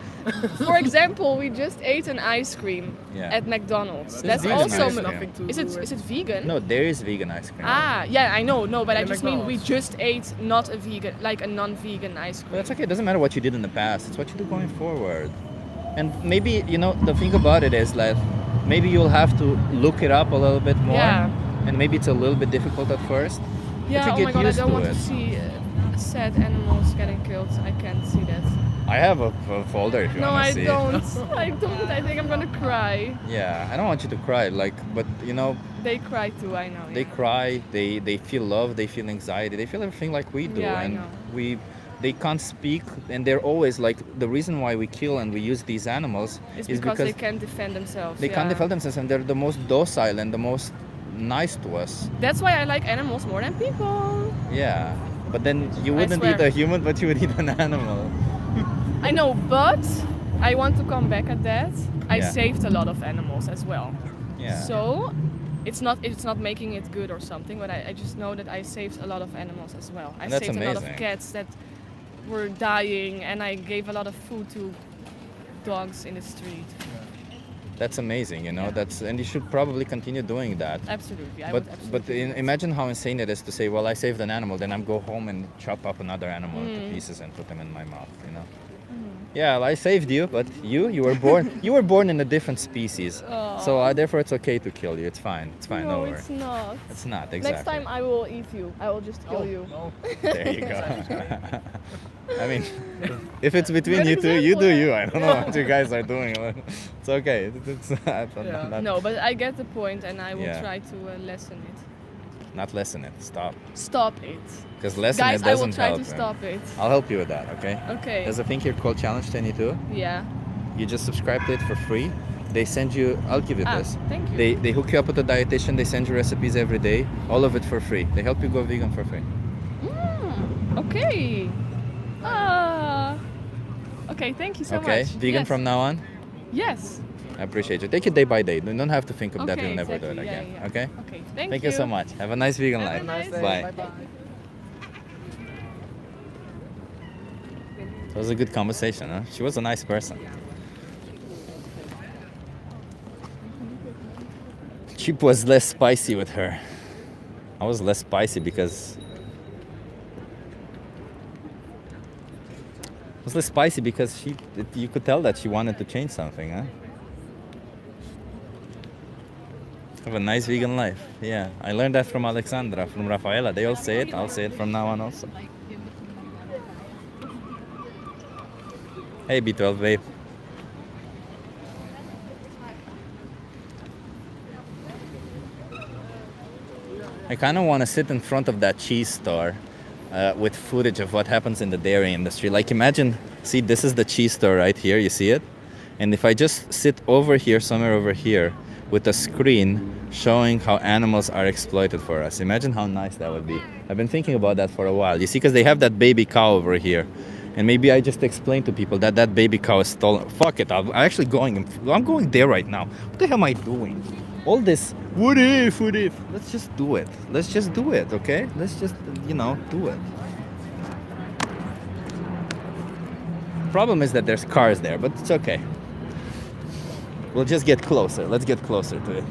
for example, we just ate an ice cream Yeah. at McDonald's. There's That's vegan also ice cream. is it vegan? No, there is vegan ice cream. Ah, yeah, I know, no, but I At just mean we McDonald's. just ate not a vegan, like a non-vegan ice But cream. that's okay. It doesn't matter what you did in the past. It's what you do going forward. And maybe, you know, the thing about it is like maybe you'll have to look it up a little bit more. Yeah. And maybe it's a little bit difficult at first. Yeah, but oh you my get god, I used don't to want it. to see sad animals getting killed. I can't see that. I have a folder if you No, want to I see. don't. I don't. I think I'm gonna cry. Yeah, I don't want you to cry. Like, but you know, They cry too, I know. they cry. They feel love. They feel anxiety. They feel everything like we do. Yeah, I and know. they can't speak, and they're always like the reason why we kill and we use these animals It's is because they can't defend themselves. they can't yeah. defend themselves, and they're the most docile and the most nice to us. That's why I like animals more than people. Yeah, but then you I wouldn't eat swear. a human, but you would eat an animal. I know, but I want to come back at that. I Yeah. saved a lot of animals as well. Yeah. So it's not making it good or something, but I just know that I saved a lot of animals as well. I That's saved a lot amazing. of cats that were dying, and I gave a lot of food to dogs in the street. That's amazing, you know. That's and you should probably continue doing that. Absolutely, I But would absolutely. imagine how insane it is to say, well, I saved an animal, then I'm go home and chop up another animal into Mm. pieces and put them in my mouth, you know. Mm-hmm. Yeah, well, I saved you, but you were born you were born in a different species, so therefore it's okay to kill you. It's fine. It's fine. No, No worry. it's not. It's not exactly. Next time I will eat you. I will just kill you. There you go. I mean, if it's between you two, you do you. I don't know what you guys are doing. It's okay. It's not, No, but I get the point, and I will Yeah. try to lessen it. not lessen it. Stop. Stop it. Because lessen Guys, it I will doesn't try help. to man. stop it. I'll help you with that. Okay. Okay. There's a thing here called Challenge 22. Yeah. You just subscribe to it for free. They send you. I'll give you Ah, this. thank you. They hook you up with a dietitian. They send you recipes every day. All of it for free. They help you go vegan for free. Okay. Ah. Okay. Thank you so Okay. much. Vegan Yes. from now on. Yes. I appreciate you. Take it day by day. You don't have to think of that. Okay, You'll never do it exactly. Yeah, again. yeah. Okay. Okay. Thank Thank you. you so much. Have a nice vegan Have a life. nice day. Bye. Bye-bye. It was a good conversation, huh? She was a nice person. Chip was less spicy with her. I was less spicy because you could tell that she wanted to change something, huh? Have a nice vegan life. Yeah, I learned that from Alexandra, from Rafaela. They all say it. I'll say it from now on also. Hey, B12 babe. I kind of want to sit in front of that cheese store with footage of what happens in the dairy industry. Like imagine, see, this is the cheese store right here, you see it? And if I just sit over here, somewhere over here, with a screen showing how animals are exploited for us. Imagine how nice that would be. I've been thinking about that for a while. You see, because they have that baby cow over here. And maybe I just explain to people that that baby cow is stolen. Fuck it, I'm actually going there right now. What the hell am I doing? All this, what if? Let's just do it. Let's just do it, okay? Let's just, do it. Problem is that there's cars there, but it's okay. We'll just get closer. Let's get closer to it.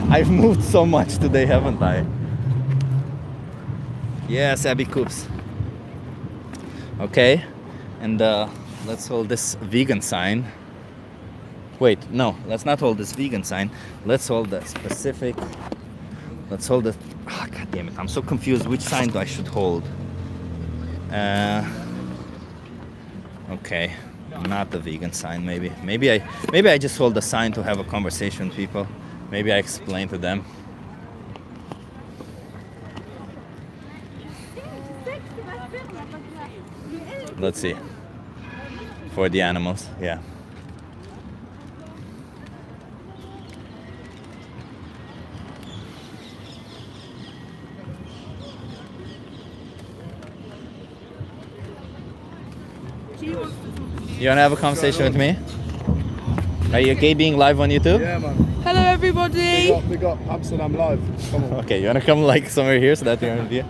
I've moved so much today, haven't I? Yes, Abby Coops. Okay, and let's hold this vegan sign. Wait, no, let's not hold this vegan sign. Let's hold the specific. Let's hold the. Oh, God damn it! I'm so confused. Which sign I should hold? Okay, not the vegan sign. Maybe I just hold the sign to have a conversation with people. Maybe I explain to them. Let's see. For the animals, yeah. You wanna have a conversation with me? Are you okay being live on YouTube? Yeah, man. Hello, everybody. Big up Amsterdam live. Come on. Okay, you wanna come like somewhere here so that you're in view?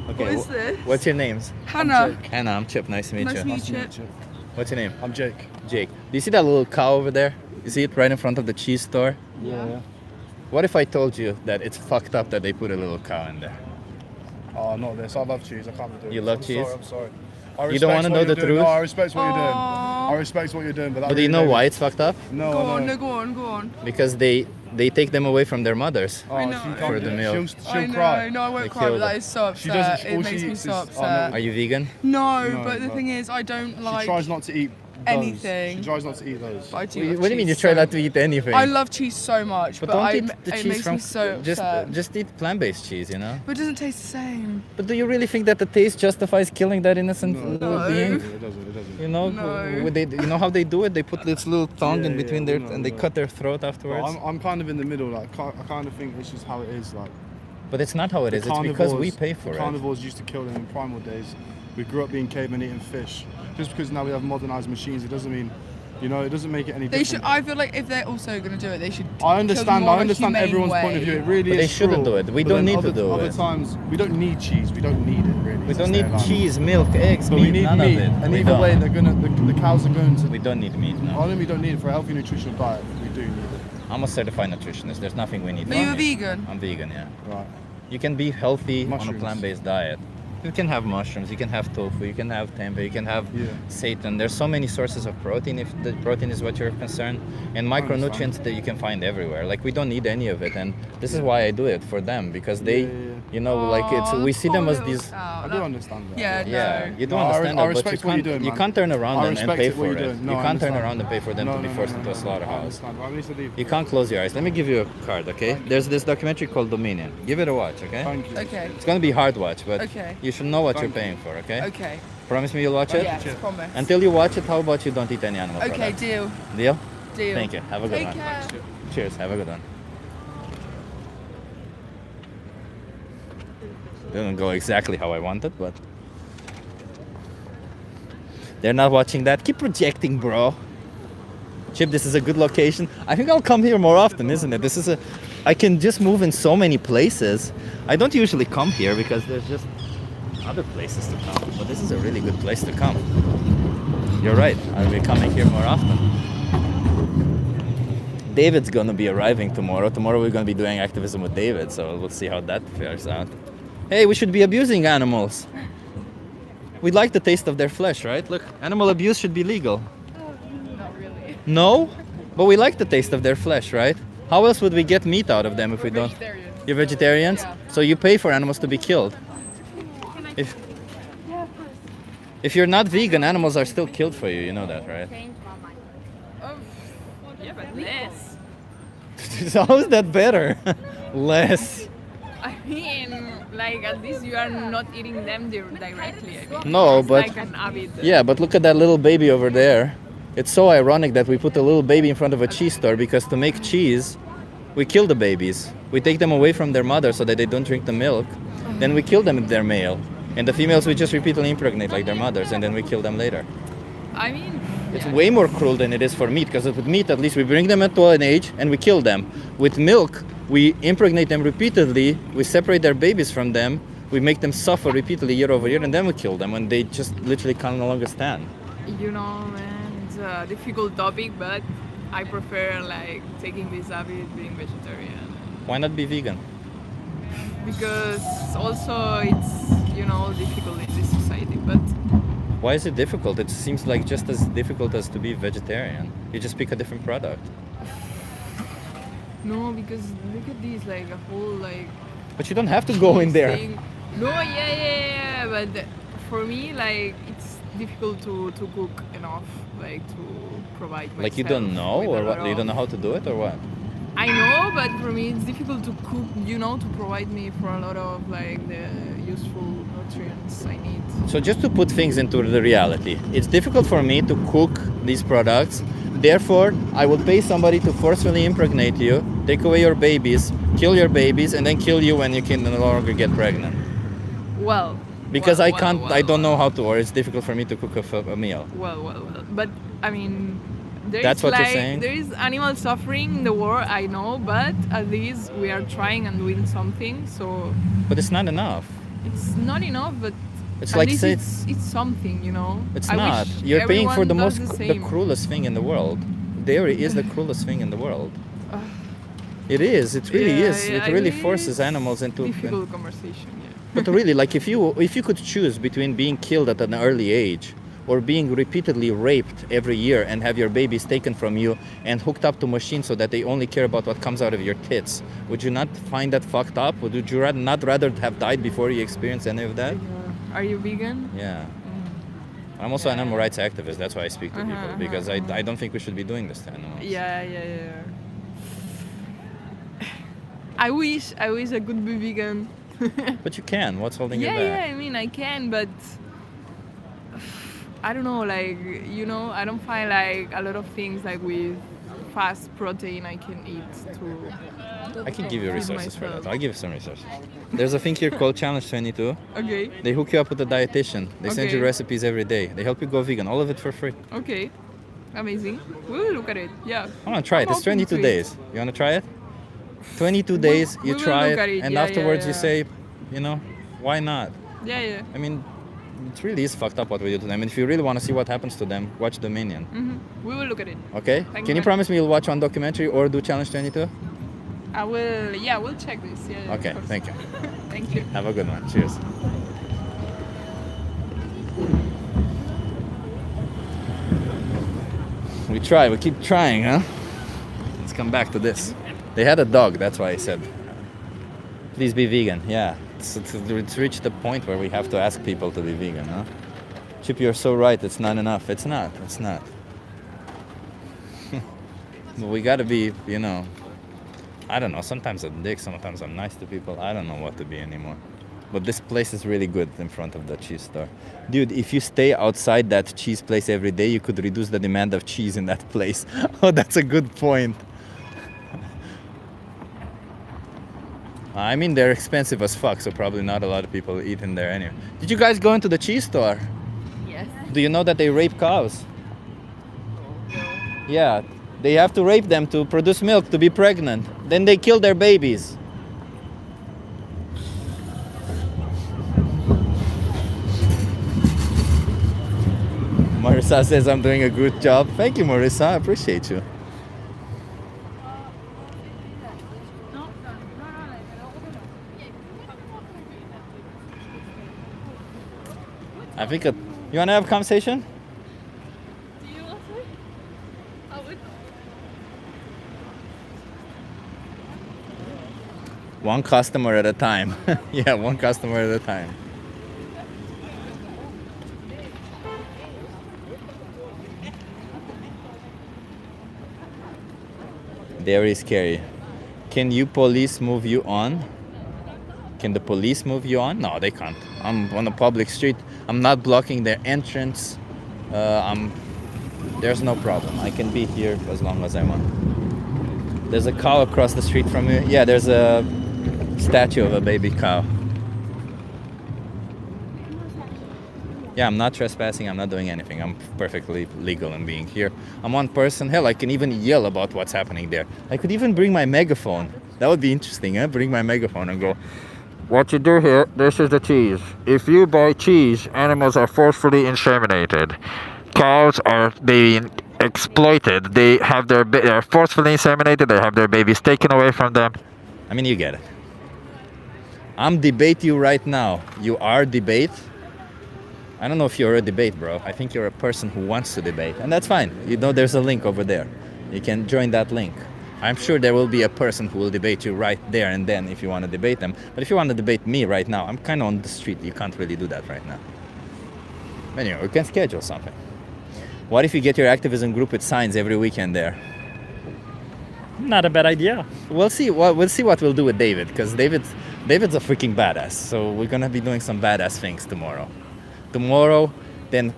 Okay. What is this? What's your names? Hannah. Hannah, I'm Chip. Nice to meet Nice you. to meet you. What's your name? I'm Jake. Jake. Do you see that little cow over there? You see it right in front of the cheese store? Yeah. What if I told you that it's fucked up that they put a little cow in there? Oh, not this. I love cheese. I can't be doing You this. love I'm cheese? Sorry, I'm sorry. You don't wanna know the truth? No, I respect what you're doing. I respect what you're doing, but that But do you really know why made it's fucked up? me- No, Go I on, know. no, go on, go on. Because they take them away from their mothers. Oh, I she know. can't For do the it. milk. She'll I know, cry. no, I won't They cry, kill but that them. is so She upset. doesn't. It all makes she me eats so is- oh, upset. Are you vegan? No, No, but the but thing is, I don't like She tries not to eat those. anything. She tries not to eat those. But I do What love do you mean you cheese try so- not to eat anything? I love cheese so much, but, don't eat the it cheese makes from me so just upset. just eat plant-based cheese, you know. But it doesn't taste the same. But do you really think that the taste justifies killing that innocent little No. being? It doesn't. It doesn't. You know, No. you know how they do it? They put this little tongue in Yeah, between yeah, their we know, and we they know. cut their throat But afterwards. I'm kind of in the middle. Like I kind of think it's just how it is. Like But it's not how it the is. It's because we carnivores- pay for the it. carnivores used to kill them in primal days. We grew up being cavemen eating fish. Just because now we have modernized machines, it doesn't mean, it doesn't make it any They should. different. I feel like if they're also going to do it, they should. I kill them understand. more I understand humane everyone's way. point of view. It really But they is. shouldn't cruel. do it. We But don't then need to do other it. times we don't need cheese. We don't need it really. We to don't stay need alive. cheese, milk, eggs, But meat, we need none meat. of it. And We either don't. way, the cows are going to. We don't need meat. No. Not only we don't need it for a healthy nutritional diet, we do need it. I'm a certified nutritionist. There's nothing we need. Are from you a it. vegan? I'm vegan, yeah. Right. You can be healthy on a Mushrooms. plant-based diet. You can have mushrooms, you can have tofu, you can have tempeh, you can have Yeah. seitan. There's so many sources of protein if the protein is what you're concerned. And micronutrients that you can find everywhere. Like we don't need any of it, and this is why I do it for them because they, you know, like it's Aw, we see them as poor these. little cow. I do understand that. Yeah, Yeah, no. you do No, I understand re- I that, but respect what you you're doing, can't, you man. can't turn around I and respect pay it, what for you're it. doing. No, You I can't turn understand. around and pay for them No, to be no, forced no, into a no, I slaughterhouse. understand. I need to leave. You can't close your eyes. Let me give you a card, okay? There's this documentary called Dominion. Give it a watch, okay? Thank you. Okay. It's gonna be hard watch, but Okay. you should know what Thank you're paying for, okay? Okay. Promise me you'll watch it? Yes, promise. Until you watch it, how about you don't eat any animal Okay, products? deal. Deal? Deal. Thank you. Have a good Take one. care. Cheers. Have a good one. Didn't go exactly how I wanted, but they're not watching that. Keep projecting, bro. Chip, this is a good location. I think I'll come here more often, isn't it? I can just move in so many places. I don't usually come here because there's just other places to come, but this is a really good place to come. You're right. I'll be coming here more often. David's gonna be arriving tomorrow. Tomorrow we're gonna be doing activism with David, so we'll see how that fares out. Hey, we should be abusing animals. We like the taste of their flesh, right? Look, animal abuse should be legal. Not really. No? But we like the taste of their flesh, right? How else would we get meat out of them if we don't? Vegetarian. You're vegetarians? Yeah. So you pay for animals to be killed. If you're not vegan, animals are still killed for you. You know that, right? Oh, yeah, but less. So how is that better? Less. I mean, like at least you are not eating them directly. I mean. No, It's but like an habit. yeah, but look at that little baby over there. It's so ironic that we put a little baby in front of a cheese store because to make cheese, we kill the babies. We take them away from their mother so that they don't drink the milk. Then we kill them if they're male. And the females we just repeatedly impregnate like their mothers and then we kill them later. I mean, It's way more cruel than it is for meat because with meat at least we bring them to an age and we kill them. With milk, we impregnate them repeatedly, we separate their babies from them, we make them suffer repeatedly year over year and then we kill them when they just literally can no longer stand. you know, man, it's a difficult topic, but I prefer like taking this habit being vegetarian Why not be vegan? because also it's difficult in this society. But Why is it difficult? It seems like just as difficult as to be vegetarian. You just pick a different product. no, because look at this, like a whole like. But you don't have to go in there. thing. No, yeah, but for me, like it's difficult to cook enough, like to provide myself. Like you don't know with or a what? lot You don't know of- how to do it or what? I know, but for me it's difficult to cook, to provide me for a lot of like the useful nutrients I need. So just to put things into the reality, it's difficult for me to cook these products. Therefore, I will pay somebody to forcefully impregnate you, take away your babies, kill your babies, and then kill you when you can no longer get pregnant. Well. Because well, I can't, well, I don't know how to, or it's difficult for me to cook a meal. Well. But I mean, There That's is what you're like saying? there is animal suffering in the war, I know, but at least we are trying and doing something. So But it's not enough. it's not enough, but It's at like least say it's something, you know. it's I not. wish You're paying for everyone the does most the the same. cruelest thing in the world. Dairy is the cruelest thing in the world. It is. It really Yeah, is. yeah, It I really mean, forces it's animals into. difficult conversation. Yeah. But really, like if you could choose between being killed at an early age or being repeatedly raped every year and have your babies taken from you and hooked up to machines so that they only care about what comes out of your tits, would you not find that fucked up? Would you not rather have died before you experienced any of that? Are you vegan? Yeah. I'm also an animal rights activist. That's why I speak to people because I don't think we should be doing this to animals. Yeah. I wish I could be vegan. But you can. What's holding you back? Yeah, I mean I can, but I don't know, like, you know, I don't find like a lot of things like with fast protein I can eat to. I can give you feed resources for myself. that. I'll give you some resources. There's a thing here called Challenge 22. Okay. They hook you up with a dietitian. They send you Okay. recipes every day. They help you go vegan. All of it for free. Okay. Amazing. We will look at it. Yeah. I want to try it. I'm It's open 22 to it. days. You want to try it? 22 days, we you will try look it, at it. and Yeah, afterwards yeah. you say, you know, why not? Yeah. I mean, it really is fucked up what we do to them. And if you really want to see what happens to them, watch Dominion. We will look at it. Okay? Thank Can you you. promise me you'll watch one documentary or do Challenge 22? I will. Yeah, we'll check this. Yeah. Okay, of course. thank you. Thank you. Have a good one. Cheers. We try, we keep trying, huh? Let's come back to this. They had a dog, that's why I said, please be vegan. Yeah, it's reached the point where we have to ask people to be vegan, huh? Chip, you're so right, it's not enough. It's not. But we gotta be, you know, I don't know, sometimes I'm a dick, sometimes I'm nice to people. I don't know what to be anymore. But this place is really good in front of the cheese store. Dude, if you stay outside that cheese place every day, you could reduce the demand of cheese in that place. Oh, that's a good point. I mean, they're expensive as fuck, so probably not a lot of people eat in there anyway. Did you guys go into the cheese store? Yes. Do you know that they rape cows? Yeah, they have to rape them to produce milk to be pregnant. Then they kill their babies. Marissa says I'm doing a good job. Thank you, Marissa. I appreciate you. I think you want to have a conversation? Do you want to? I would. One customer at a time. Yeah, one customer at a time. Very scary. Can you police move you on? Can the police move you on? No, they can't. I'm on a public street. I'm not blocking their entrance. There's no problem. I can be here as long as I want. There's a cow across the street from me. Yeah, there's a statue of a baby cow. Yeah, I'm not trespassing. I'm not doing anything. I'm perfectly legal in being here. I'm one person. Hell, I can even yell about what's happening there. I could even bring my megaphone. That would be interesting, eh? Bring my megaphone and go, what you do here, this is the cheese. If you buy cheese, animals are forcefully inseminated. Cows are being exploited. They are forcefully inseminated. They have their babies taken away from them. I mean, you get it. I'm debate you right now. You are debate. I don't know if you're a debate, bro. I think you're a person who wants to debate, and that's fine. You know, there's a link over there. You can join that link. I'm sure there will be a person who will debate you right there and then if you want to debate them. But if you want to debate me right now, I'm kind of on the street. You can't really do that right now. Anyway, we can schedule something. What if you get your activism group with signs every weekend there? Not a bad idea. We'll see what we'll do with David, because David's a freaking badass. So we're gonna be doing some badass things tomorrow. Then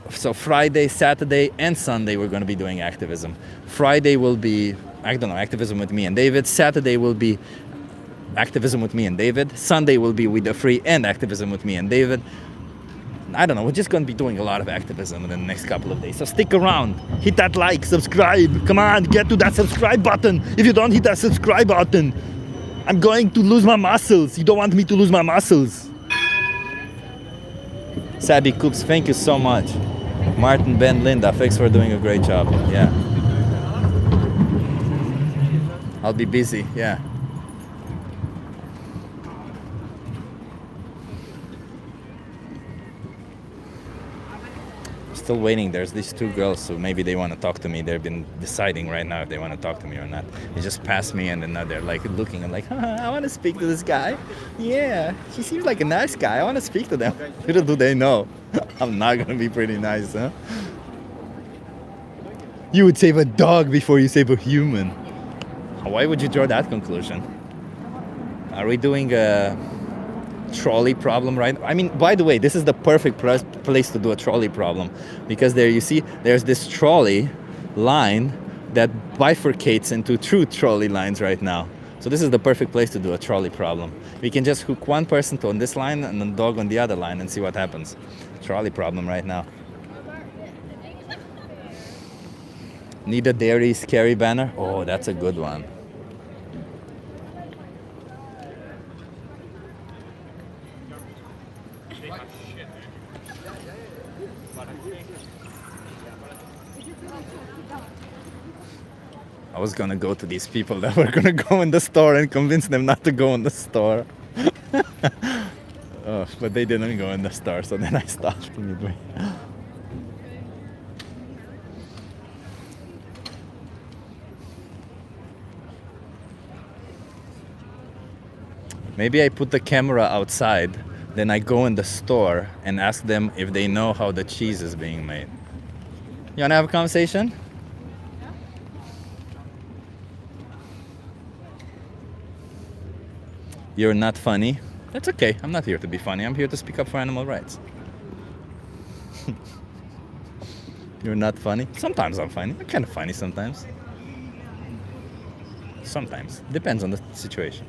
so Friday, Saturday, and Sunday we're gonna be doing activism. Friday will be, I don't know, activism with me and David. Saturday will be activism with me and David. Sunday will be with the free and activism with me and David. I don't know, we're just going to be doing a lot of activism in the next couple of days. So stick around, hit that like, subscribe. Come on, get to that subscribe button. If you don't hit that subscribe button, I'm going to lose my muscles. You don't want me to lose my muscles. Sabby Coops, thank you so much. Martin, Ben, Linda, thanks for doing a great job. Yeah. I'll be busy, yeah. Still waiting. There's these two girls, so maybe they want to talk to me. They've been deciding right now if they want to talk to me or not. They just passed me and then now they're like looking and like, I want to speak to this guy. Yeah, he seems like a nice guy. I want to speak to them. Little do they know, I'm not gonna be pretty nice, huh? You would save a dog before you save a human. Why would you draw that conclusion? Are we doing a trolley problem right now? I mean, by the way, this is the perfect place to do a trolley problem, because there you see there's this trolley line that bifurcates into two trolley lines right now. So this is the perfect place to do a trolley problem. We can just hook one person on this line and then dog on the other line and see what happens. Trolley problem right now. Need a dairy scary banner? Oh, that's a good one. I was gonna go to these people that were gonna go in the store and convince them not to go in the store. Oh, but they didn't go in the store, so then I stopped midway. Maybe I put the camera outside, then I go in the store and ask them if they know how the cheese is being made. You wanna have a conversation? You're not funny. That's okay. I'm not here to be funny. I'm here to speak up for animal rights. You're not funny? Sometimes I'm funny. I'm kind of funny sometimes. Sometimes. Depends on the situation.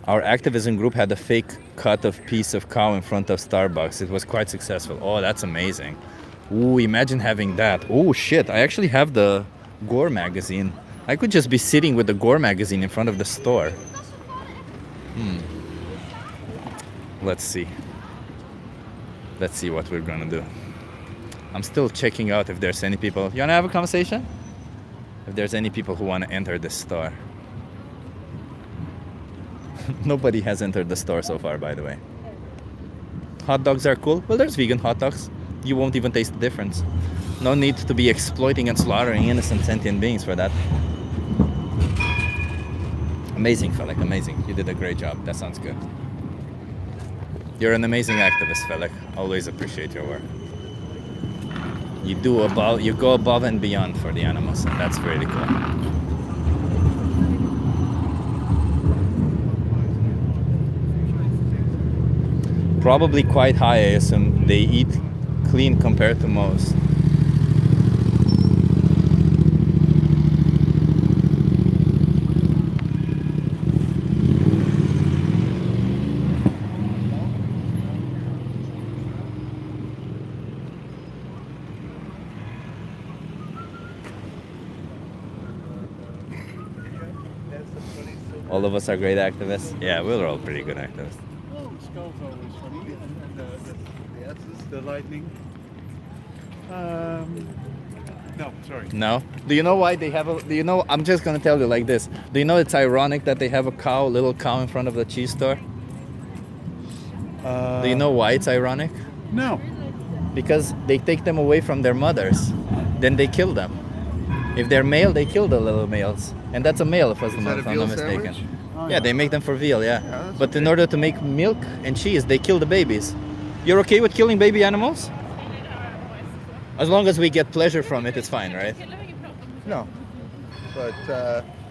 Our activism group had a fake cut of piece of cow in front of Starbucks. It was quite successful. Oh, that's amazing. Ooh, imagine having that. Oh shit, I actually have the Gore magazine. I could just be sitting with the Gore magazine in front of the store. Let's see. Let's see what we're gonna do. I'm still checking out if there's any people. You wanna have a conversation? If there's any people who wanna enter the store. Nobody has entered the store so far, by the way. Hot dogs are cool. Well, there's vegan hot dogs. You won't even taste the difference. No need to be exploiting and slaughtering innocent sentient beings for that. Amazing, Felix, amazing. You did a great job. That sounds good. You're an amazing activist, Felix. Always appreciate your work. You go above and beyond for the animals, and that's really cool. Probably quite high, I assume. They eat clean compared to most. All of us are great activists. Yeah, we're all pretty good activists. The lightning. No, sorry. No? Do you know why they have a... Do you know... I'm just gonna tell you like this. Do you know it's ironic that they have a little cow in front of the cheese store? Do you know why it's ironic? No. Because they take them away from their mothers. Then they kill them. If they're male, they kill the little males. And that's a male, if I'm not mistaken. Yeah, they make them for veal, yeah. But in order to make milk and cheese, they kill the babies. You're okay with killing baby animals? As long as we get pleasure from it, it's fine, right? No.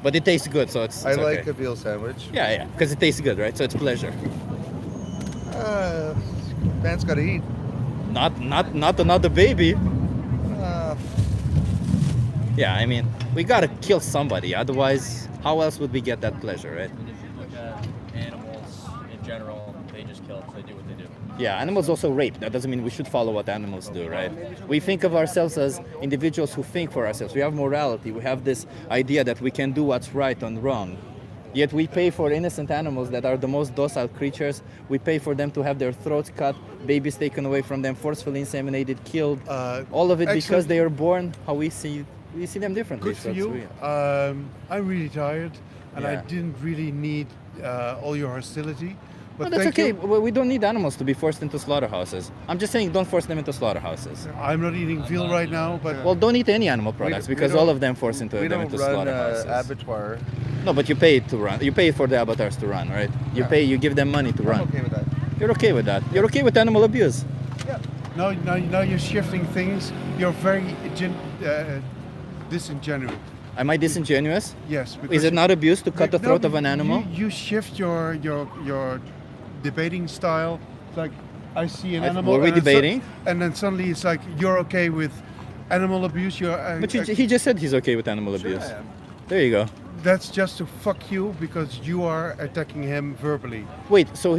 But it tastes good, so it's I okay. like a veal sandwich. Yeah, because it tastes good, right? So it's pleasure. Man's gotta eat. Not another baby. Yeah, I mean, we gotta kill somebody. Otherwise, how else would we get that pleasure, right? Yeah, animals also rape. That doesn't mean we should follow what animals do, right? We think of ourselves as individuals who think for ourselves. We have morality. We have this idea that we can do what's right and wrong. Yet we pay for innocent animals that are the most docile creatures. We pay for them to have their throats cut, babies taken away from them, forcefully inseminated, killed. All of it because excellent. they are born how we see them differently. Good for So it's you. weird. I'm really tired, and I Yeah. didn't really need all your hostility. But No, that's thank okay. you. We don't need animals to be forced into slaughterhouses. I'm just saying don't force them into slaughterhouses. I'm not eating veal right now, but Well, don't eat any animal products we because don't- all of them force them we don't into run slaughterhouses. abattoir. No, but you pay to run. You pay for the abattoirs to run, right? You Yeah. pay. You give them money to run. I'm okay with that. You're okay with that. You're okay with animal abuse. now you're shifting things. You're very disingenuous. Am I disingenuous? Yes. Is because it not abuse to cut the No, throat of an animal? You shift your debating style. It's like I see an animal. Were we and then debating? and then suddenly it's like you're okay with animal abuse. But he just said he's okay with animal abuse. I am. There you go. That's just to fuck you because you are attacking him verbally. Wait, so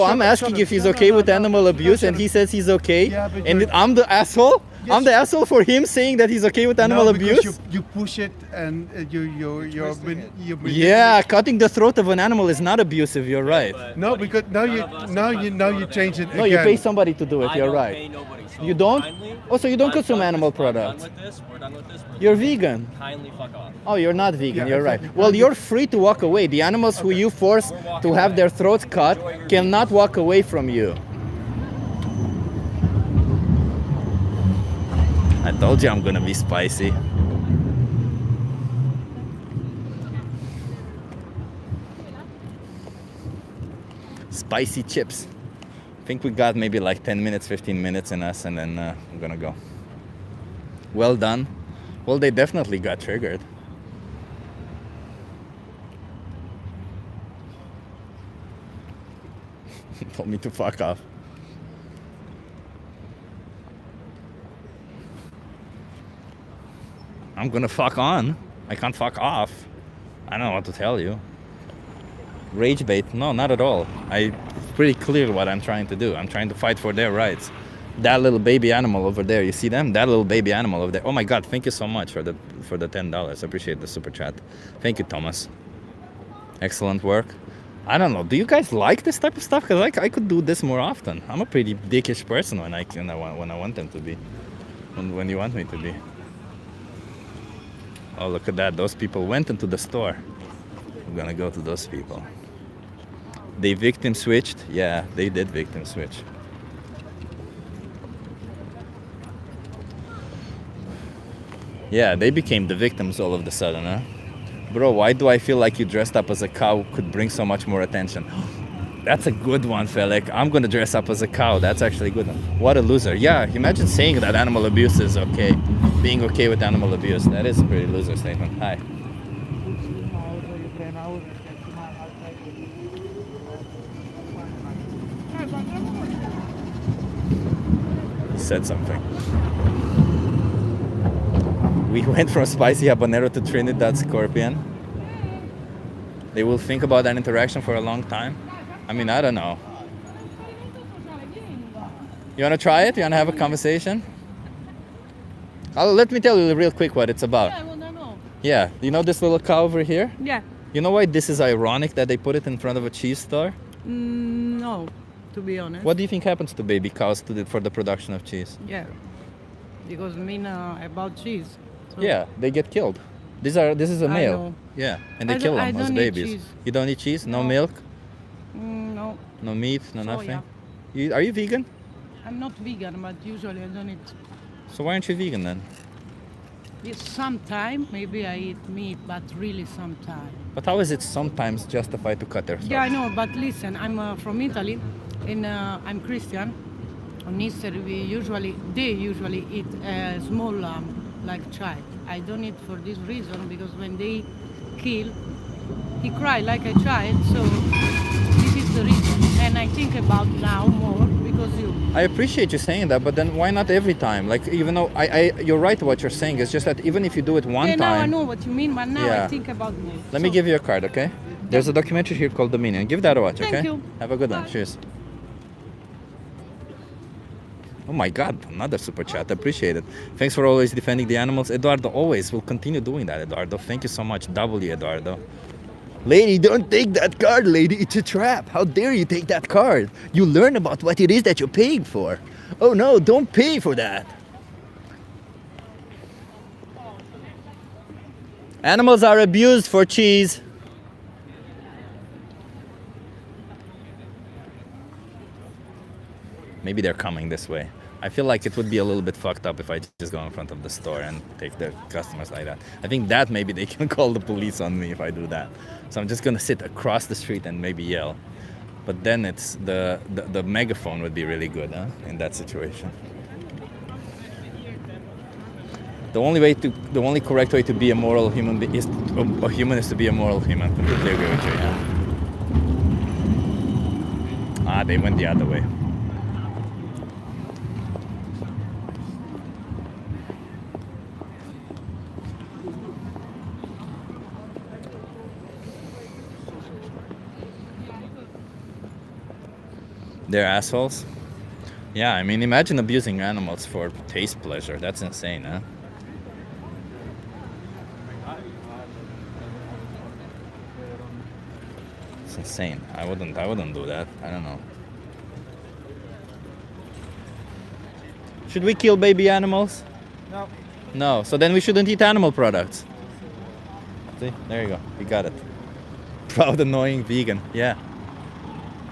I'm asking if he's okay with animal abuse, and he says he's okay, Yeah, but and you're- I'm the asshole. I'm the asshole for him saying that he's okay with animal No, because abuse. You push it and you're Yeah, cutting the throat of an animal is not abusive. You're right. No, because now you change it. No, again. you pay somebody to do it. You're right. You don't? Also, you don't consume animal products. You're vegan. Kindly fuck off. Oh, you're not vegan. Yeah, You're right. exactly. Well, you're free to walk away. The animals who you force to have their throats cut cannot walk away from you. I told you I'm gonna be spicy. Spicy chips. I think we got maybe like 10 minutes, 15 minutes in us, and then I'm gonna go. Well done. Well, they definitely got triggered. Told me to fuck off. I'm gonna fuck on. I can't fuck off. I don't know what to tell you. Rage bait? No, not at all. It's pretty clear what I'm trying to do. I'm trying to fight for their rights. That little baby animal over there, you see them? That little baby animal over there. Oh my God! Thank you so much for the $10. I appreciate the super chat. Thank you, Thomas. Excellent work. I don't know. Do you guys like this type of stuff? Cause I could do this more often. I'm a pretty dickish person when I want them to be, when you want me to be. Oh, look at that. Those people went into the store. I'm gonna go to those people. They victim switched? Yeah, they did victim switch. Yeah, they became the victims all of a sudden, huh? Bro, why do I feel like you dressed up as a cow could bring so much more attention? That's a good one, Felix. I'm gonna dress up as a cow. That's actually a good one. What a loser. Yeah, imagine saying that animal abuse is okay. Being okay with animal abuse. That is a pretty loser statement. Hi. He said something. We went from spicy habanero to Trinidad scorpion. They will think about that interaction for a long time. I mean, I don't know. You want to try it? You want to have a conversation? Let me tell you real quick what it's about. Yeah, I want to know. Yeah, you know this little cow over here? Yeah. You know why this is ironic that they put it in front of a cheese store? No, to be honest. What do you think happens to baby cows for the production of cheese? Yeah. Because I mean about cheese. So Yeah, they get killed. This is a I male. know. Yeah, and they I kill don't- I them as don't eat babies. cheese. You don't eat cheese? No milk? No. No meat? No Soya. nothing? Are you vegan? I'm not vegan, but usually I don't eat. So why aren't you vegan then? Yes, sometime maybe I eat meat, but really sometime. But how is it sometimes justified to cut their throats? Yeah, I know, but listen, I'm from Italy, and I'm Christian. On Easter, they usually eat a small lamb, like child. I don't eat for this reason because when they kill, he cry like a child. So this is the reason, and I think about now more because you. I appreciate you saying that, but then why not every time? Like, even though you're right what you're saying, it's just that even if you do it one Yeah, now I time. know what you mean, but now Yeah. I think about more. Let me give you a card, okay? There's a documentary here called Dominion. Give that a watch, Thank okay? you. Have a good one. Cheers. Oh my God, another super chat. Appreciate it. Thanks for always defending the animals. Eduardo, always. We'll continue doing that, Eduardo. Thank you so much. W, Eduardo. Lady, don't take that card, lady. It's a trap. How dare you take that card? You learn about what it is that you're paying for. Oh no, don't pay for that. Animals are abused for cheese. Maybe they're coming this way. I feel like it would be a little bit fucked up if I just go in front of the store and take the customers like that. I think that maybe they can call the police on me if I do that. So I'm just gonna sit across the street and maybe yell. But then it's the megaphone would be really good, huh? In that situation. The only correct way to be a moral human is to be a moral human. Completely agree with you, yeah. Ah, they went the other way. They're assholes? Yeah, I mean, imagine abusing animals for taste pleasure. That's insane, huh? It's insane. I wouldn't do that. I don't know. Should we kill baby animals? No. No. So then we shouldn't eat animal products. See? There you go. You got it. Proud, annoying vegan. Yeah.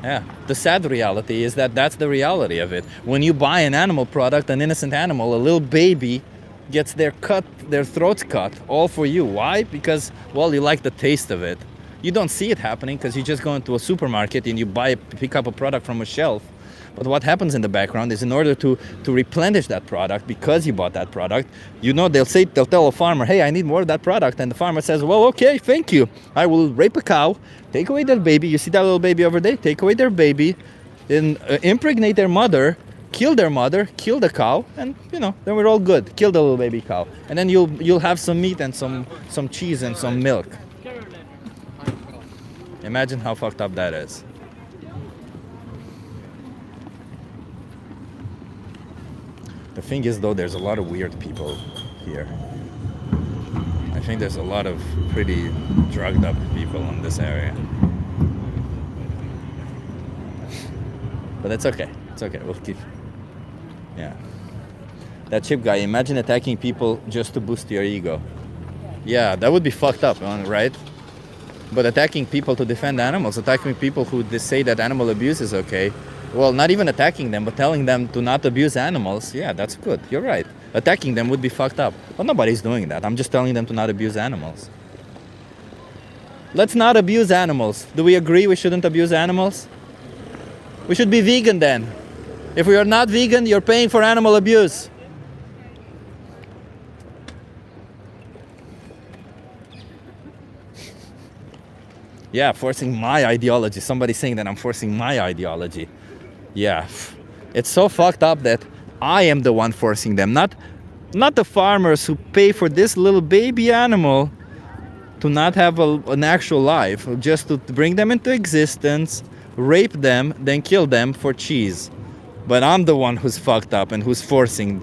Yeah, the sad reality is that that's the reality of it. When you buy an animal product, an innocent animal, a little baby gets their throats cut, all for you. Why? Because, well, you like the taste of it. You don't see it happening because you just go into a supermarket and you pick up a product from a shelf. But what happens in the background is in order to replenish that product, because you bought that product, you know, they'll tell a farmer, hey, I need more of that product. And the farmer says, well, okay, thank you. I will rape a cow, take away their baby. You see that little baby over there? Take away their baby, and impregnate their mother, kill the cow, and, you know, then we're all good. Kill the little baby cow. And then you'll have some meat and some cheese and some milk. Imagine how fucked up that is. The thing is, though, there's a lot of weird people here. I think there's a lot of pretty drugged up people in this area. But it's okay. It's okay. We'll keep... Yeah. That chip guy, imagine attacking people just to boost your ego. Yeah, that would be fucked up, right? But attacking people to defend animals, attacking people who say that animal abuse is okay, well, not even attacking them, but telling them to not abuse animals, yeah, that's good. You're right. Attacking them would be fucked up. But nobody's doing that. I'm just telling them to not abuse animals. Let's not abuse animals. Do we agree we shouldn't abuse animals? We should be vegan then. If we are not vegan, you're paying for animal abuse. Yeah, forcing my ideology. Somebody's saying that I'm forcing my ideology. Yeah, it's so fucked up that I am the one forcing them, not the farmers who pay for this little baby animal to not have an actual life, just to bring them into existence, rape them, then kill them for cheese. But I'm the one who's fucked up and who's forcing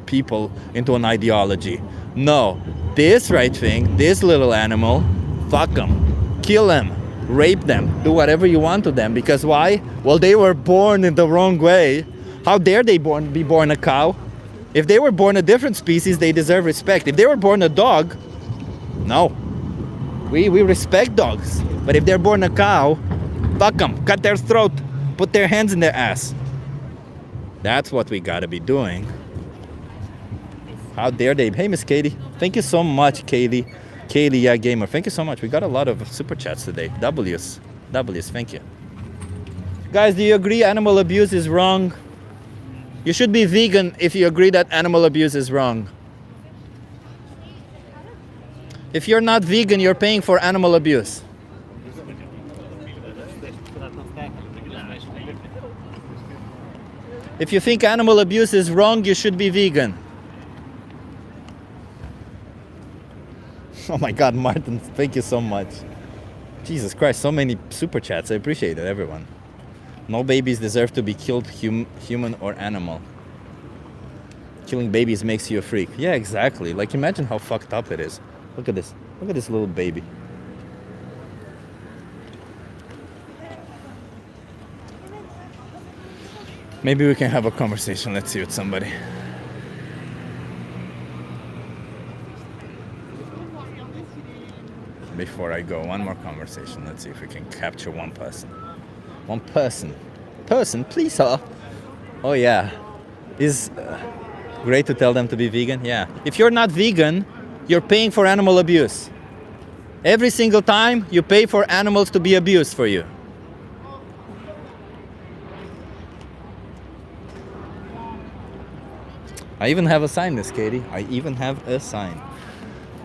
people into an ideology. No, this right thing, this little animal, fuck them, kill them. Rape them, do whatever you want to them, because why? Well, they were born in the wrong way. How dare they be born a cow? If they were born a different species, they deserve respect. If they were born a dog, no. We respect dogs. But if they're born a cow, fuck them, cut their throat, put their hands in their ass. That's what we gotta be doing. How dare they? Hey, Miss Katie. Thank you so much, Katie. Kaylee, yeah, gamer. Thank you so much. We got a lot of super chats today. W's, thank you. Guys, do you agree animal abuse is wrong? You should be vegan if you agree that animal abuse is wrong. If you're not vegan, you're paying for animal abuse. If you think animal abuse is wrong, you should be vegan. Oh my God, Martin, thank you so much. Jesus Christ, so many super chats. I appreciate it, everyone. No babies deserve to be killed, human or animal. killing babies makes you a freak. Yeah, exactly. Like, imagine how fucked up it is. Look at this. Look at this little baby. Maybe we can have a conversation. Let's see with somebody. Before I go, one more conversation. Let's see if we can capture one person. One person. Person, please, sir. Oh, yeah. Is great to tell them to be vegan? Yeah. If you're not vegan, you're paying for animal abuse. Every single time you pay for animals to be abused for you. I even have a sign, Miss Katie. I even have a sign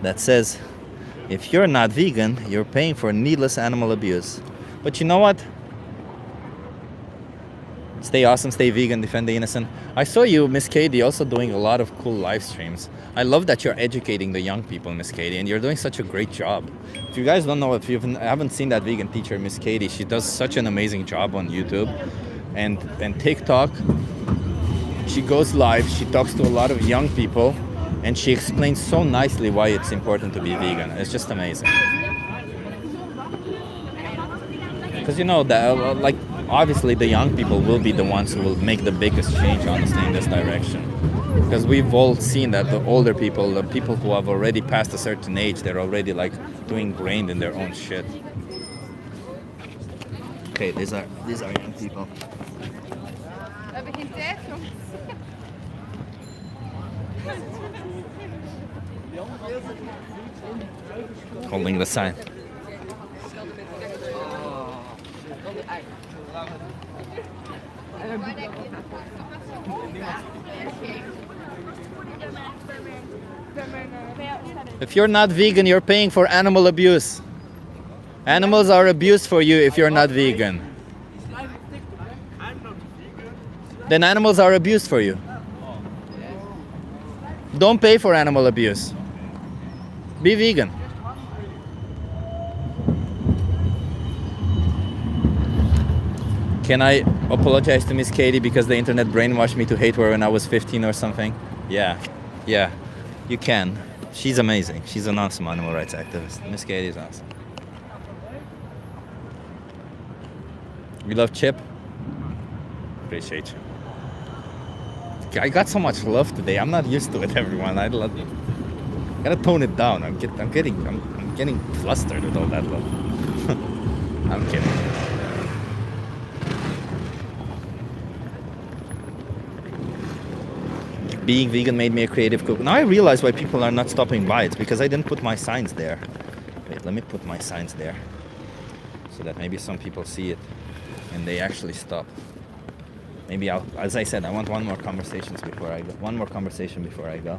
that says, if you're not vegan, you're paying for needless animal abuse. But you know what? Stay awesome, stay vegan, defend the innocent. I saw you, Miss Katie, also doing a lot of cool live streams. I love that you're educating the young people, Miss Katie, and you're doing such a great job. If you guys don't know, if you haven't seen that vegan teacher, Miss Katie, she does such an amazing job on YouTube and TikTok. She goes live, she talks to a lot of young people, and she explains so nicely why it's important to be vegan. It's just amazing. Because you know that, like, obviously the young people will be the ones who will make the biggest change, honestly, in this direction. Because we've all seen that the older people, the people who have already passed a certain age, they're already like too ingrained in their own shit. Okay, these are young people. Holding the sign. If you're not vegan, you're paying for animal abuse. Animals are abused for you if you're not vegan. Then animals are abused for you. Don't pay for animal abuse. Be vegan. Can I apologize to Miss Katie because the internet brainwashed me to hate her when I was 15 or something? Yeah, you can. She's amazing. She's an awesome animal rights activist. Miss Katie is awesome. We love Chip. Appreciate you. I got so much love today. I'm not used to it, everyone. I love you. Gotta tone it down. I'm getting flustered with all that love. I'm kidding. Being vegan made me a creative cook. Now I realize why people are not stopping by. It's because I didn't put my signs there. Wait, let me put my signs there so that maybe some people see it and they actually stop. Maybe as I said, I want one more conversation before I go.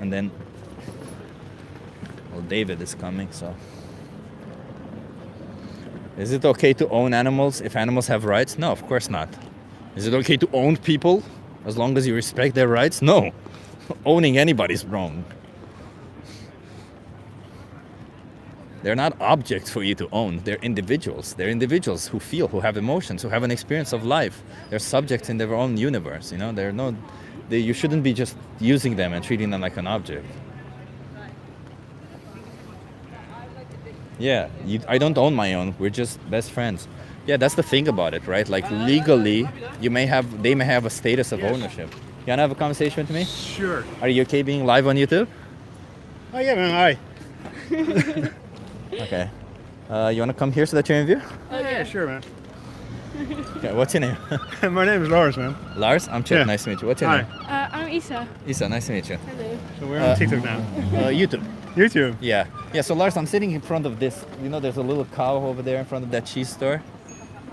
And then, well, David is coming, so. Is it okay to own animals if animals have rights? No, of course not. Is it okay to own people as long as you respect their rights? No. Owning anybody's wrong. They're not objects for you to own. They're individuals. They're individuals who feel, who have emotions, who have an experience of life. They're subjects in their own universe, you know? You shouldn't be just using them and treating them like an object. Yeah, I don't own my own. We're just best friends. Yeah, that's the thing about it, right? Like legally, they may have a status of ownership. You wanna have a conversation with me? Sure. Are you okay being live on YouTube? Oh yeah, man. Hi. Okay. You wanna come here so that you're in view? Oh yeah, sure, man. Okay, what's your name? My name is Lars, man. Lars? I'm Chip. Yeah. Nice to meet you. What's your name? I'm Isa. Isa, nice to meet you. Hello. So we're on TikTok now. YouTube. YouTube? Yeah. Yeah, so Lars, I'm sitting in front of this. You know, there's a little cow over there in front of that cheese store.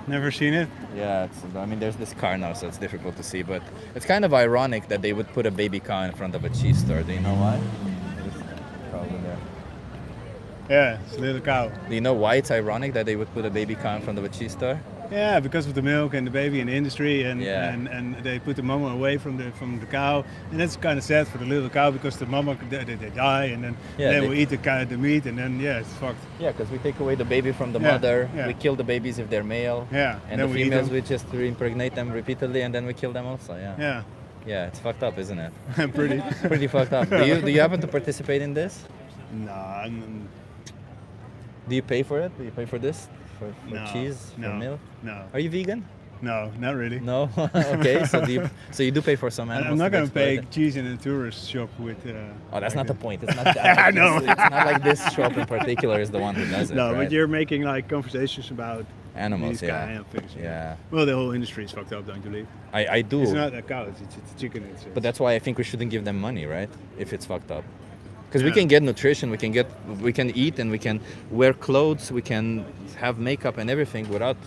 Never seen it? Yeah, there's this car now, so it's difficult to see, but it's kind of ironic that they would put a baby cow in front of a cheese store. Do you know why? There's a cow over there. Yeah, it's a little cow. Do you know why it's ironic that they would put a baby cow in front of a cheese store? Yeah, because of the milk and the baby and the industry, and Yeah. and they put the mama away from the cow, and that's kind of sad for the little cow because the mama they die, and then Yeah, they they- will eat the meat, and then it's fucked. Yeah, because we take away the baby from the Yeah, mother. yeah. We kill the babies if they're male. Yeah, And then the we eat females, them. we just impregnate them repeatedly, and then we kill them also. Yeah. Yeah. Yeah, it's fucked up, isn't it? Pretty. Pretty fucked up. Do you happen to participate in this? Nah, Do you pay for it? Do you pay for this? For No, cheese? For no, milk? no. Are you vegan? No, not really. No. Okay. So you do pay for some animals. I'm not to be going to pay exploited? cheese in a tourist shop with. Oh, that's like not the a- point. It's not that. I know. It's not like this shop in particular is the one who does it. No, right? but you're making like conversations about Animals, these yeah. kind of things. Yeah. Well, the whole industry is fucked up, don't you believe? I do. It's not a cow. It's a chicken. It's But that's why I think we shouldn't give them money, right? If it's fucked up. Because we Yeah. can get nutrition, we can eat, and we can wear clothes, we can have makeup and everything without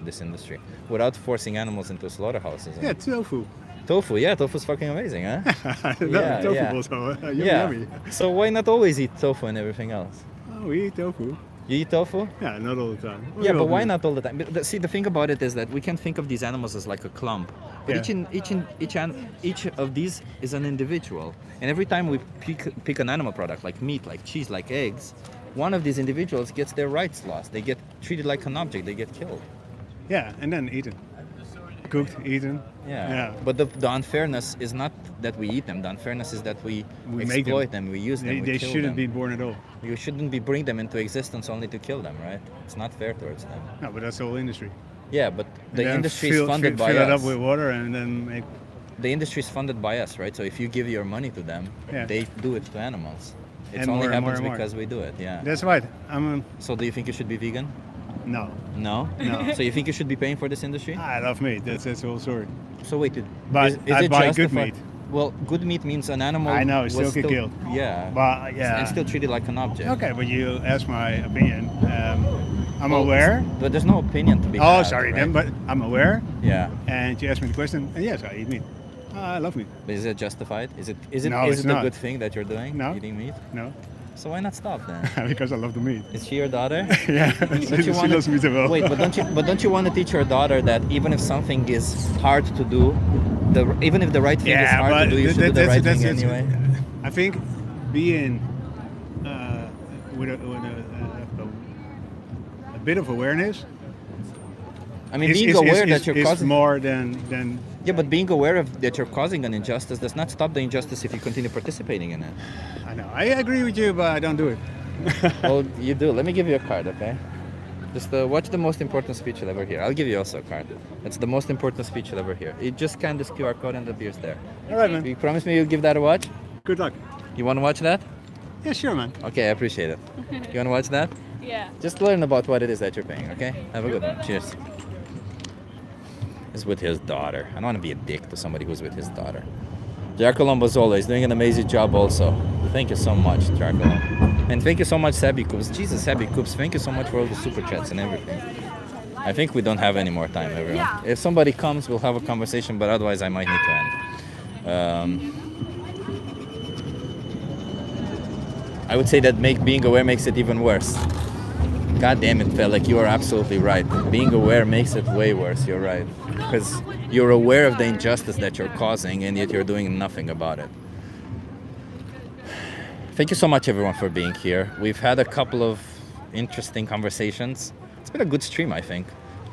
this industry, without forcing animals into slaughterhouses. yeah, tofu. Tofu, yeah, tofu's fucking amazing, huh? No, tofu was yummy. So why not always eat tofu and everything else? Oh, we eat tofu. You eat tofu? Yeah, not all the time. Yeah, We but all why do. not all the time? See, the thing about it is that we can think of these animals as like a clump, but Yeah. each of these is an individual. And every time we pick an animal product like meat, like cheese, like eggs, one of these individuals gets their rights lost. They get treated like an object. They get killed. Yeah, and then eaten. Cooked, eaten. Yeah. But the unfairness is not that we eat them. The unfairness is that we make exploit them. We use them. They, we they kill shouldn't them. be born at all. You shouldn't be bring them into existence only to kill them, right? It's not fair towards them. No, but that's the whole industry. Yeah, but the And then industry is fill- funded fill, by fill us. it up with water and then make. The industry is funded by us, right? So if you give your money to them, Yeah. they do it to animals. It And only more and more happens and more. because we do it. Yeah. That's right. So do you think you should be vegan? No. No. No. So you think you should be paying for this industry? I love meat. That's the whole story. So wait, But is I it buy good justified- meat. Well, good meat means an animal. I know, it was still get killed. Yeah. But yeah. And still treated like an object. Okay, but you asked my opinion. I'm Well, aware. But there's no opinion to be Oh, had, sorry, right? then. But I'm aware. Yeah. And you asked me the question, and yes, I eat meat. I love meat. But is it justified? Is it No, is it's it a not. good thing that you're doing? No. Eating meat? No. So why not stop then? Because I love the meat. Is she your daughter? Yeah, Don't she you wanna- loves me too well. Wait, but don't you want to teach your daughter that even if something is hard to do, even if the right thing is hard to do, you should do the right thing anyway? I think being with a bit of awareness. I mean, being aware that you're is causing more than. Yeah, but being aware of that you're causing an injustice does not stop the injustice if you continue participating in it. I know. I agree with you, but I don't do it. Well, you do. Let me give you a card, okay? Just watch the most important speech you'll ever hear. I'll give you also a card. It's the most important speech you'll ever hear. You just scan this QR code and the beer's there. All right, man. You promise me you'll give that a watch? Good luck. You want to watch that? Yeah, sure, man. Okay, I appreciate it. You want to watch that? Yeah. Just learn about what it is that you're paying, okay? Have a good one. Cheers. He's with his daughter. I don't want to be a dick to somebody who's with his daughter. Giacomo Bozzola is doing an amazing job also. Thank you so much, Giacomo. And thank you so much, Sabi Coops. Jesus, Sabi Coops, thank you so much for all the super chats and everything. I think we don't have any more time, everyone. If somebody comes, we'll have a conversation, but otherwise I might need to end. I would say that being aware makes it even worse. God damn it, Felix, you are absolutely right. Being aware makes it way worse, you're right. Because you're aware of the injustice that you're causing and yet you're doing nothing about it. Thank you so much, everyone, for being here. We've had a couple of interesting conversations. It's been a good stream, I think.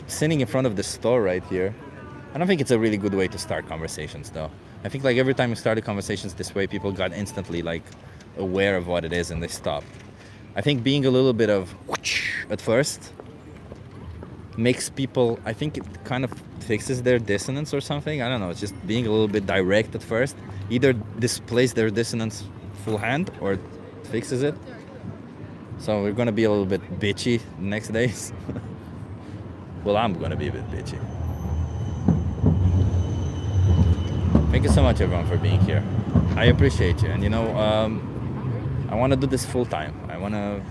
Sitting in front of the store right here. I don't think it's a really good way to start conversations, though. I think like every time we started conversations this way, people got instantly like aware of what it is and they stopped. I think being a little bit of at first makes people, I think it kind of fixes their dissonance or something. I don't know, it's just being a little bit direct at first. Either displays their dissonance full hand or fixes it. So we're gonna be a little bit bitchy the next days. Well, I'm gonna be a bit bitchy. Thank you so much, everyone, for being here. I appreciate you, and you know, I want to do this full time. I want to,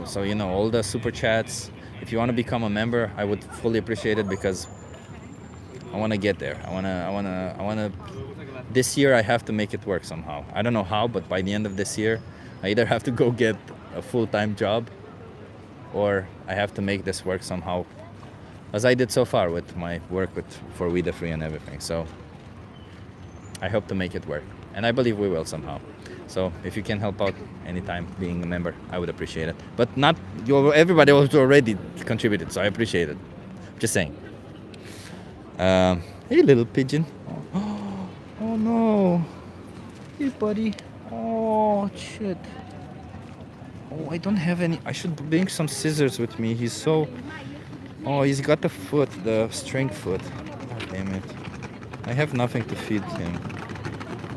so you know, all the super chats. If you want to become a member, I would fully appreciate it because I want to get there. I want to. This year, I have to make it work somehow. I don't know how, but by the end of this year, I either have to go get a full-time job, or I have to make this work somehow as I did so far with my work for We the Free and everything. So I hope to make it work, and I believe we will somehow. So if you can help out anytime being a member, I would appreciate it. But not everybody else already contributed, so I appreciate it. Just saying. Hey, little pigeon. Oh no. Hey, buddy. Oh shit. Oh, I don't have any. I should bring some scissors with me. He's so. Oh, he's got the string foot. God damn it. I have nothing to feed him.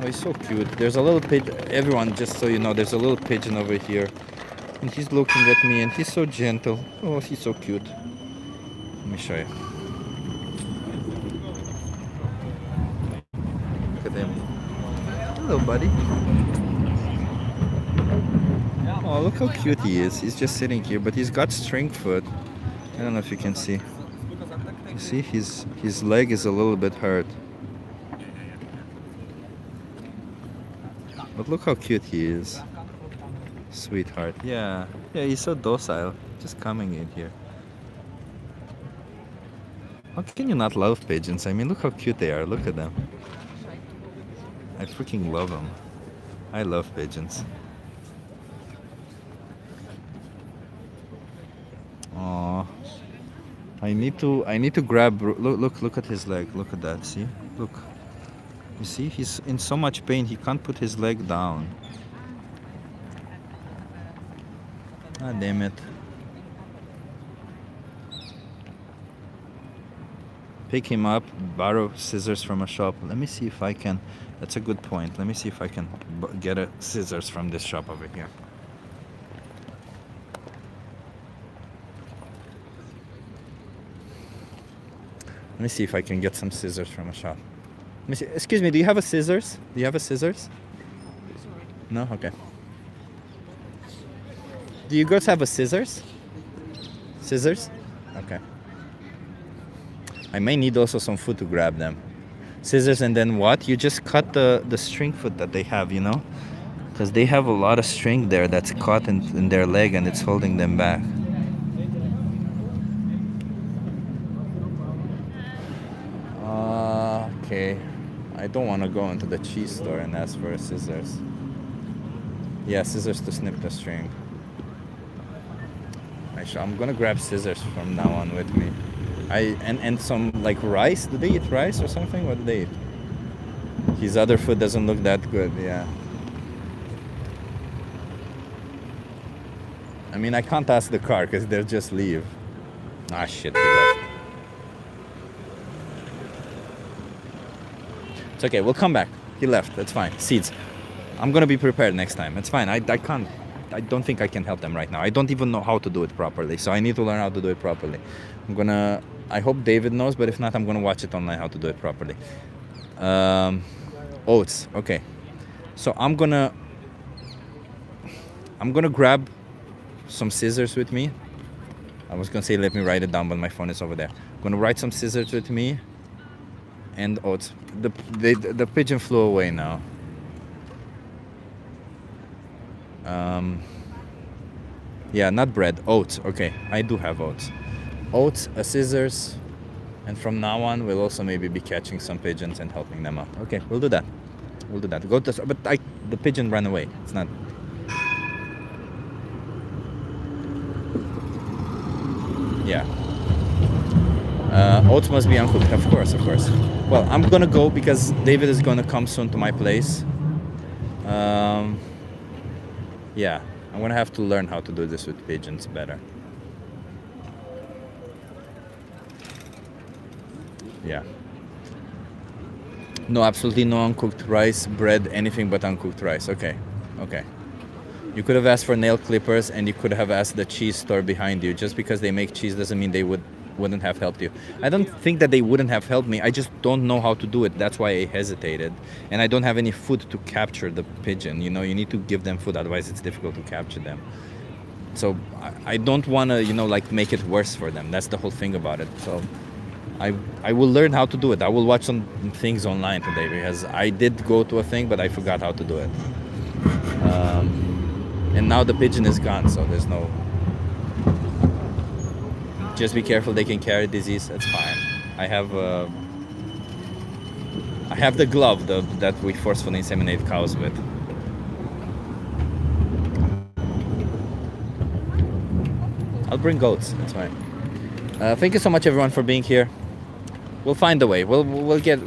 Oh, he's so cute. There's a little pigeon. Everyone, just so you know, there's a little pigeon over here. And he's looking at me and he's so gentle. Oh, he's so cute. Let me show you. Look at him. Hello, buddy. Oh, look how cute he is. He's just sitting here, but he's got string foot. I don't know if you can see. You see, his leg is a little bit hurt. But look how cute he is. Sweetheart. Yeah, he's so docile. Just coming in here. How can you not love pigeons? I mean, look how cute they are. Look at them. I freaking love them. I love pigeons. Aww. I need to grab. Look at his leg. Look at that. See? Look. You see? He's in so much pain. He can't put his leg down. Ah, damn it. Pick him up. Borrow scissors from a shop. Let me see if I can. That's a good point. Let me see if I can get a scissors from this shop over here. Let me see if I can get some scissors from a shop. Let me see. Excuse me, do you have a scissors? Do you have a scissors? No? Okay. Do you girls have a scissors? Scissors? Okay. I may need also some food to grab them. Scissors, and then what? You just cut the string foot that they have, you know? Because they have a lot of string there that's caught in their leg and it's holding them back. Okay. I don't want to go into the cheese store and ask for scissors. Yeah, scissors to snip the string. I'm gonna grab scissors from now on with me. And some like rice. Do they eat rice or something? What do they eat? His other food doesn't look that good. Yeah. I mean, I can't ask the car because they'll just leave. Ah, shit, he left. It's okay, we'll come back. He left, that's fine. Seeds. I'm gonna be prepared next time. It's fine. I don't think I can help them right now. I don't even know how to do it properly, so I need to learn how to do it properly. I hope David knows, but if not, I'm gonna watch it online how to do it properly. Oats, okay. So I'm gonna grab some scissors with me. I was gonna say let me write it down, but my phone is over there. I'm gonna write some scissors with me and oats. The pigeon flew away now. Yeah, not bread, oats. Okay, I do have oats. Oats, scissors, and from now on we'll also maybe be catching some pigeons and helping them out. Okay, we'll do that. We'll do that. But the pigeon ran away. It's not. Yeah. Oats must be uncooked, of course. Well, I'm gonna go because David is gonna come soon to my place. Yeah, I'm gonna have to learn how to do this with pigeons better. Yeah. No, absolutely no uncooked rice, bread, anything but uncooked rice. Okay. You could have asked for nail clippers and you could have asked the cheese store behind you. Just because they make cheese doesn't mean they wouldn't have helped you. I don't think that they wouldn't have helped me. I just don't know how to do it. That's why I hesitated. And I don't have any food to capture the pigeon. You know, you need to give them food, otherwise it's difficult to capture them. So I don't want to, like make it worse for them. That's the whole thing about it. So I will learn how to do it. I will watch some things online today because I did go to a thing, but I forgot how to do it. And now the pigeon is gone, so there's no... Just be careful, they can carry disease. That's fine. I have the glove that we forcefully inseminate cows with. I'll bring goats. That's fine. Thank you so much, everyone, for being here. We'll find a way. We'll make it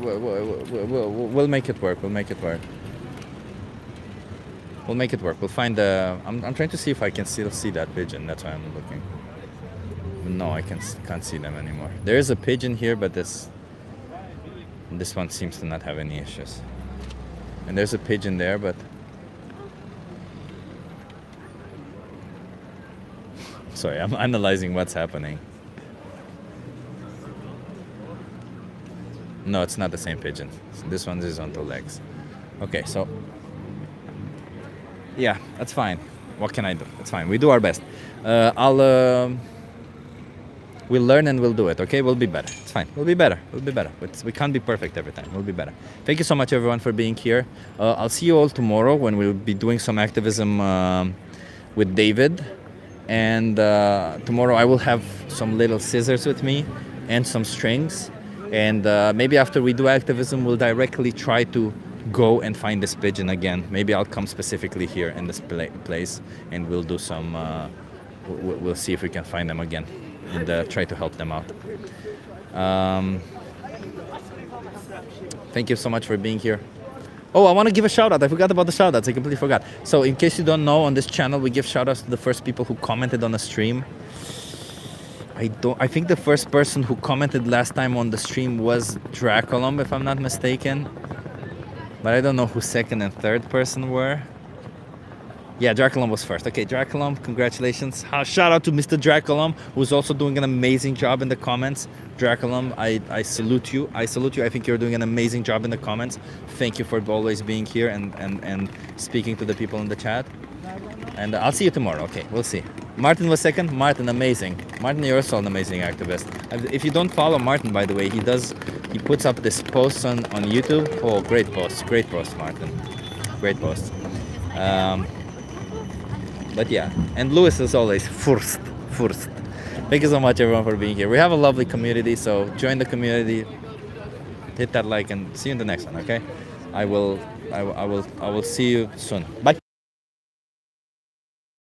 work. We'll make it work. We'll make it work. We'll find the. I'm trying to see if I can still see that pigeon. That's why I'm looking. No, I can't see them anymore. There is a pigeon here, but this one seems to not have any issues. And there's a pigeon there, but sorry, I'm analyzing what's happening. No, it's not the same pigeon. This one is on two legs. Okay, so yeah, that's fine. What can I do? It's fine. We do our best. We'll learn and we'll do it, okay? We'll be better. It's fine. We'll be better. We'll be better. We can't be perfect every time. We'll be better. Thank you so much, everyone, for being here. I'll see you all tomorrow when we'll be doing some activism with David. And tomorrow I will have some little scissors with me and some strings. And maybe after we do activism, we'll directly try to go and find this pigeon again. Maybe I'll come specifically here in this place and we'll do some, we'll see if we can find them again and try to help them out. Thank you so much for being here. Oh, I want to give a shout out. I forgot about the shout outs. I completely forgot. So in case you don't know, on this channel, we give shout outs to the first people who commented on the stream. I think the first person who commented last time on the stream was Draculum, if I'm not mistaken. But I don't know who second and third person were. Yeah, Draculum was first. Okay, Draculum, congratulations. Shout out to Mr. Draculum, who's also doing an amazing job in the comments. Draculum, I salute you. I salute you. I think you're doing an amazing job in the comments. Thank you for always being here and speaking to the people in the chat. And I'll see you tomorrow. Okay, we'll see. Martin was second. Martin, amazing. Martin, you're also an amazing activist. If you don't follow Martin, by the way, he puts up this posts on YouTube. Oh, great post, Martin. Great post. But yeah, and Lewis is always first. Thank you so much, everyone, for being here. We have a lovely community, so join the community, hit that like, and see you in the next one. Okay, I will see you soon. Bye.